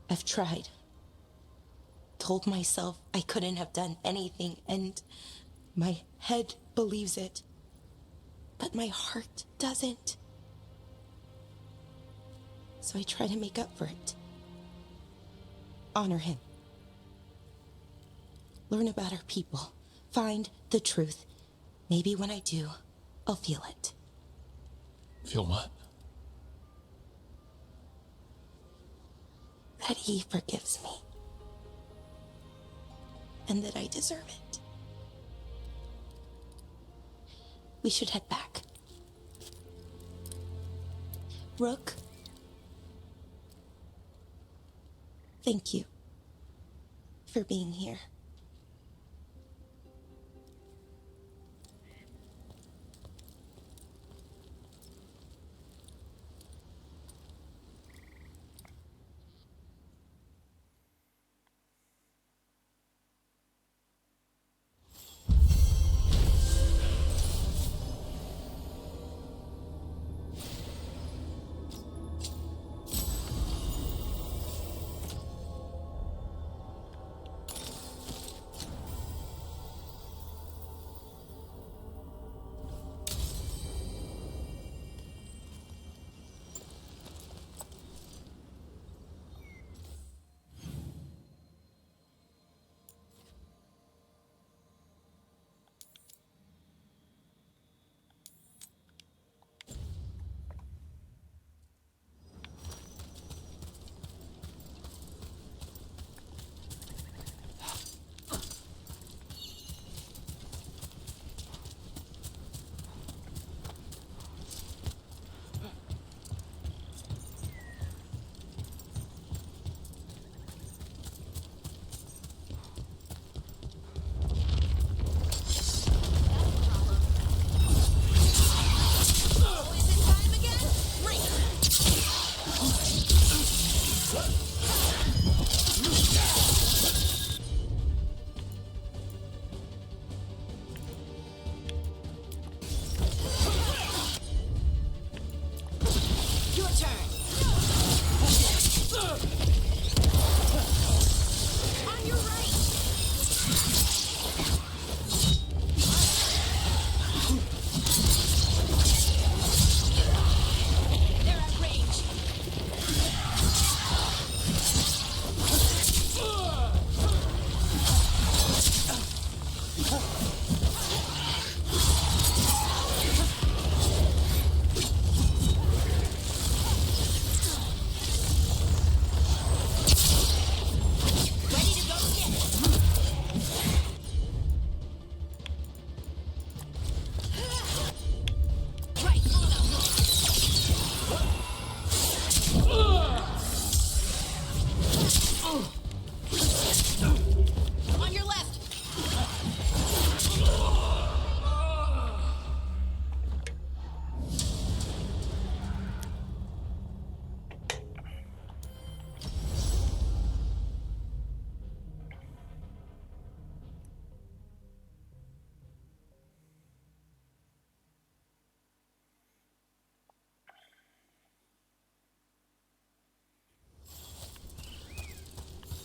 S4: I've tried. Told myself I couldn't have done anything, and my head believes it. But my heart doesn't. So I try to make up for it. Honor him. Learn about our people. Find the truth. Maybe when I do, I'll feel it.
S1: Feel what?
S4: That he forgives me. And that I deserve it. We should head back. Rook. Thank you for being here.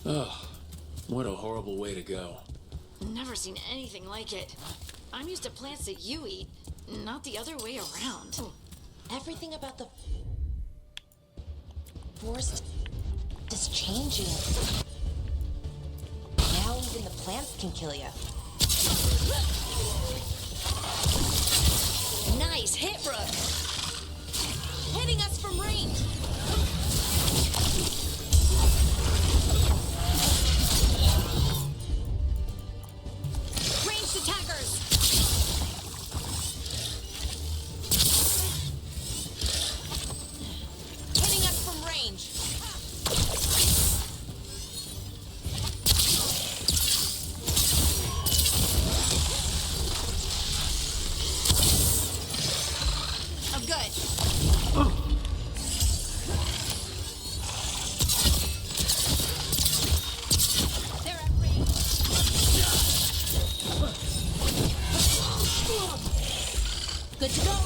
S1: Ugh, what a horrible way to go.
S24: Never seen anything like it. I'm used to plants that you eat, not the other way around.
S4: Everything about the forest is changing. Now even the plants can kill you. Nice hit, Rook. Hitting us from range. Ranged attackers. Hitting us from range. Oh, good. They're at range. Good to go.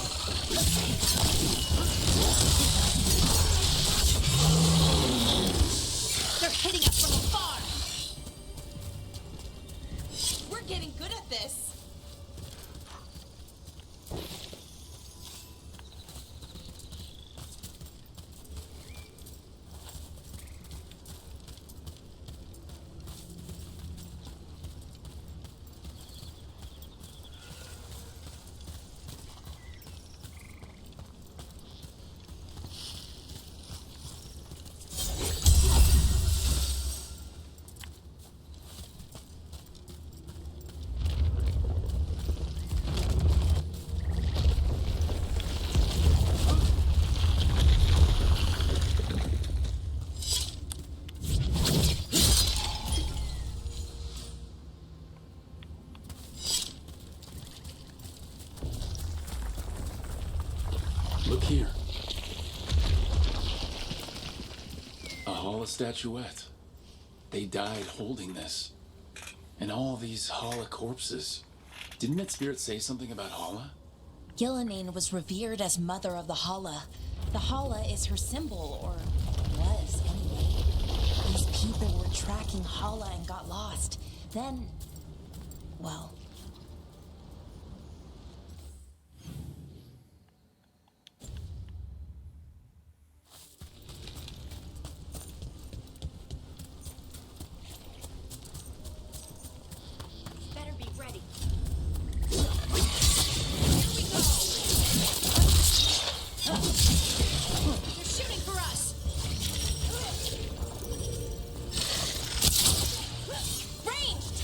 S4: They're hitting us from afar. We're getting good at this.
S1: Look here. A Hala statuette. They died holding this. And all these Hala corpses. Didn't that spirit say something about Hala?
S4: Gillanine was revered as mother of the Hala. The Hala is her symbol, or was anyway. These people were tracking Hala and got lost. Then, well,
S24: Better be ready. They're shooting for us. Ranged.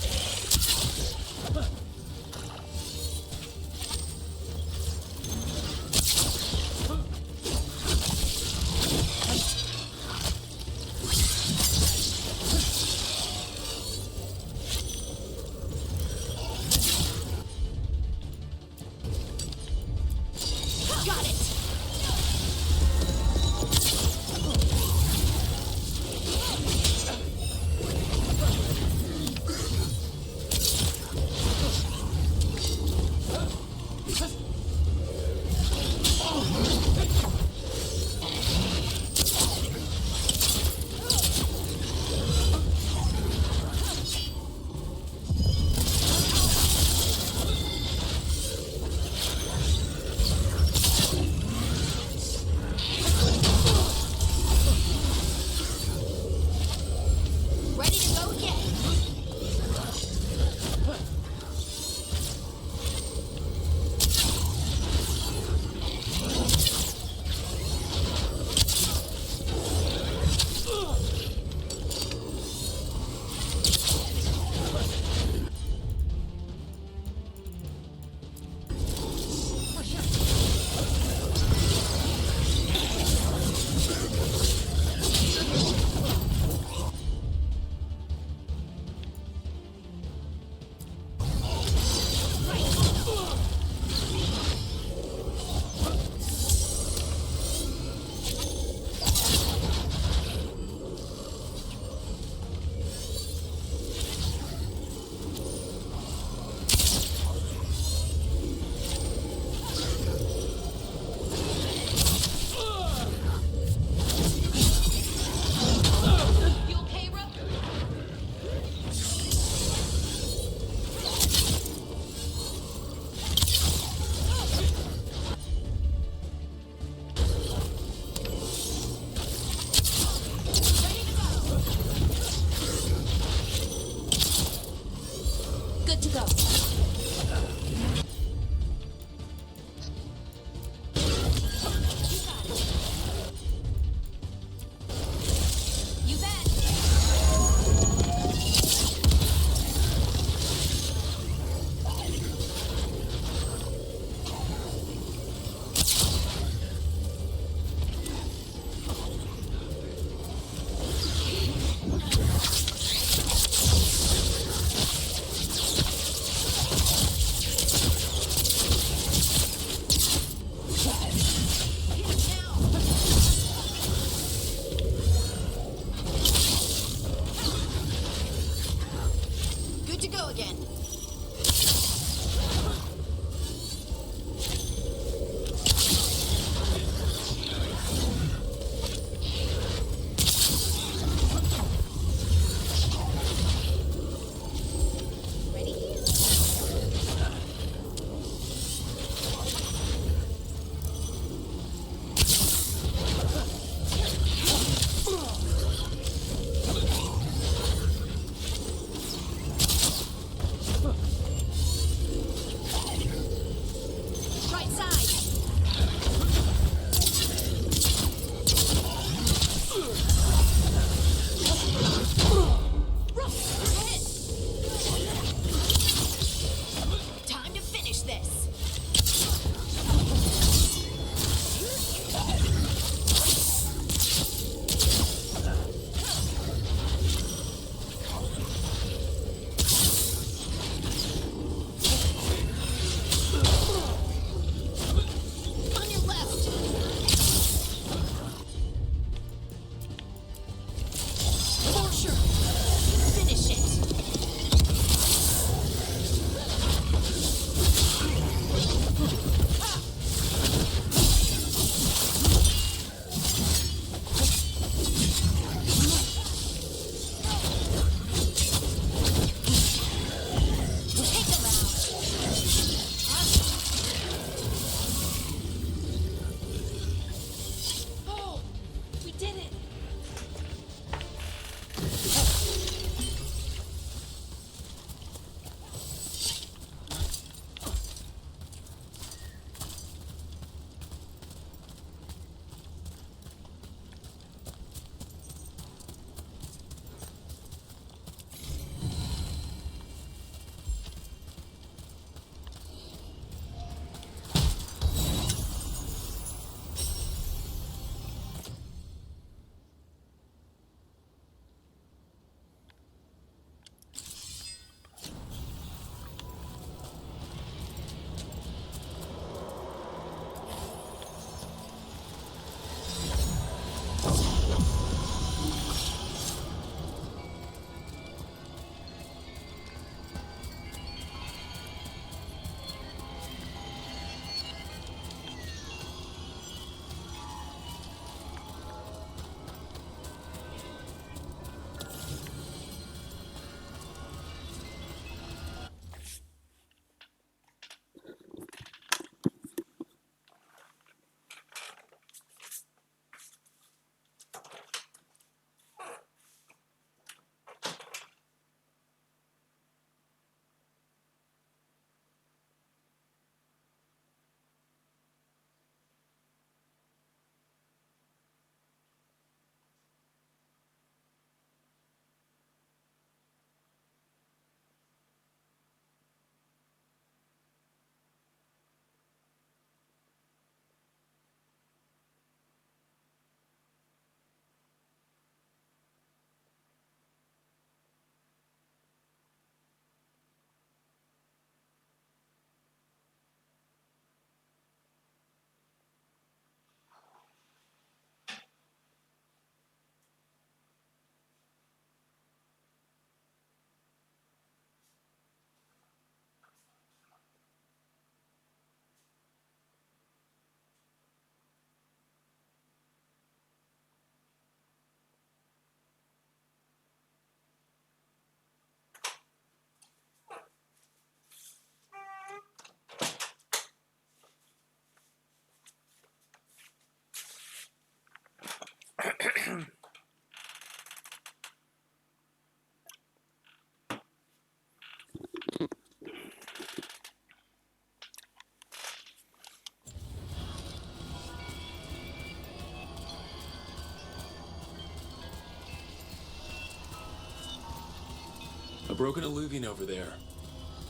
S1: broken alluvian over there.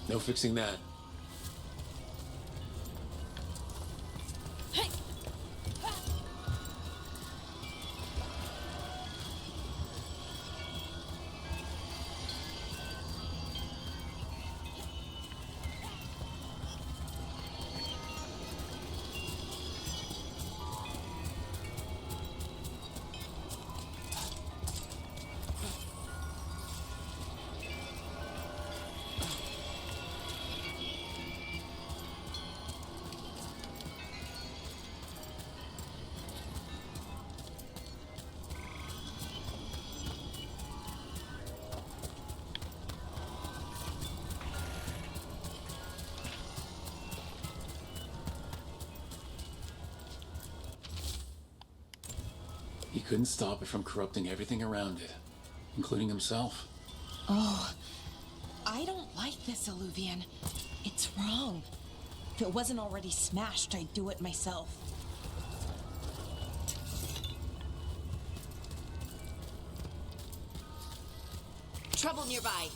S1: No fixing that. He couldn't stop it from corrupting everything around it, including himself.
S4: Oh, I don't like this alluvian. It's wrong. If it wasn't already smashed, I'd do it myself.
S24: Trouble nearby.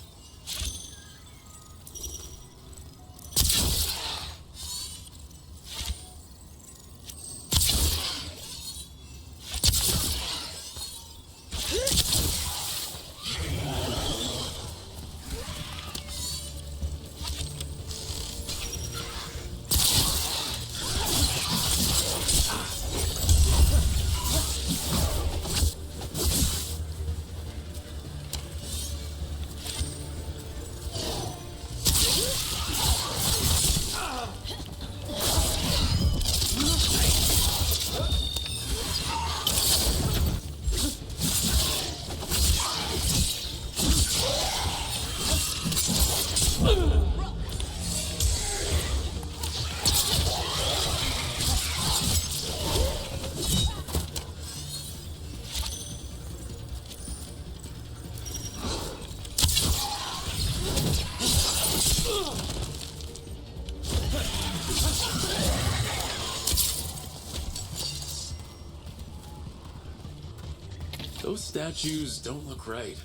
S1: Those statues don't look right.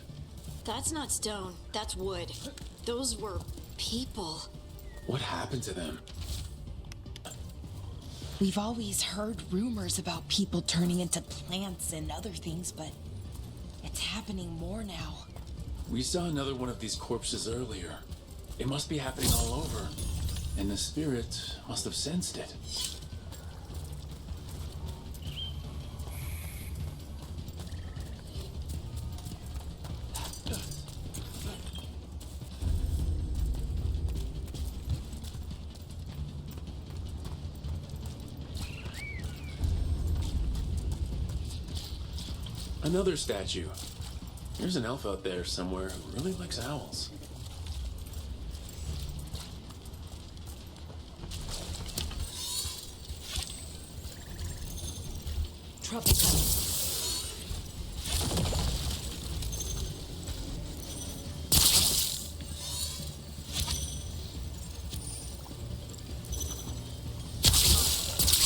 S24: That's not stone. That's wood. Those were people.
S1: What happened to them?
S4: We've always heard rumors about people turning into plants and other things, but it's happening more now.
S1: We saw another one of these corpses earlier. It must be happening all over. And the spirit must have sensed it. Another statue. There's an elf out there somewhere who really likes owls.
S4: Trouble coming.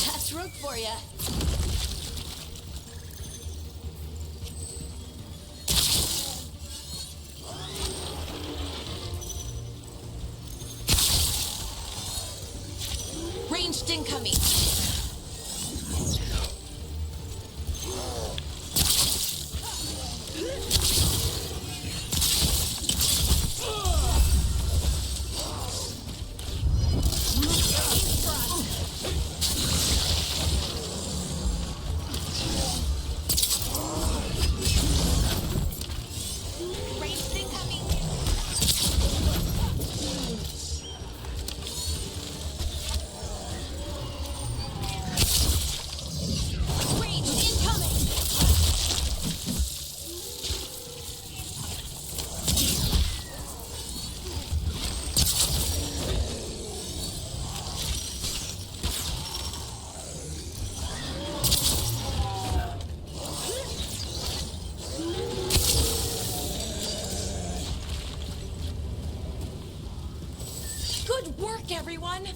S24: That's Rook for ya. Ranged incoming. Ranged incoming. Ranged incoming. Good work, everyone!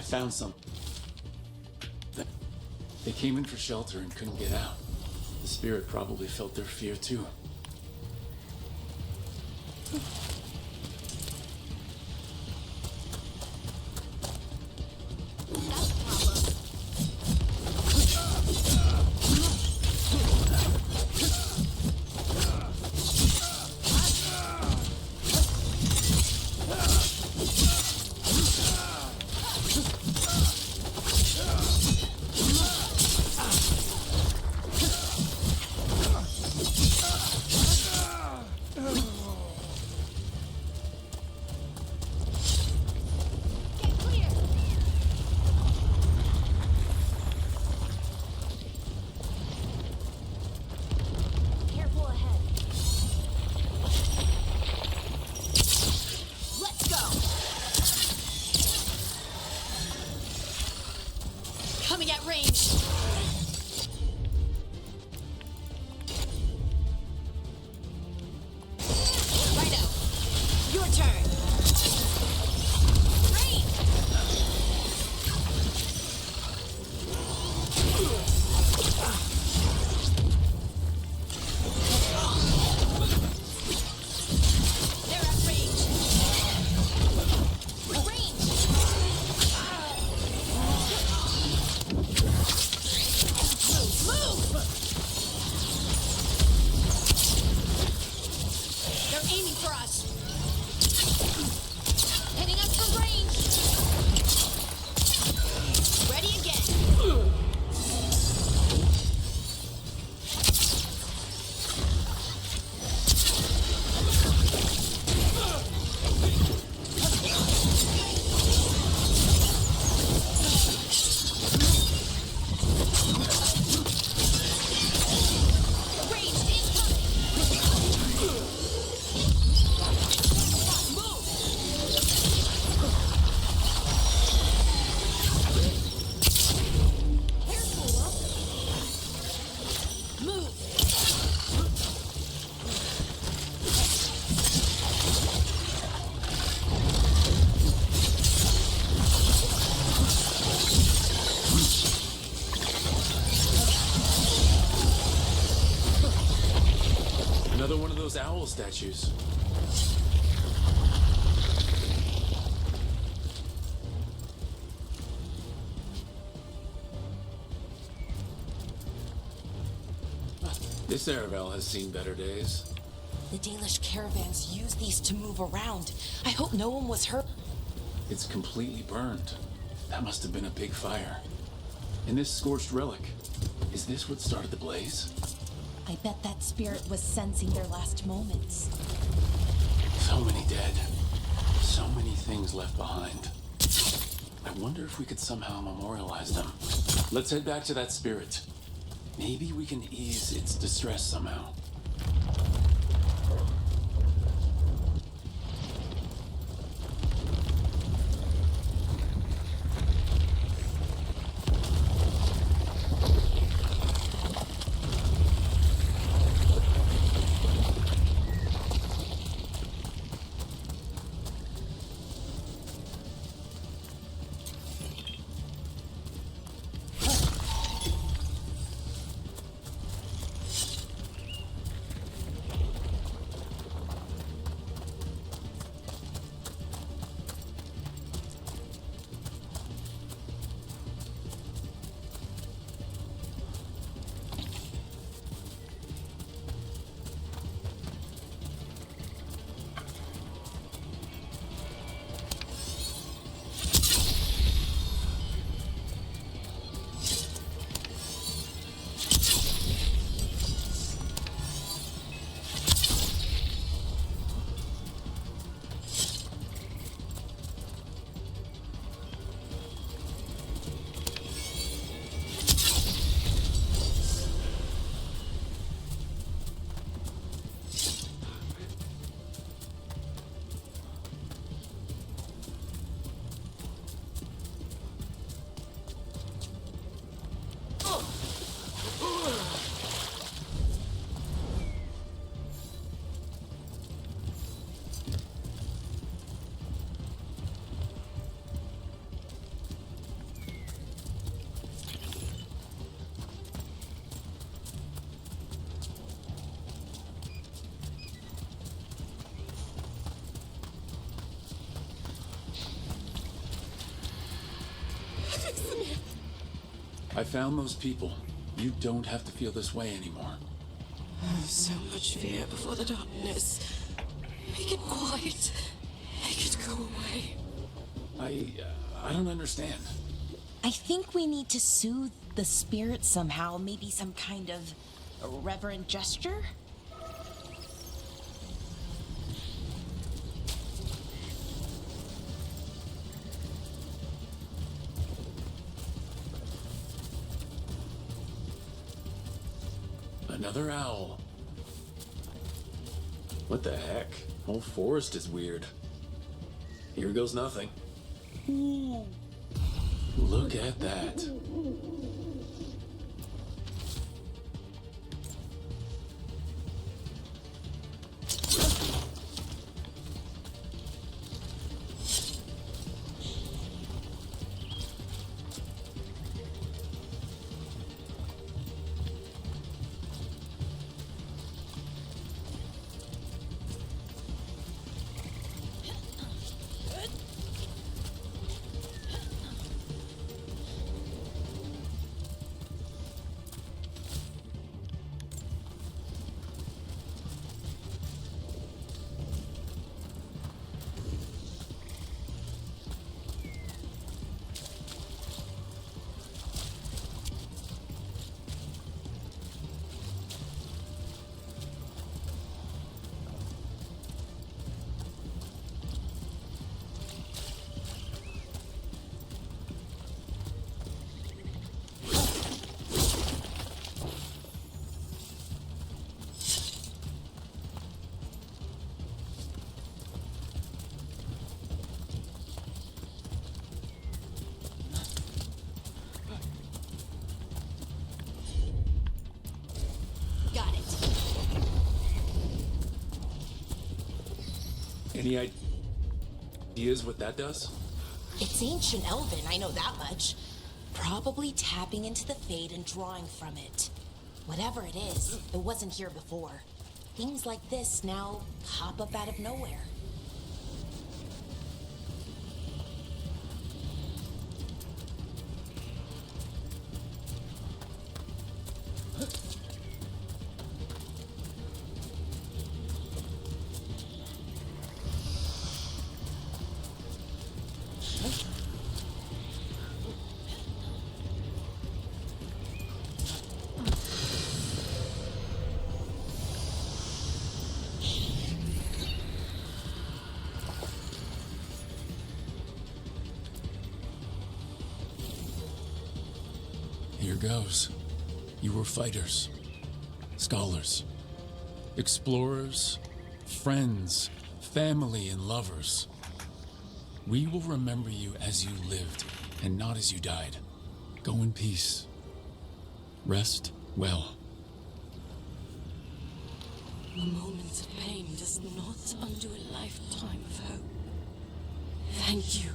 S1: I found some. They came in for shelter and couldn't get out. The spirit probably felt their fear too.
S11: Careful ahead. Let's go. Coming at range. Righto. Your turn. Rain. They're at range. Range. Move. They're aiming for us. Hitting us from range. Ready again. Ranged incoming. Move.
S1: Another one of those owl statues. This Aravel has seen better days.
S4: The Dalish caravans use these to move around. I hope no one was hurt.
S1: It's completely burned. That must have been a big fire. And this scorched relic, is this what started the blaze?
S4: I bet that spirit was sensing their last moments.
S1: So many dead. So many things left behind. I wonder if we could somehow memorialize them. Let's head back to that spirit. Maybe we can ease its distress somehow. I found those people. You don't have to feel this way anymore.
S18: So much fear before the darkness. Make it quiet. Make it go away.
S1: I don't understand.
S4: I think we need to soothe the spirit somehow. Maybe some kind of reverent gesture?
S1: Another owl. What the heck? Whole forest is weird. Here goes nothing. Look at that.
S4: Got it.
S1: Any ideas what that does?
S4: It's ancient Elven, I know that much. Probably tapping into the Fade and drawing from it. Whatever it is, it wasn't here before. Things like this now pop up out of nowhere.
S1: Here goes. You were fighters, scholars, explorers, friends, family, and lovers. We will remember you as you lived and not as you died. Go in peace. Rest well.
S18: A moment of pain does not undo a lifetime of hope. Thank you.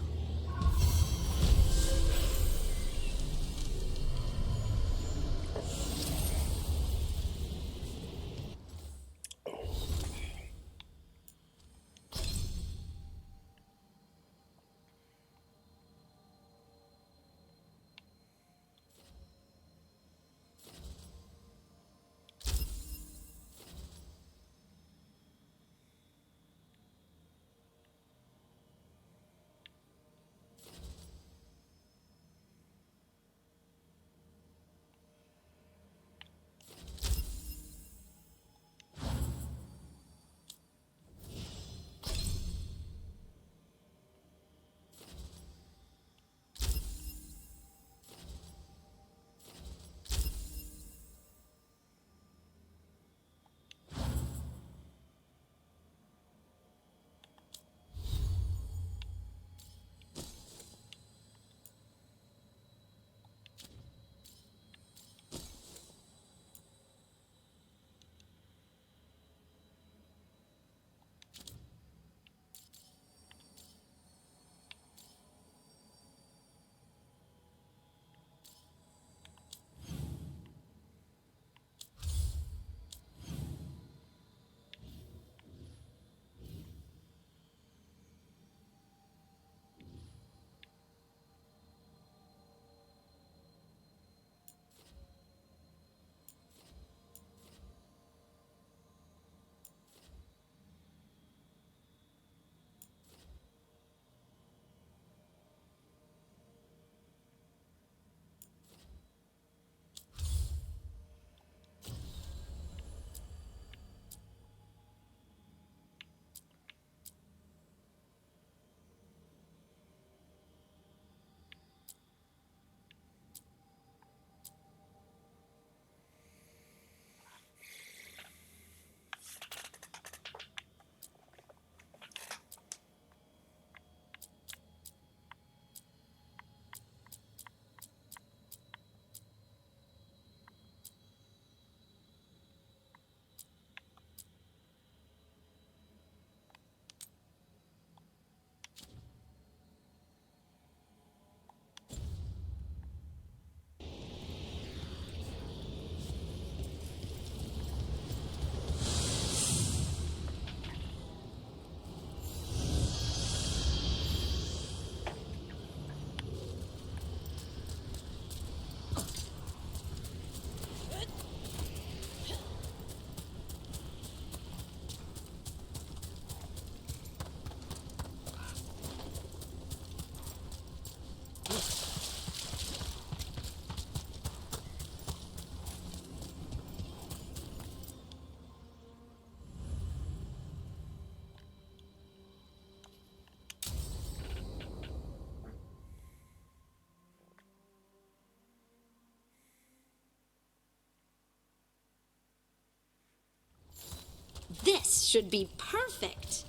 S24: This should be perfect.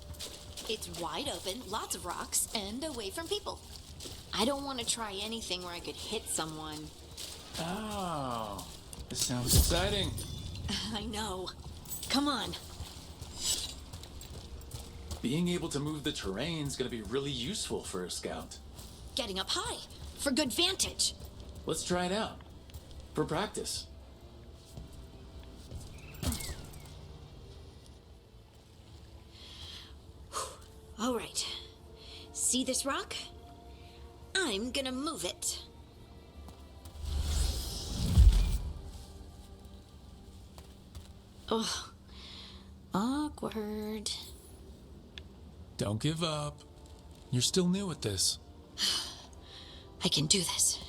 S24: It's wide open, lots of rocks, and away from people. I don't want to try anything where I could hit someone.
S1: Oh, this sounds exciting.
S24: I know. Come on.
S1: Being able to move the terrain's gonna be really useful for a scout.
S24: Getting up high for good vantage.
S1: Let's try it out. For practice.
S24: All right. See this rock? I'm gonna move it. Oh, awkward.
S1: Don't give up. You're still new at this.
S24: I can do this.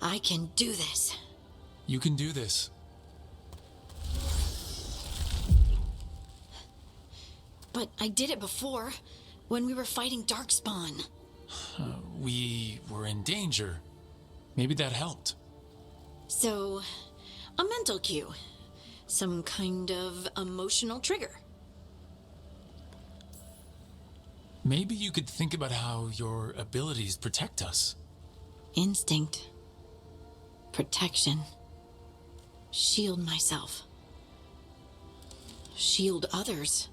S24: I can do this.
S1: You can do this.
S24: But I did it before, when we were fighting Darkspawn.
S1: We were in danger. Maybe that helped.
S24: So, a mental cue. Some kind of emotional trigger.
S1: Maybe you could think about how your abilities protect us.
S24: Instinct. Protection. Shield myself. Shield others.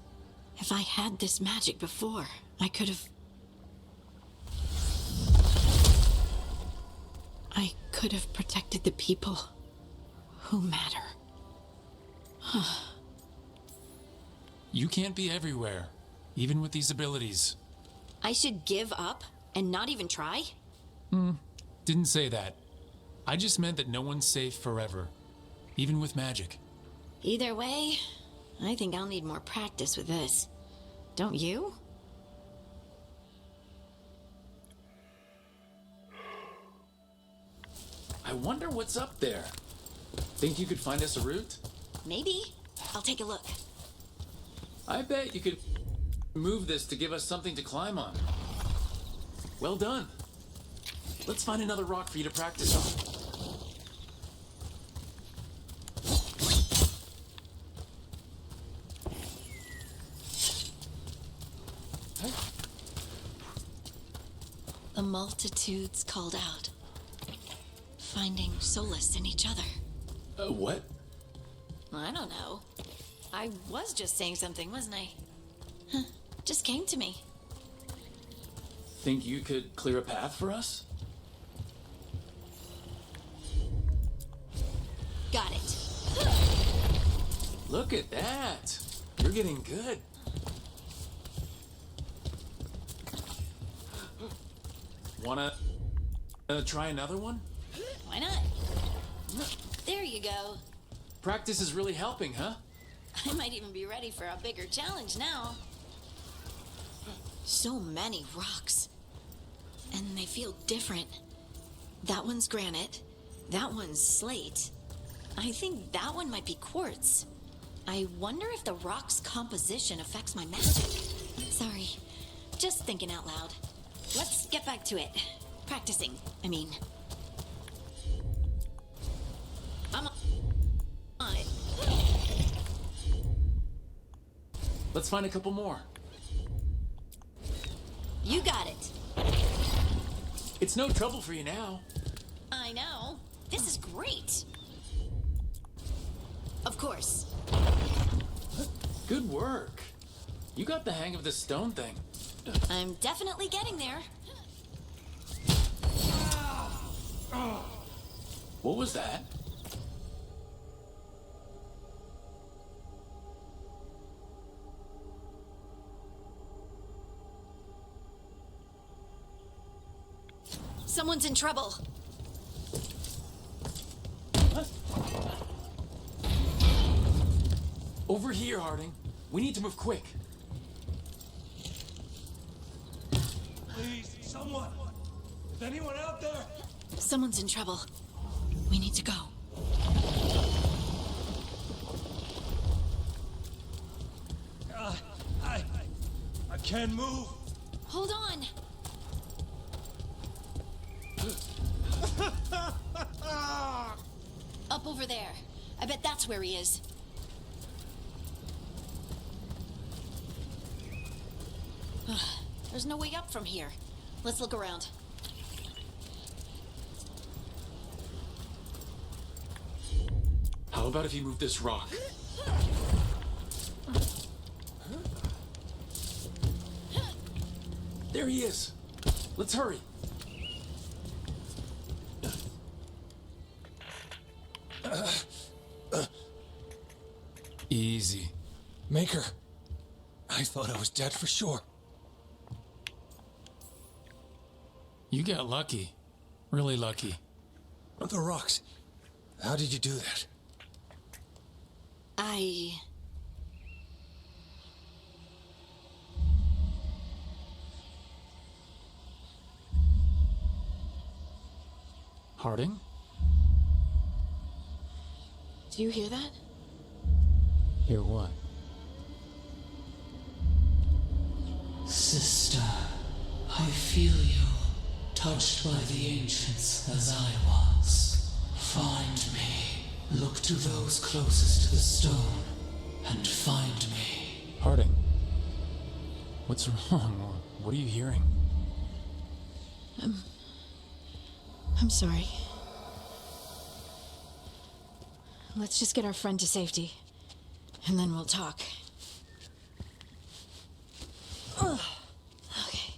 S24: If I had this magic before, I could have... I could have protected the people who matter.
S1: You can't be everywhere, even with these abilities.
S24: I should give up and not even try?
S1: Didn't say that. I just meant that no one's safe forever, even with magic.
S24: Either way, I think I'll need more practice with this. Don't you?
S1: I wonder what's up there. Think you could find us a route?
S24: Maybe. I'll take a look.
S1: I bet you could move this to give us something to climb on. Well done. Let's find another rock for you to practice on.
S24: The multitudes called out, finding solace in each other.
S1: What?
S24: I don't know. I was just saying something, wasn't I? Huh. Just came to me.
S1: Think you could clear a path for us?
S24: Got it.
S1: Look at that. You're getting good. Wanna try another one?
S24: Why not? There you go.
S1: Practice is really helping, huh?
S24: I might even be ready for a bigger challenge now. So many rocks. And they feel different. That one's granite. That one's slate. I think that one might be quartz. I wonder if the rock's composition affects my magic. Sorry, just thinking out loud. Let's get back to it. Practicing, I mean. I'm on it.
S1: Let's find a couple more.
S24: You got it.
S1: It's no trouble for you now.
S24: I know. This is great. Of course.
S1: Good work. You got the hang of this stone thing.
S24: I'm definitely getting there.
S1: What was that?
S24: Someone's in trouble.
S1: Over here, Harding. We need to move quick.
S10: Please, someone! Is anyone out there?
S24: Someone's in trouble. We need to go.
S10: I can't move.
S24: Hold on. Up over there. I bet that's where he is. There's no way up from here. Let's look around.
S1: How about if you move this rock? There he is. Let's hurry. Easy.
S10: Maker. I thought I was dead for sure.
S1: You got lucky. Really lucky.
S10: The rocks. How did you do that?
S1: Harding?
S24: Do you hear that?
S1: Hear what?
S8: Sister, I feel you, touched by the ancients as I was. Find me. Look to those closest to the stone, and find me.
S1: Harding. What's wrong? What are you hearing?
S24: I'm sorry. Let's just get our friend to safety, and then we'll talk. Ugh. Okay.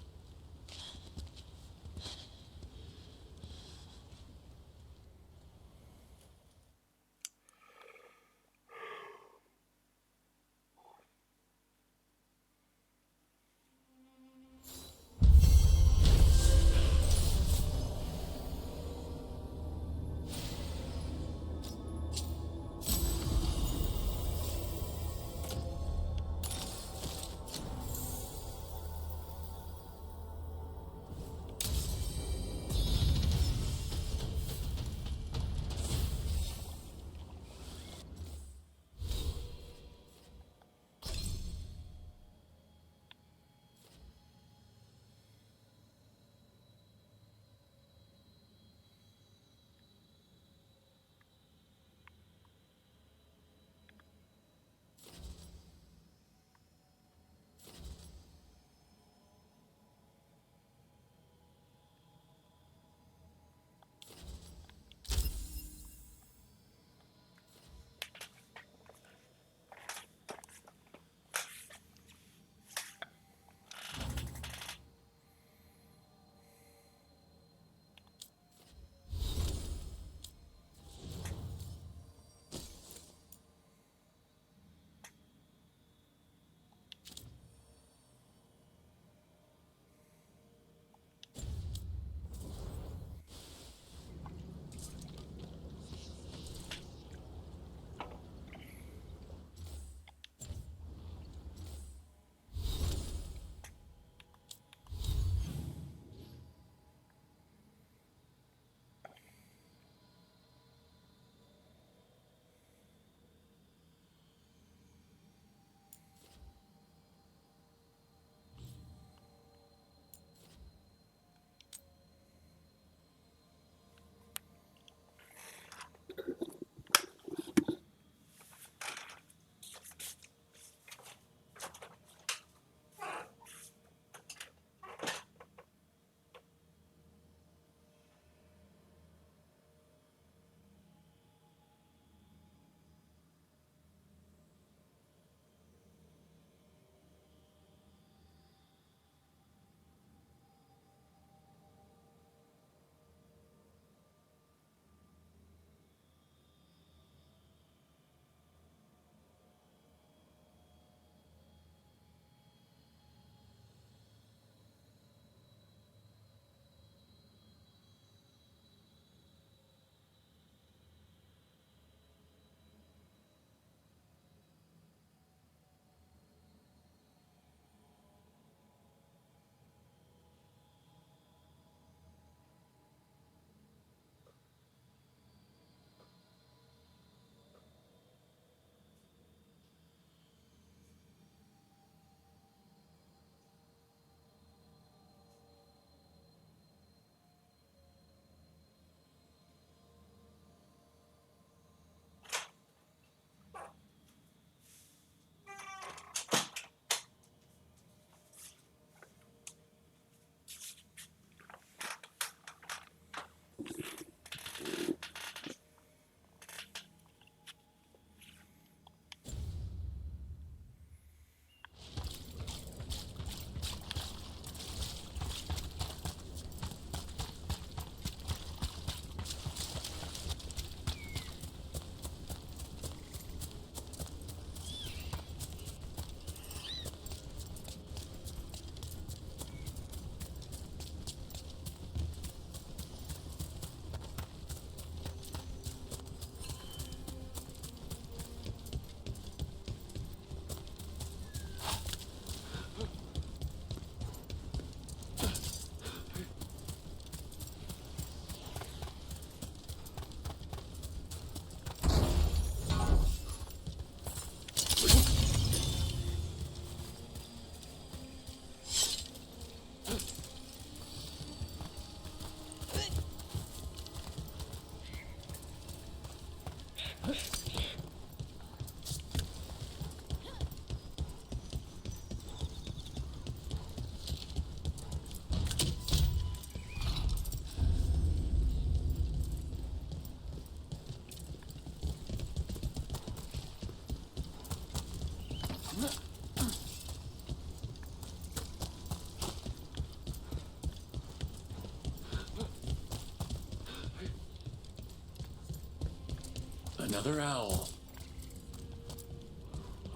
S1: Another owl.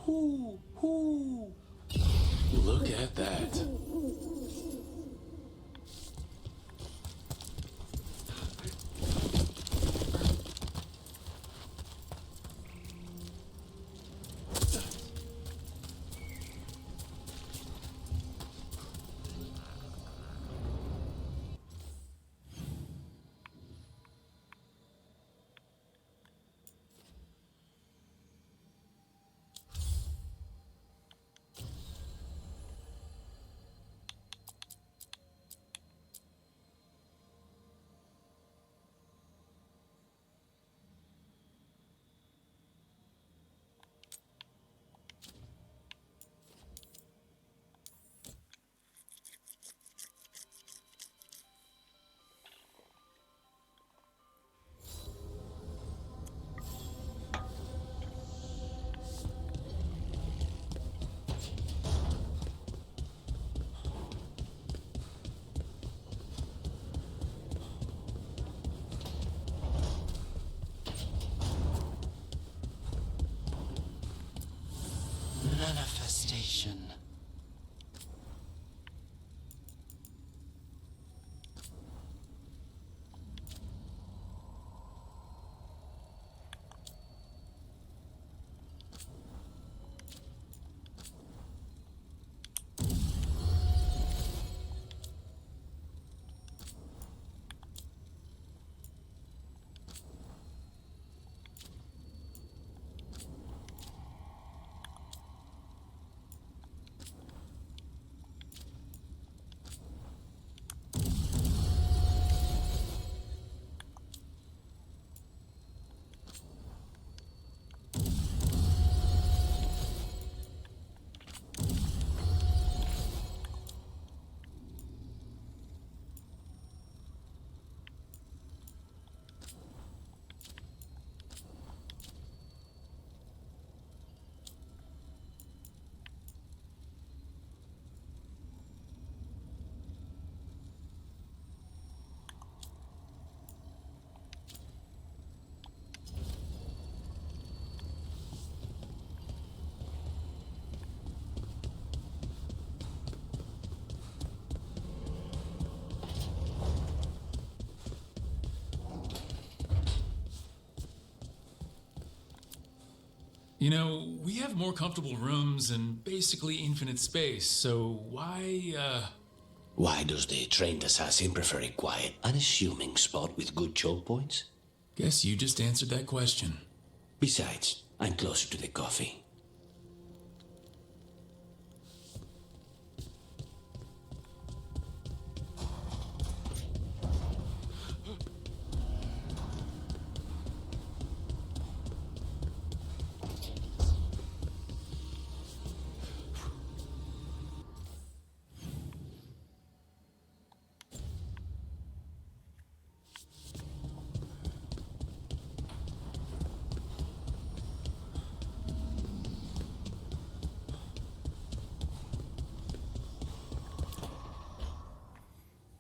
S1: Hoo, hoo. Look at that.
S9: Manifestation.
S1: You know, we have more comfortable rooms and basically infinite space, so why,
S20: Why does the trained assassin prefer a quiet, unassuming spot with good choke points?
S1: Guess you just answered that question.
S20: Besides, I'm closer to the coffee.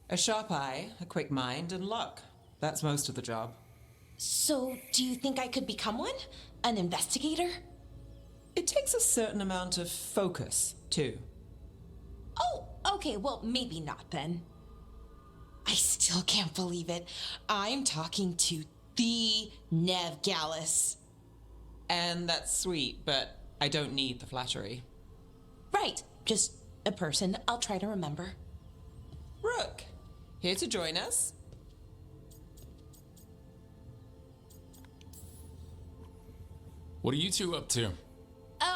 S3: A sharp eye, a quick mind, and luck. That's most of the job.
S4: So, do you think I could become one? An investigator?
S3: It takes a certain amount of focus, too.
S4: Oh, okay, well, maybe not then. I still can't believe it. I'm talking to the Nev Gallus.
S3: And that's sweet, but I don't need the flattery.
S4: Right, just a person I'll try to remember.
S3: Rook, here to join us?
S1: What are you two up to?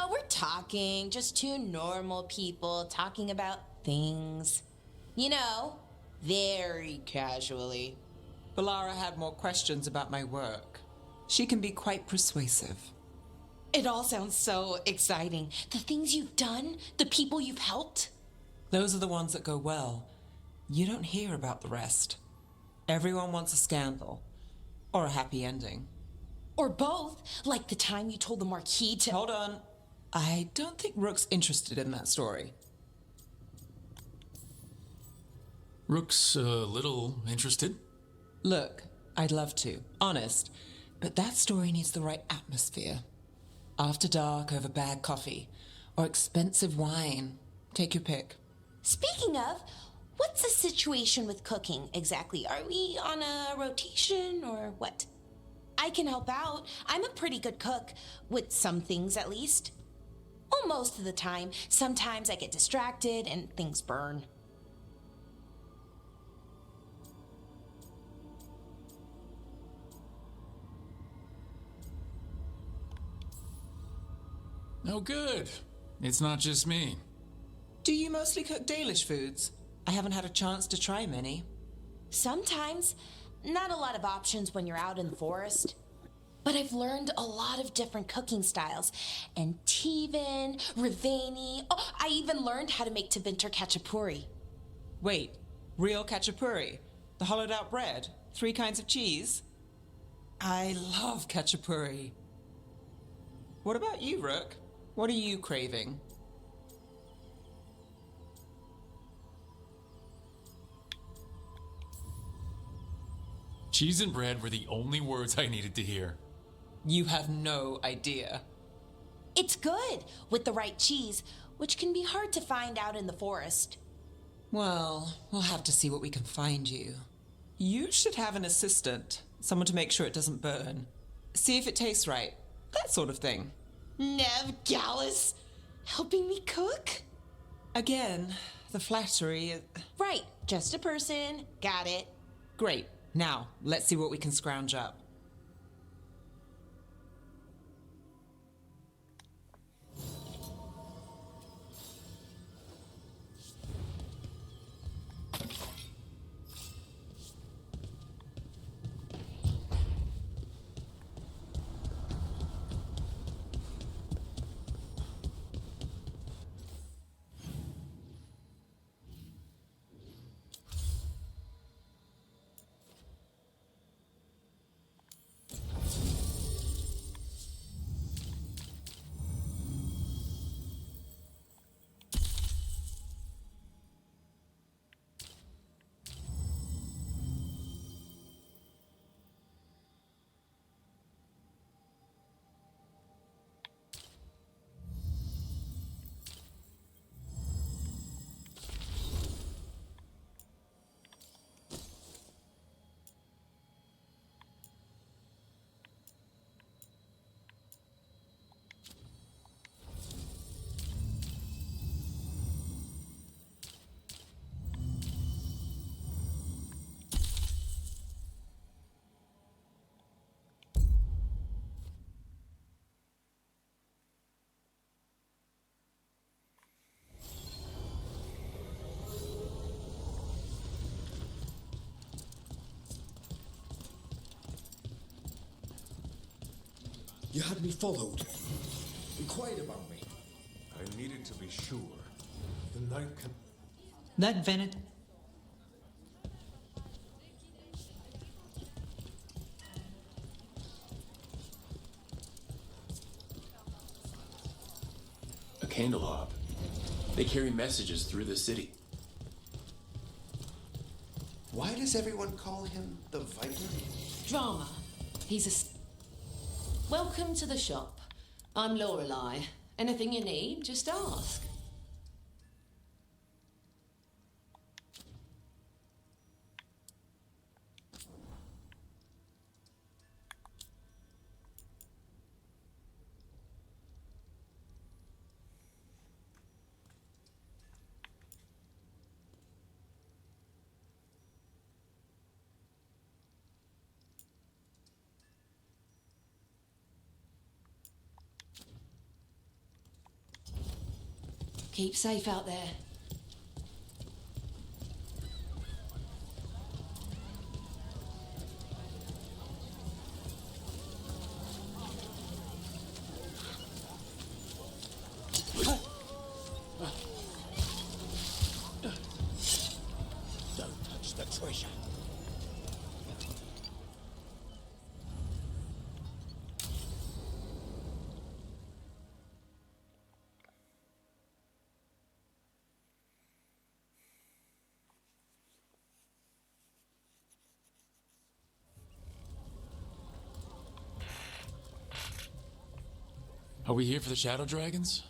S4: We're talking, just two normal people talking about things. You know, very casually.
S3: Balara had more questions about my work. She can be quite persuasive.
S4: It all sounds so exciting. The things you've done, the people you've helped.
S3: Those are the ones that go well. You don't hear about the rest. Everyone wants a scandal. Or a happy ending.
S4: Or both, like the time you told the Marquis to—
S3: Hold on. I don't think Rook's interested in that story.
S1: Rook's a little interested.
S3: Look, I'd love to, honest, but that story needs the right atmosphere. After dark over bad coffee, or expensive wine. Take your pick.
S4: Speaking of, what's the situation with cooking exactly? Are we on a rotation or what? I can help out. I'm a pretty good cook, with some things at least. Well, most of the time. Sometimes I get distracted and things burn.
S1: Oh, good. It's not just me.
S3: Do you mostly cook Dalish foods? I haven't had a chance to try many.
S4: Sometimes. Not a lot of options when you're out in the forest. But I've learned a lot of different cooking styles. And Tivin, Rivani. Oh, I even learned how to make Tevinter Khachapuri.
S3: Wait, real Khachapuri? The hollowed out bread? 3 kinds of cheese? I love Khachapuri. What about you, Rook? What are you craving?
S1: Cheese and bread were the only words I needed to hear.
S3: You have no idea.
S4: It's good with the right cheese, which can be hard to find out in the forest.
S3: Well, we'll have to see what we can find you. You should have an assistant, someone to make sure it doesn't burn. See if it tastes right, that sort of thing.
S4: Nev Gallus, helping me cook?
S3: Again, the flattery is...
S4: Right, just a person, got it.
S3: Great, now let's see what we can scrounge up.
S10: You had me followed. Inquired about me. I needed to be sure. The night can...
S9: That Venet...
S1: A candelab. They carry messages through the city.
S14: Why does everyone call him the Viper?
S5: Drama. He's a... Welcome to the shop. I'm Lorelei. Anything you need, just ask. Keep safe out there.
S20: Don't touch the treasure.
S1: Are we here for the Shadow Dragons?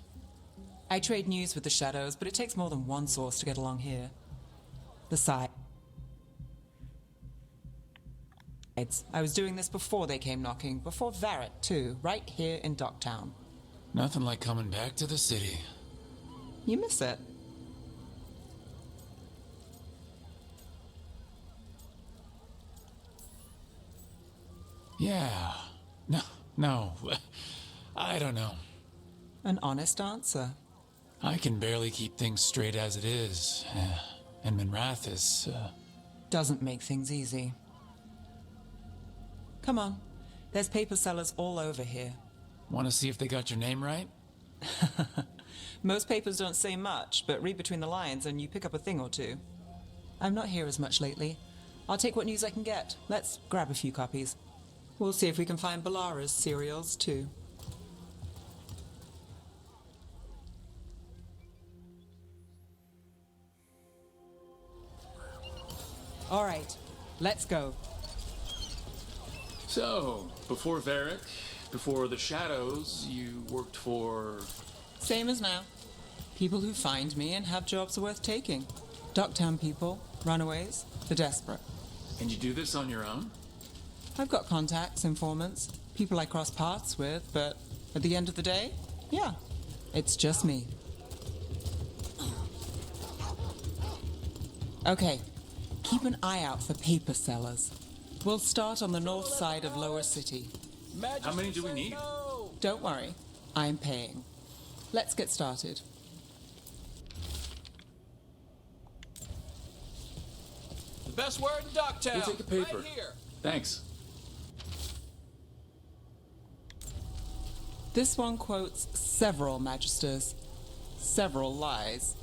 S3: I trade news with the Shadows, but it takes more than one source to get along here. Besides, I was doing this before they came knocking, before Varret, too, right here in Docktown.
S1: Nothing like coming back to the city.
S3: You miss it.
S1: Yeah. No. I don't know.
S3: An honest answer.
S1: I can barely keep things straight as it is. And Minrath is,
S3: Doesn't make things easy. Come on. There's paper sellers all over here.
S1: Want to see if they got your name right?
S3: Most papers don't say much, but read between the lines and you pick up a thing or two. I'm not here as much lately. I'll take what news I can get. Let's grab a few copies. We'll see if we can find Balara's serials, too. All right, let's go.
S1: So, before Varric, before the Shadows, you worked for...
S3: Same as now. People who find me and have jobs worth taking. Docktown people, runaways, the desperate.
S1: And you do this on your own?
S3: I've got contacts, informants, people I cross paths with, but at the end of the day, yeah, it's just me. Okay, keep an eye out for paper sellers. We'll start on the north side of Lower City.
S1: How many do we need?
S3: Don't worry, I'm paying. Let's get started.
S21: The best word in Docktown.
S1: We'll take a paper.
S21: Right here.
S1: Thanks.
S3: This one quotes several magisters, several lies.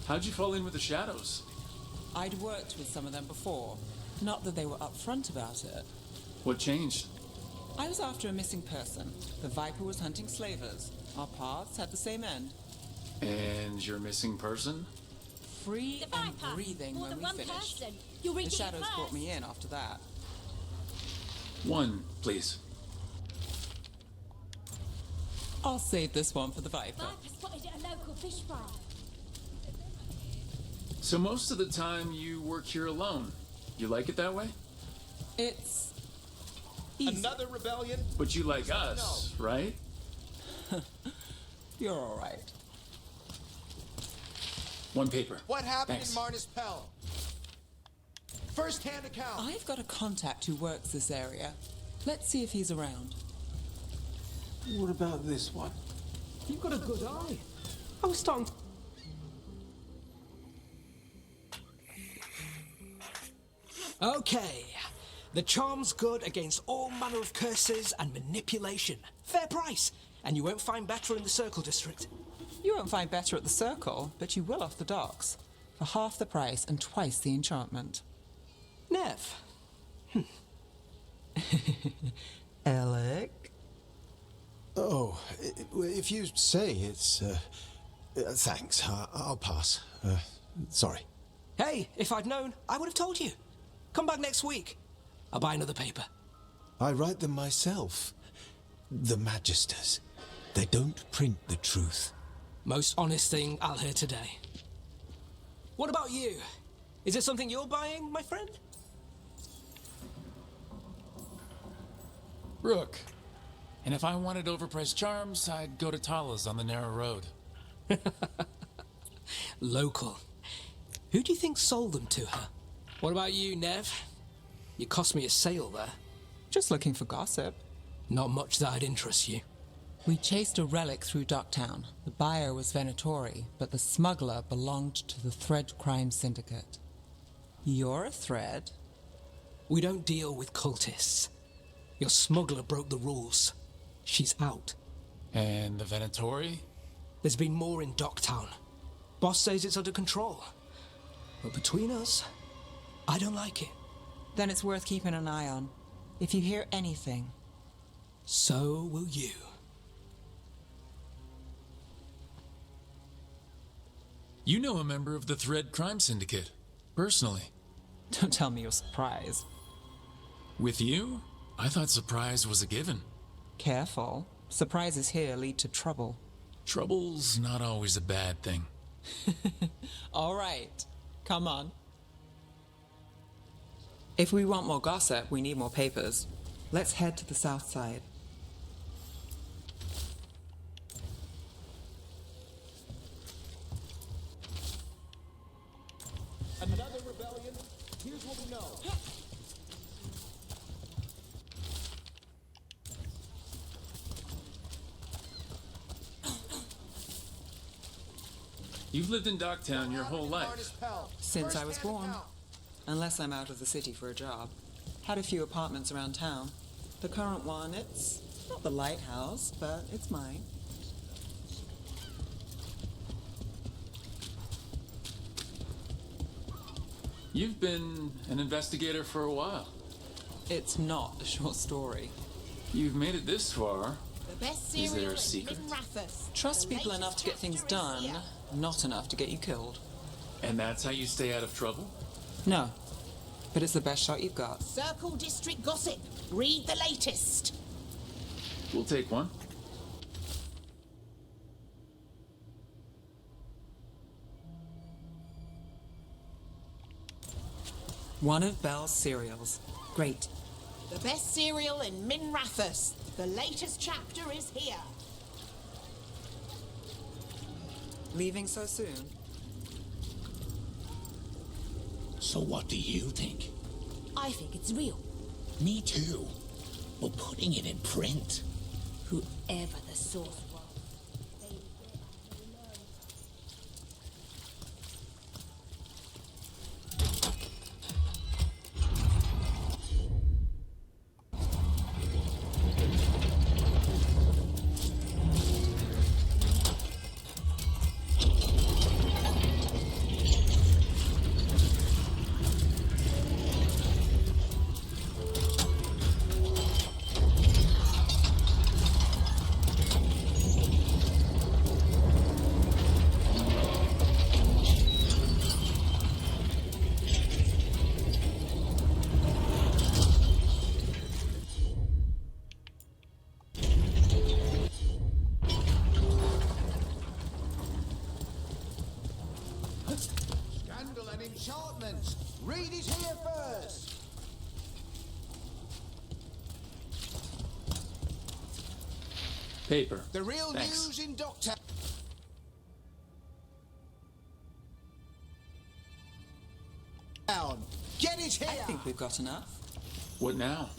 S1: How'd you fall in with the Shadows?
S3: I'd worked with some of them before. Not that they were upfront about it.
S1: What changed?
S3: I was after a missing person. The Viper was hunting slavers. Our paths had the same end.
S1: And your missing person?
S3: Free and breathing when we finished. The Shadows brought me in after that.
S1: One, please.
S3: I'll save this one for the Viper.
S11: Viper spotted at a local fish fry.
S1: So most of the time you work here alone. You like it that way?
S3: It's easy.
S14: Another rebellion?
S1: But you like us, right?
S3: You're all right.
S1: One paper.
S14: What happened
S1: Thanks.
S14: in Marnus Pell? First-hand account.
S3: I've got a contact who works this area. Let's see if he's around.
S10: What about this one?
S13: You've got a good eye. I was starting to...
S12: Okay. The charm's good against all manner of curses and manipulation. Fair price. And you won't find better in the Circle District.
S3: You won't find better at the Circle, but you will off the docks. For half the price and twice the enchantment.
S12: Nev.
S3: Alec?
S10: Oh, if you say it's... thanks, I'll pass. Sorry.
S12: Hey, if I'd known, I would have told you. Come back next week. I'll buy another paper.
S10: I write them myself. The Magisters. They don't print the truth.
S12: Most honest thing I'll hear today. What about you? Is it something you're buying, my friend?
S1: Rook. And if I wanted overpriced charms, I'd go to Tala's on the narrow road.
S12: Local. Who do you think sold them to her? What about you, Nev? You cost me a sale there.
S3: Just looking for gossip.
S12: Not much that'd interest you.
S3: We chased a relic through Docktown. The buyer was Venatori, but the smuggler belonged to the Thread Crime Syndicate. You're a Thread?
S12: We don't deal with cultists. Your smuggler broke the rules. She's out.
S1: And the Venatori?
S12: There's been more in Docktown. Boss says it's under control. But between us, I don't like it.
S3: Then it's worth keeping an eye on. If you hear anything.
S12: So will you.
S1: You know a member of the Thread Crime Syndicate, personally.
S3: Don't tell me you're surprised.
S1: With you? I thought surprise was a given.
S3: Careful. Surprises here lead to trouble.
S1: Trouble's not always a bad thing.
S3: All right. Come on. If we want more gossip, we need more papers. Let's head to the south side.
S10: Another rebellion? Here's what we know.
S1: You've lived in Docktown your whole life.
S3: Since I was born. Unless I'm out of the city for a job. Had a few apartments around town. The current one, it's not the lighthouse, but it's mine.
S1: You've been an investigator for a while.
S3: It's not a short story.
S1: You've made it this far.
S18: The best
S1: Is there
S18: cereal
S1: a secret?
S18: in Rathus.
S3: Trust people enough to get things done, not enough to get you killed.
S1: And that's how you stay out of trouble?
S3: No, but it's the best shot you've got.
S18: Circle District Gossip. Read the latest.
S1: We'll take one.
S3: One of Belle's cereals. Great.
S18: The best cereal in Min Rathus. The latest chapter is here.
S3: Leaving so soon?
S13: So what do you think?
S7: I think it's real.
S13: Me too. But putting it in print.
S7: Whoever the source was.
S10: Scandal and enchantment. Read it here first.
S1: Paper.
S10: The real
S1: Thanks.
S10: news in Doctor. Get it here.
S3: I think we've got enough.
S1: What now?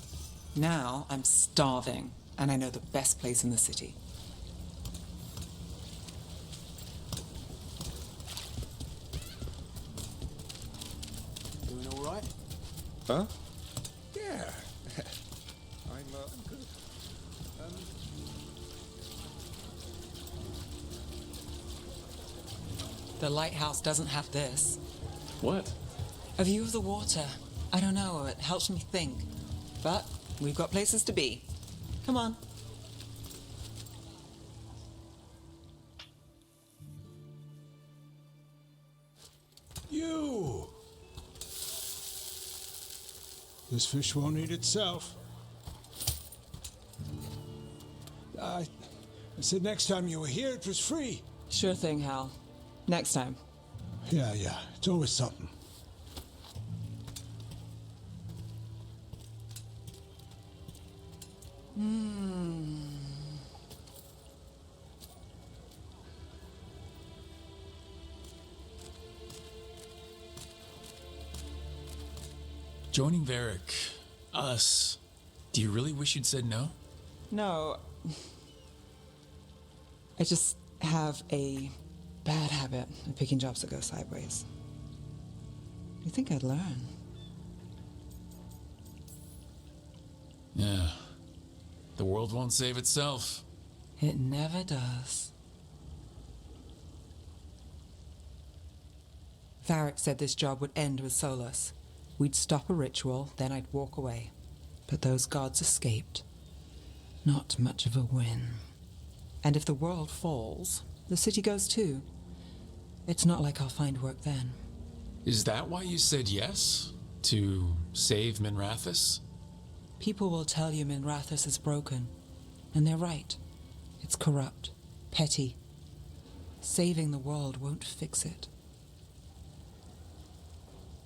S3: Now I'm starving, and I know the best place in the city.
S10: Doing all right?
S14: Huh?
S10: Yeah. I'm good.
S3: The lighthouse doesn't have this.
S1: What?
S3: A view of the water. I don't know, it helps me think. But we've got places to be. Come on.
S10: You! This fish won't eat itself. I said next time you were here it was free.
S3: Sure thing, Hal. Next time.
S10: Yeah, it's always something.
S1: Joining Varric, us, do you really wish you'd said no?
S3: No. I just have a bad habit of picking jobs that go sideways. You think I'd learn?
S1: Yeah. The world won't save itself.
S3: It never does. Varric said this job would end with Solus. We'd stop a ritual, then I'd walk away. But those gods escaped. Not much of a win. And if the world falls, the city goes too. It's not like I'll find work then.
S1: Is that why you said yes? To save Minrathous?
S3: People will tell you Minrathous is broken, and they're right. It's corrupt, petty. Saving the world won't fix it.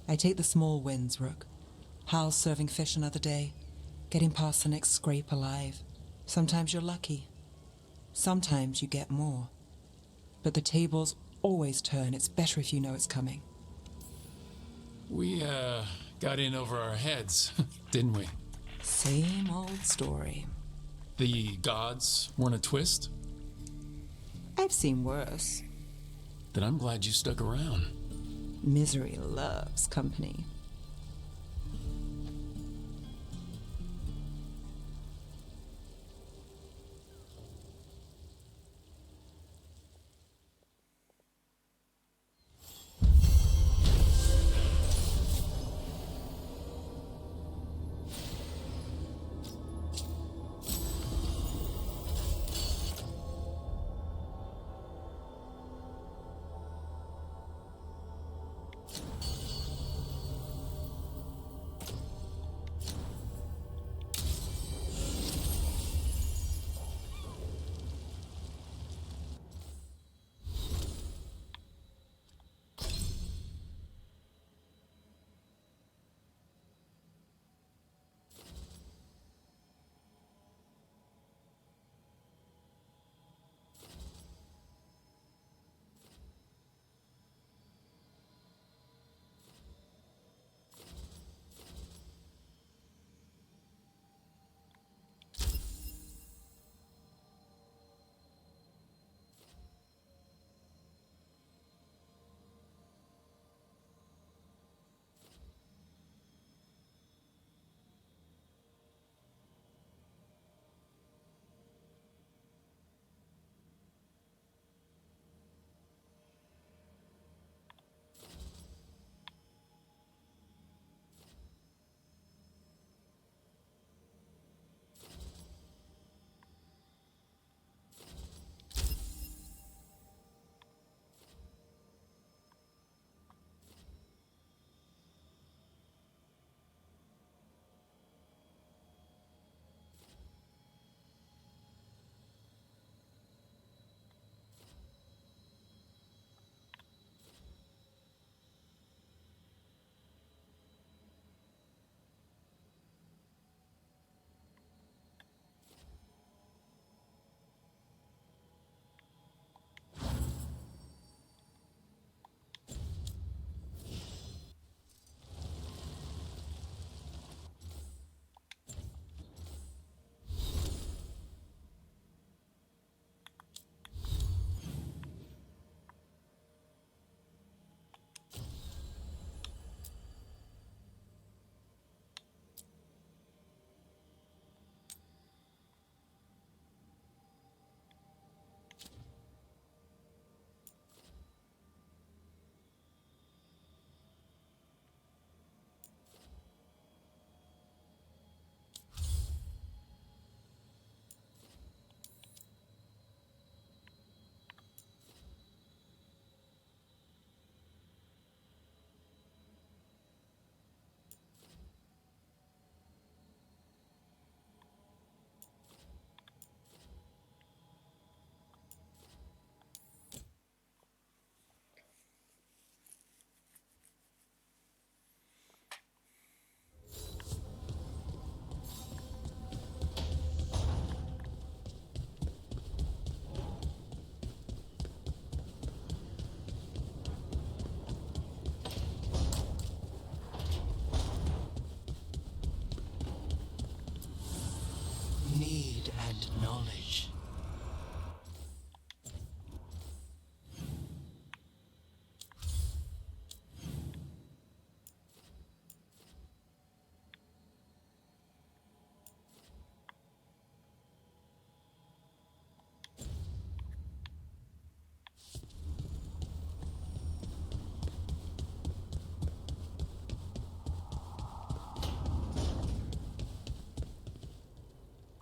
S3: I take the small wins, Rook. Hal serving fish another day, getting past the next scrape alive. Sometimes you're lucky. Sometimes you get more. But the tables always turn. It's better if you know it's coming.
S1: We, got in over our heads, didn't we?
S3: Same old story.
S1: The gods weren't a twist?
S3: I've seen worse.
S1: Then I'm glad you stuck around.
S3: Misery loves company.
S8: Need and knowledge.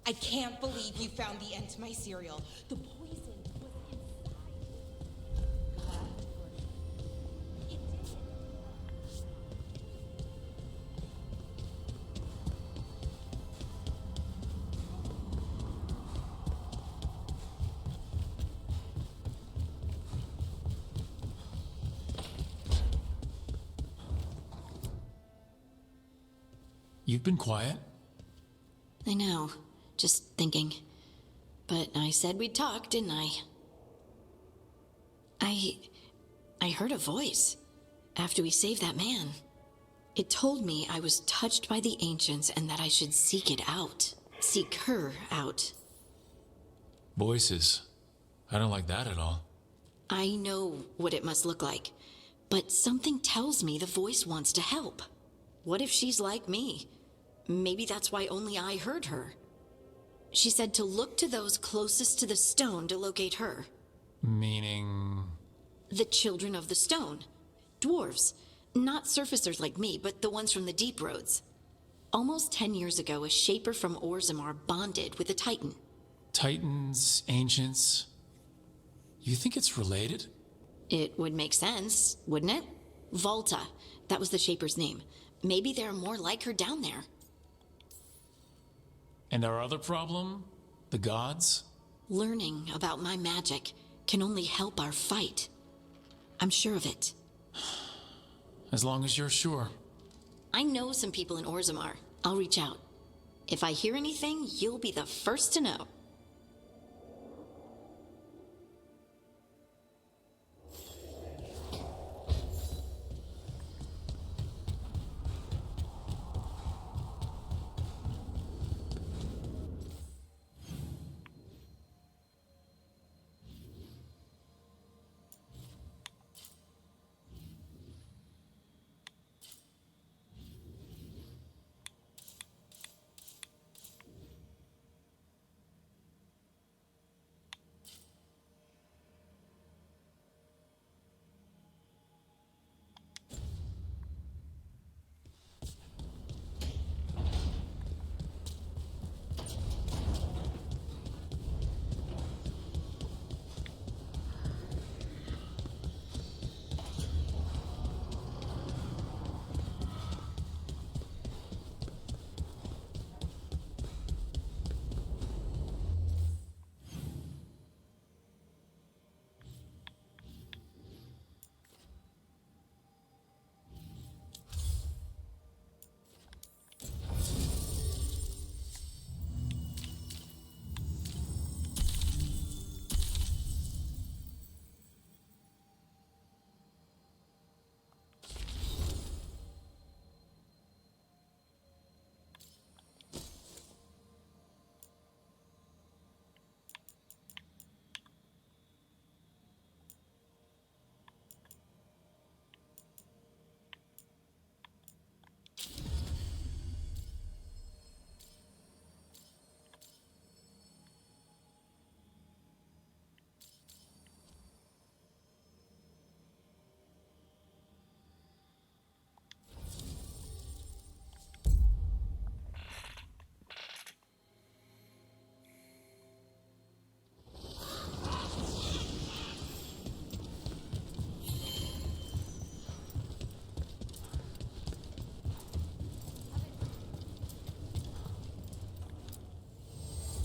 S4: I can't believe you found the end to my cereal. The poison was inside.
S1: You've been quiet.
S24: I know. Just thinking. But I said we'd talk, didn't I? I heard a voice after we saved that man. It told me I was touched by the ancients and that I should seek it out. Seek her out.
S1: Voices. I don't like that at all.
S24: I know what it must look like, but something tells me the voice wants to help. What if she's like me? Maybe that's why only I heard her. She said to look to those closest to the stone to locate her.
S1: Meaning...
S24: The children of the stone. Dwarves. Not surfacers like me, but the ones from the deep roads. Almost 10 years ago, a shaper from Orzammar bonded with a titan.
S1: Titans, ancients... You think it's related?
S24: It would make sense, wouldn't it? Volta. That was the shaper's name. Maybe there are more like her down there.
S1: And our other problem? The gods?
S24: Learning about my magic can only help our fight. I'm sure of it.
S1: As long as you're sure.
S24: I know some people in Orzammar. I'll reach out. If I hear anything, you'll be the first to know.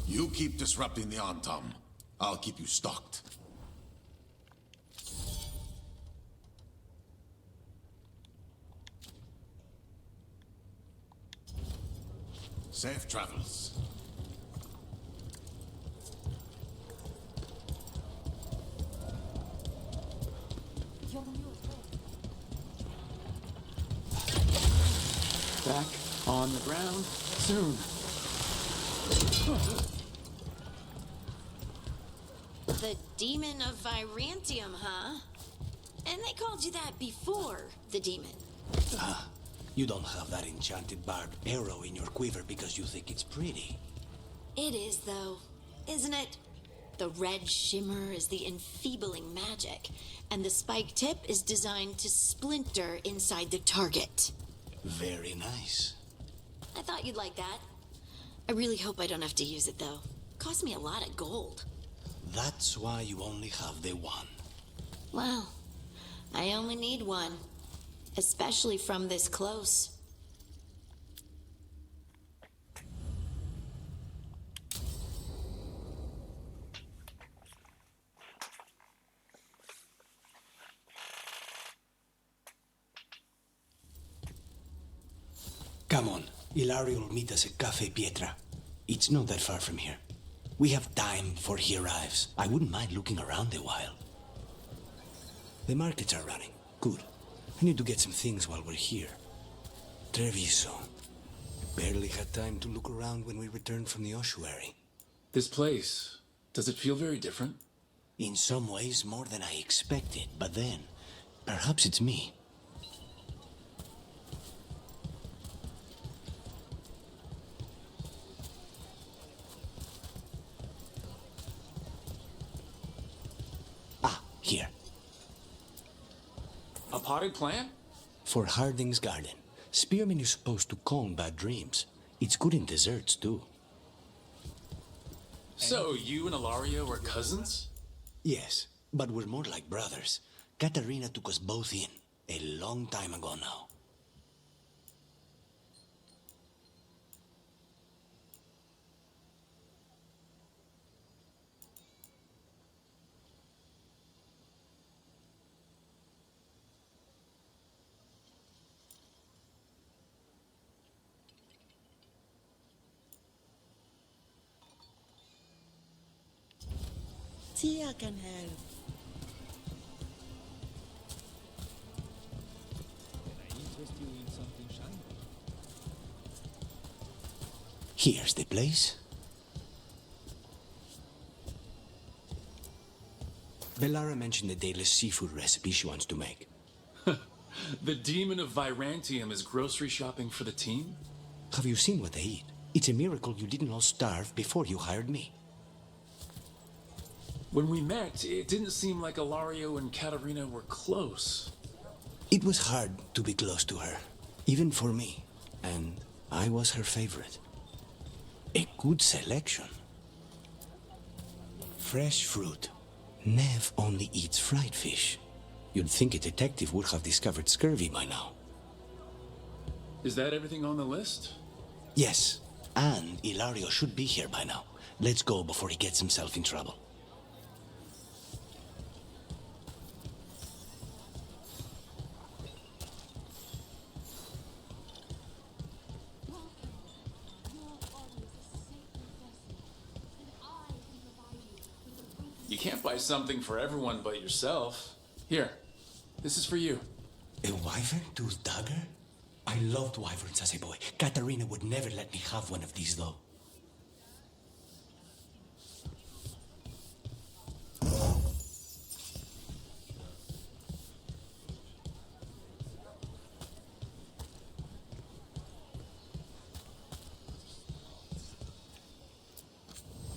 S10: You keep disrupting the Antam. I'll keep you stocked. Safe travels.
S1: Back on the ground soon.
S24: The demon of Virantium, huh? And they called you that before the demon.
S20: Ah, you don't have that enchanted barbed arrow in your quiver because you think it's pretty.
S24: It is, though, isn't it? The red shimmer is the enfeebling magic, and the spike tip is designed to splinter inside the target.
S20: Very nice.
S24: I thought you'd like that. I really hope I don't have to use it, though. Cost me a lot of gold.
S20: That's why you only have the one.
S24: Well, I only need one. Especially from this close.
S20: Come on. Ilario will meet us at Cafe Pietra. It's not that far from here. We have time before he arrives. I wouldn't mind looking around a while. The markets are running. Good. I need to get some things while we're here. Treviso. Barely had time to look around when we returned from the ossuary.
S1: This place, does it feel very different?
S20: In some ways, more than I expected. But then, perhaps it's me. Ah, here.
S1: A potted plant?
S20: For Harding's garden. Spearmint is supposed to calm bad dreams. It's good in desserts, too.
S1: So, you and Ilario are cousins?
S20: Yes, but we're more like brothers. Katarina took us both in, a long time ago now.
S15: Tia can help.
S20: Here's the place. Bellara mentioned the dayless seafood recipe she wants to make.
S1: The demon of Virantium is grocery shopping for the team?
S20: Have you seen what they eat? It's a miracle you didn't all starve before you hired me.
S1: When we met, it didn't seem like Ilario and Katarina were close.
S20: It was hard to be close to her, even for me. And I was her favorite. A good selection. Fresh fruit. Nev only eats fried fish. You'd think a detective would have discovered scurvy by now.
S1: Is that everything on the list?
S20: Yes, and Ilario should be here by now. Let's go before he gets himself in trouble.
S1: You can't buy something for everyone but yourself. Here, this is for you.
S20: A wyvern tooth dagger? I loved wyverns as a boy. Katarina would never let me have one of these, though.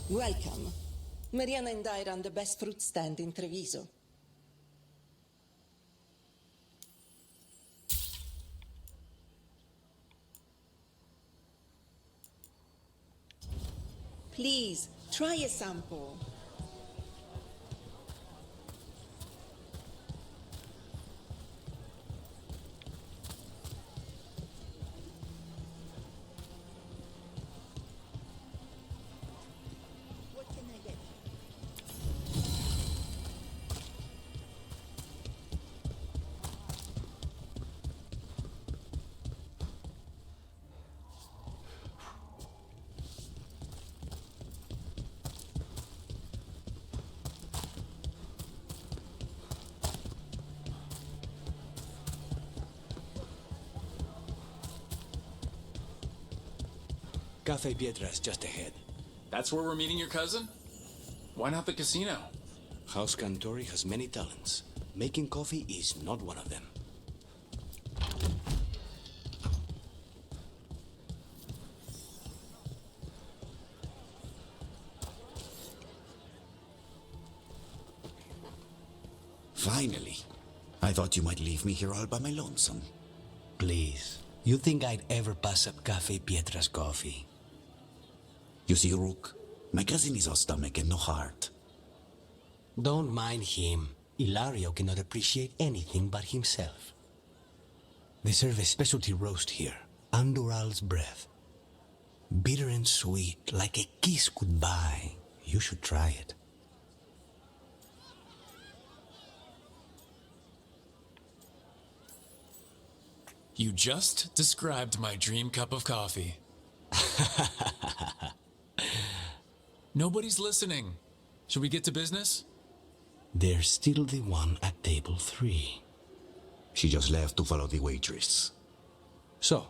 S15: Welcome. Mariana and I run the best fruit stand in Treviso. Please, try a sample. What can I get?
S20: Cafe Pietra is just ahead.
S1: That's where we're meeting your cousin? Why not the casino?
S20: House Cantori has many talents. Making coffee is not one of them.
S16: Finally. I thought you might leave me here all by my lonesome.
S20: Please. You think I'd ever pass up Cafe Pietra's coffee?
S16: You see, Rook, my cousin is all stomach and no heart.
S20: Don't mind him. Ilario cannot appreciate anything but himself. They serve a specialty roast here, Andoral's breath. Bitter and sweet, like a kiss goodbye. You should try it.
S1: You just described my dream cup of coffee. Nobody's listening. Should we get to business?
S20: There's still the one at table 3.
S16: She just left to follow the waitress.
S20: So,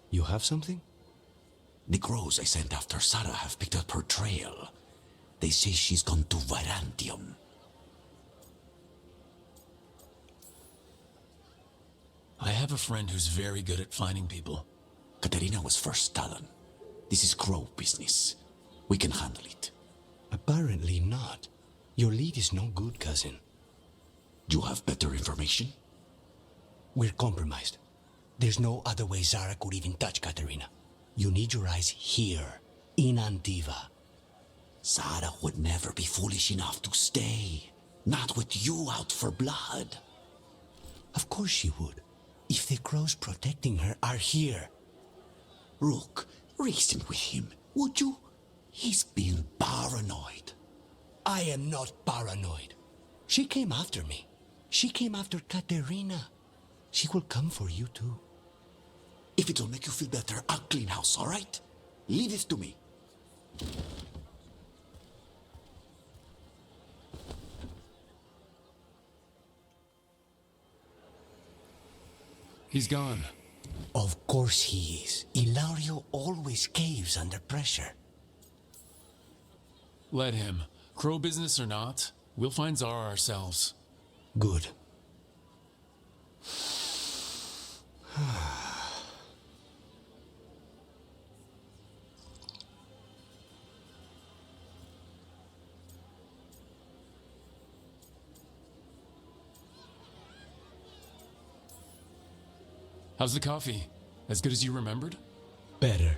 S20: you have something?
S16: The crows I sent after Sarah have picked up her trail. They say she's gone to Varantium.
S1: I have a friend who's very good at finding people.
S16: Katerina was first stolen. This is crow business. We can handle it.
S20: Apparently not. Your lead is no good, cousin.
S16: You have better information?
S20: We're compromised. There's no other way Zara could even touch Katerina. You need your eyes here, in Antiva.
S16: Zara would never be foolish enough to stay. Not with you out for blood.
S20: Of course she would. If the crows protecting her are here.
S16: Rook, reason with him, would you? He's being paranoid.
S20: I am not paranoid. She came after me. She came after Katerina. She will come for you too.
S16: If it'll make you feel better, I'll clean house, all right? Leave this to me.
S1: He's gone.
S20: Of course he is. Ilario always caves under pressure.
S1: Let him. Crow business or not, we'll find Zara ourselves.
S20: Good.
S1: How's the coffee? As good as you remembered?
S20: Better.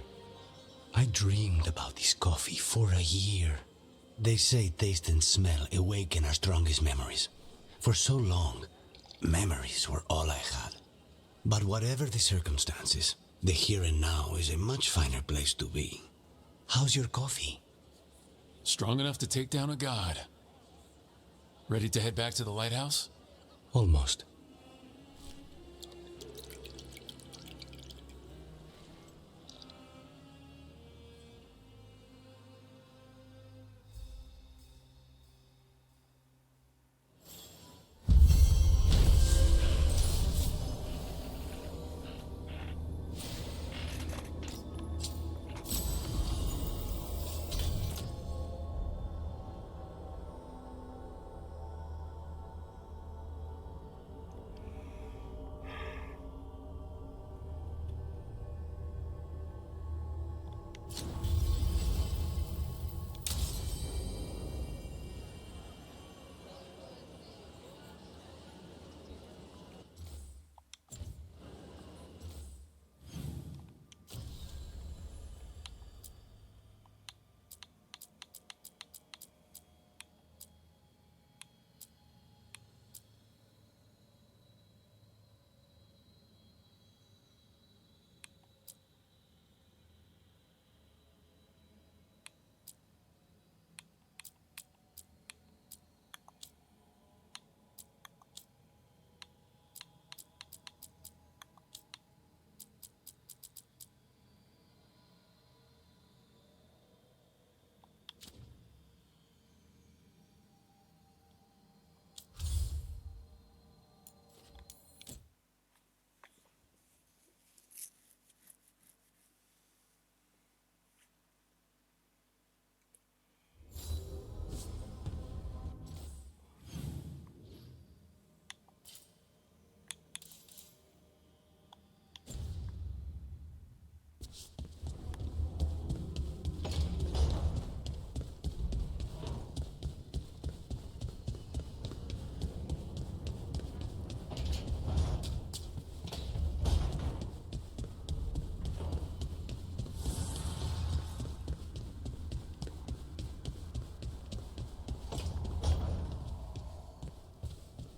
S20: I dreamed about this coffee for a year. They say taste and smell awaken our strongest memories. For so long, memories were all I had. But whatever the circumstances, the here and now is a much finer place to be. How's your coffee?
S1: Strong enough to take down a god. Ready to head back to the lighthouse?
S20: Almost.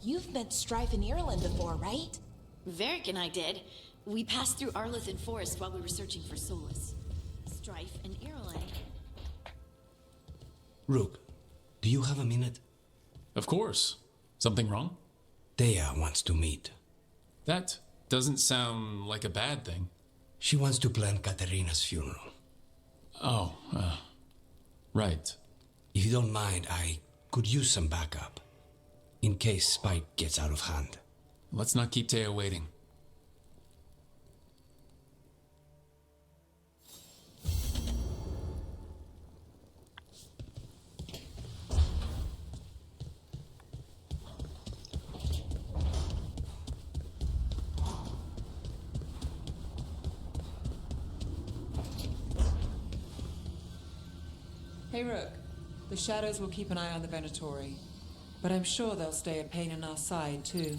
S4: You've met Strife in Ireland before, right?
S24: Varric and I did. We passed through Arlithan Forest while we were searching for Solus. Strife and Ireland.
S20: Rook, do you have a minute?
S1: Of course. Something wrong?
S20: Thea wants to meet.
S1: That doesn't sound like a bad thing.
S6: She wants to plan Katerina's funeral.
S1: Oh, right.
S6: If you don't mind, I could use some backup. In case Spike gets out of hand.
S1: Let's not keep Teo waiting.
S3: Hey, Rook. The Shadows will keep an eye on the Venatori. But I'm sure they'll stay a pain in our side, too.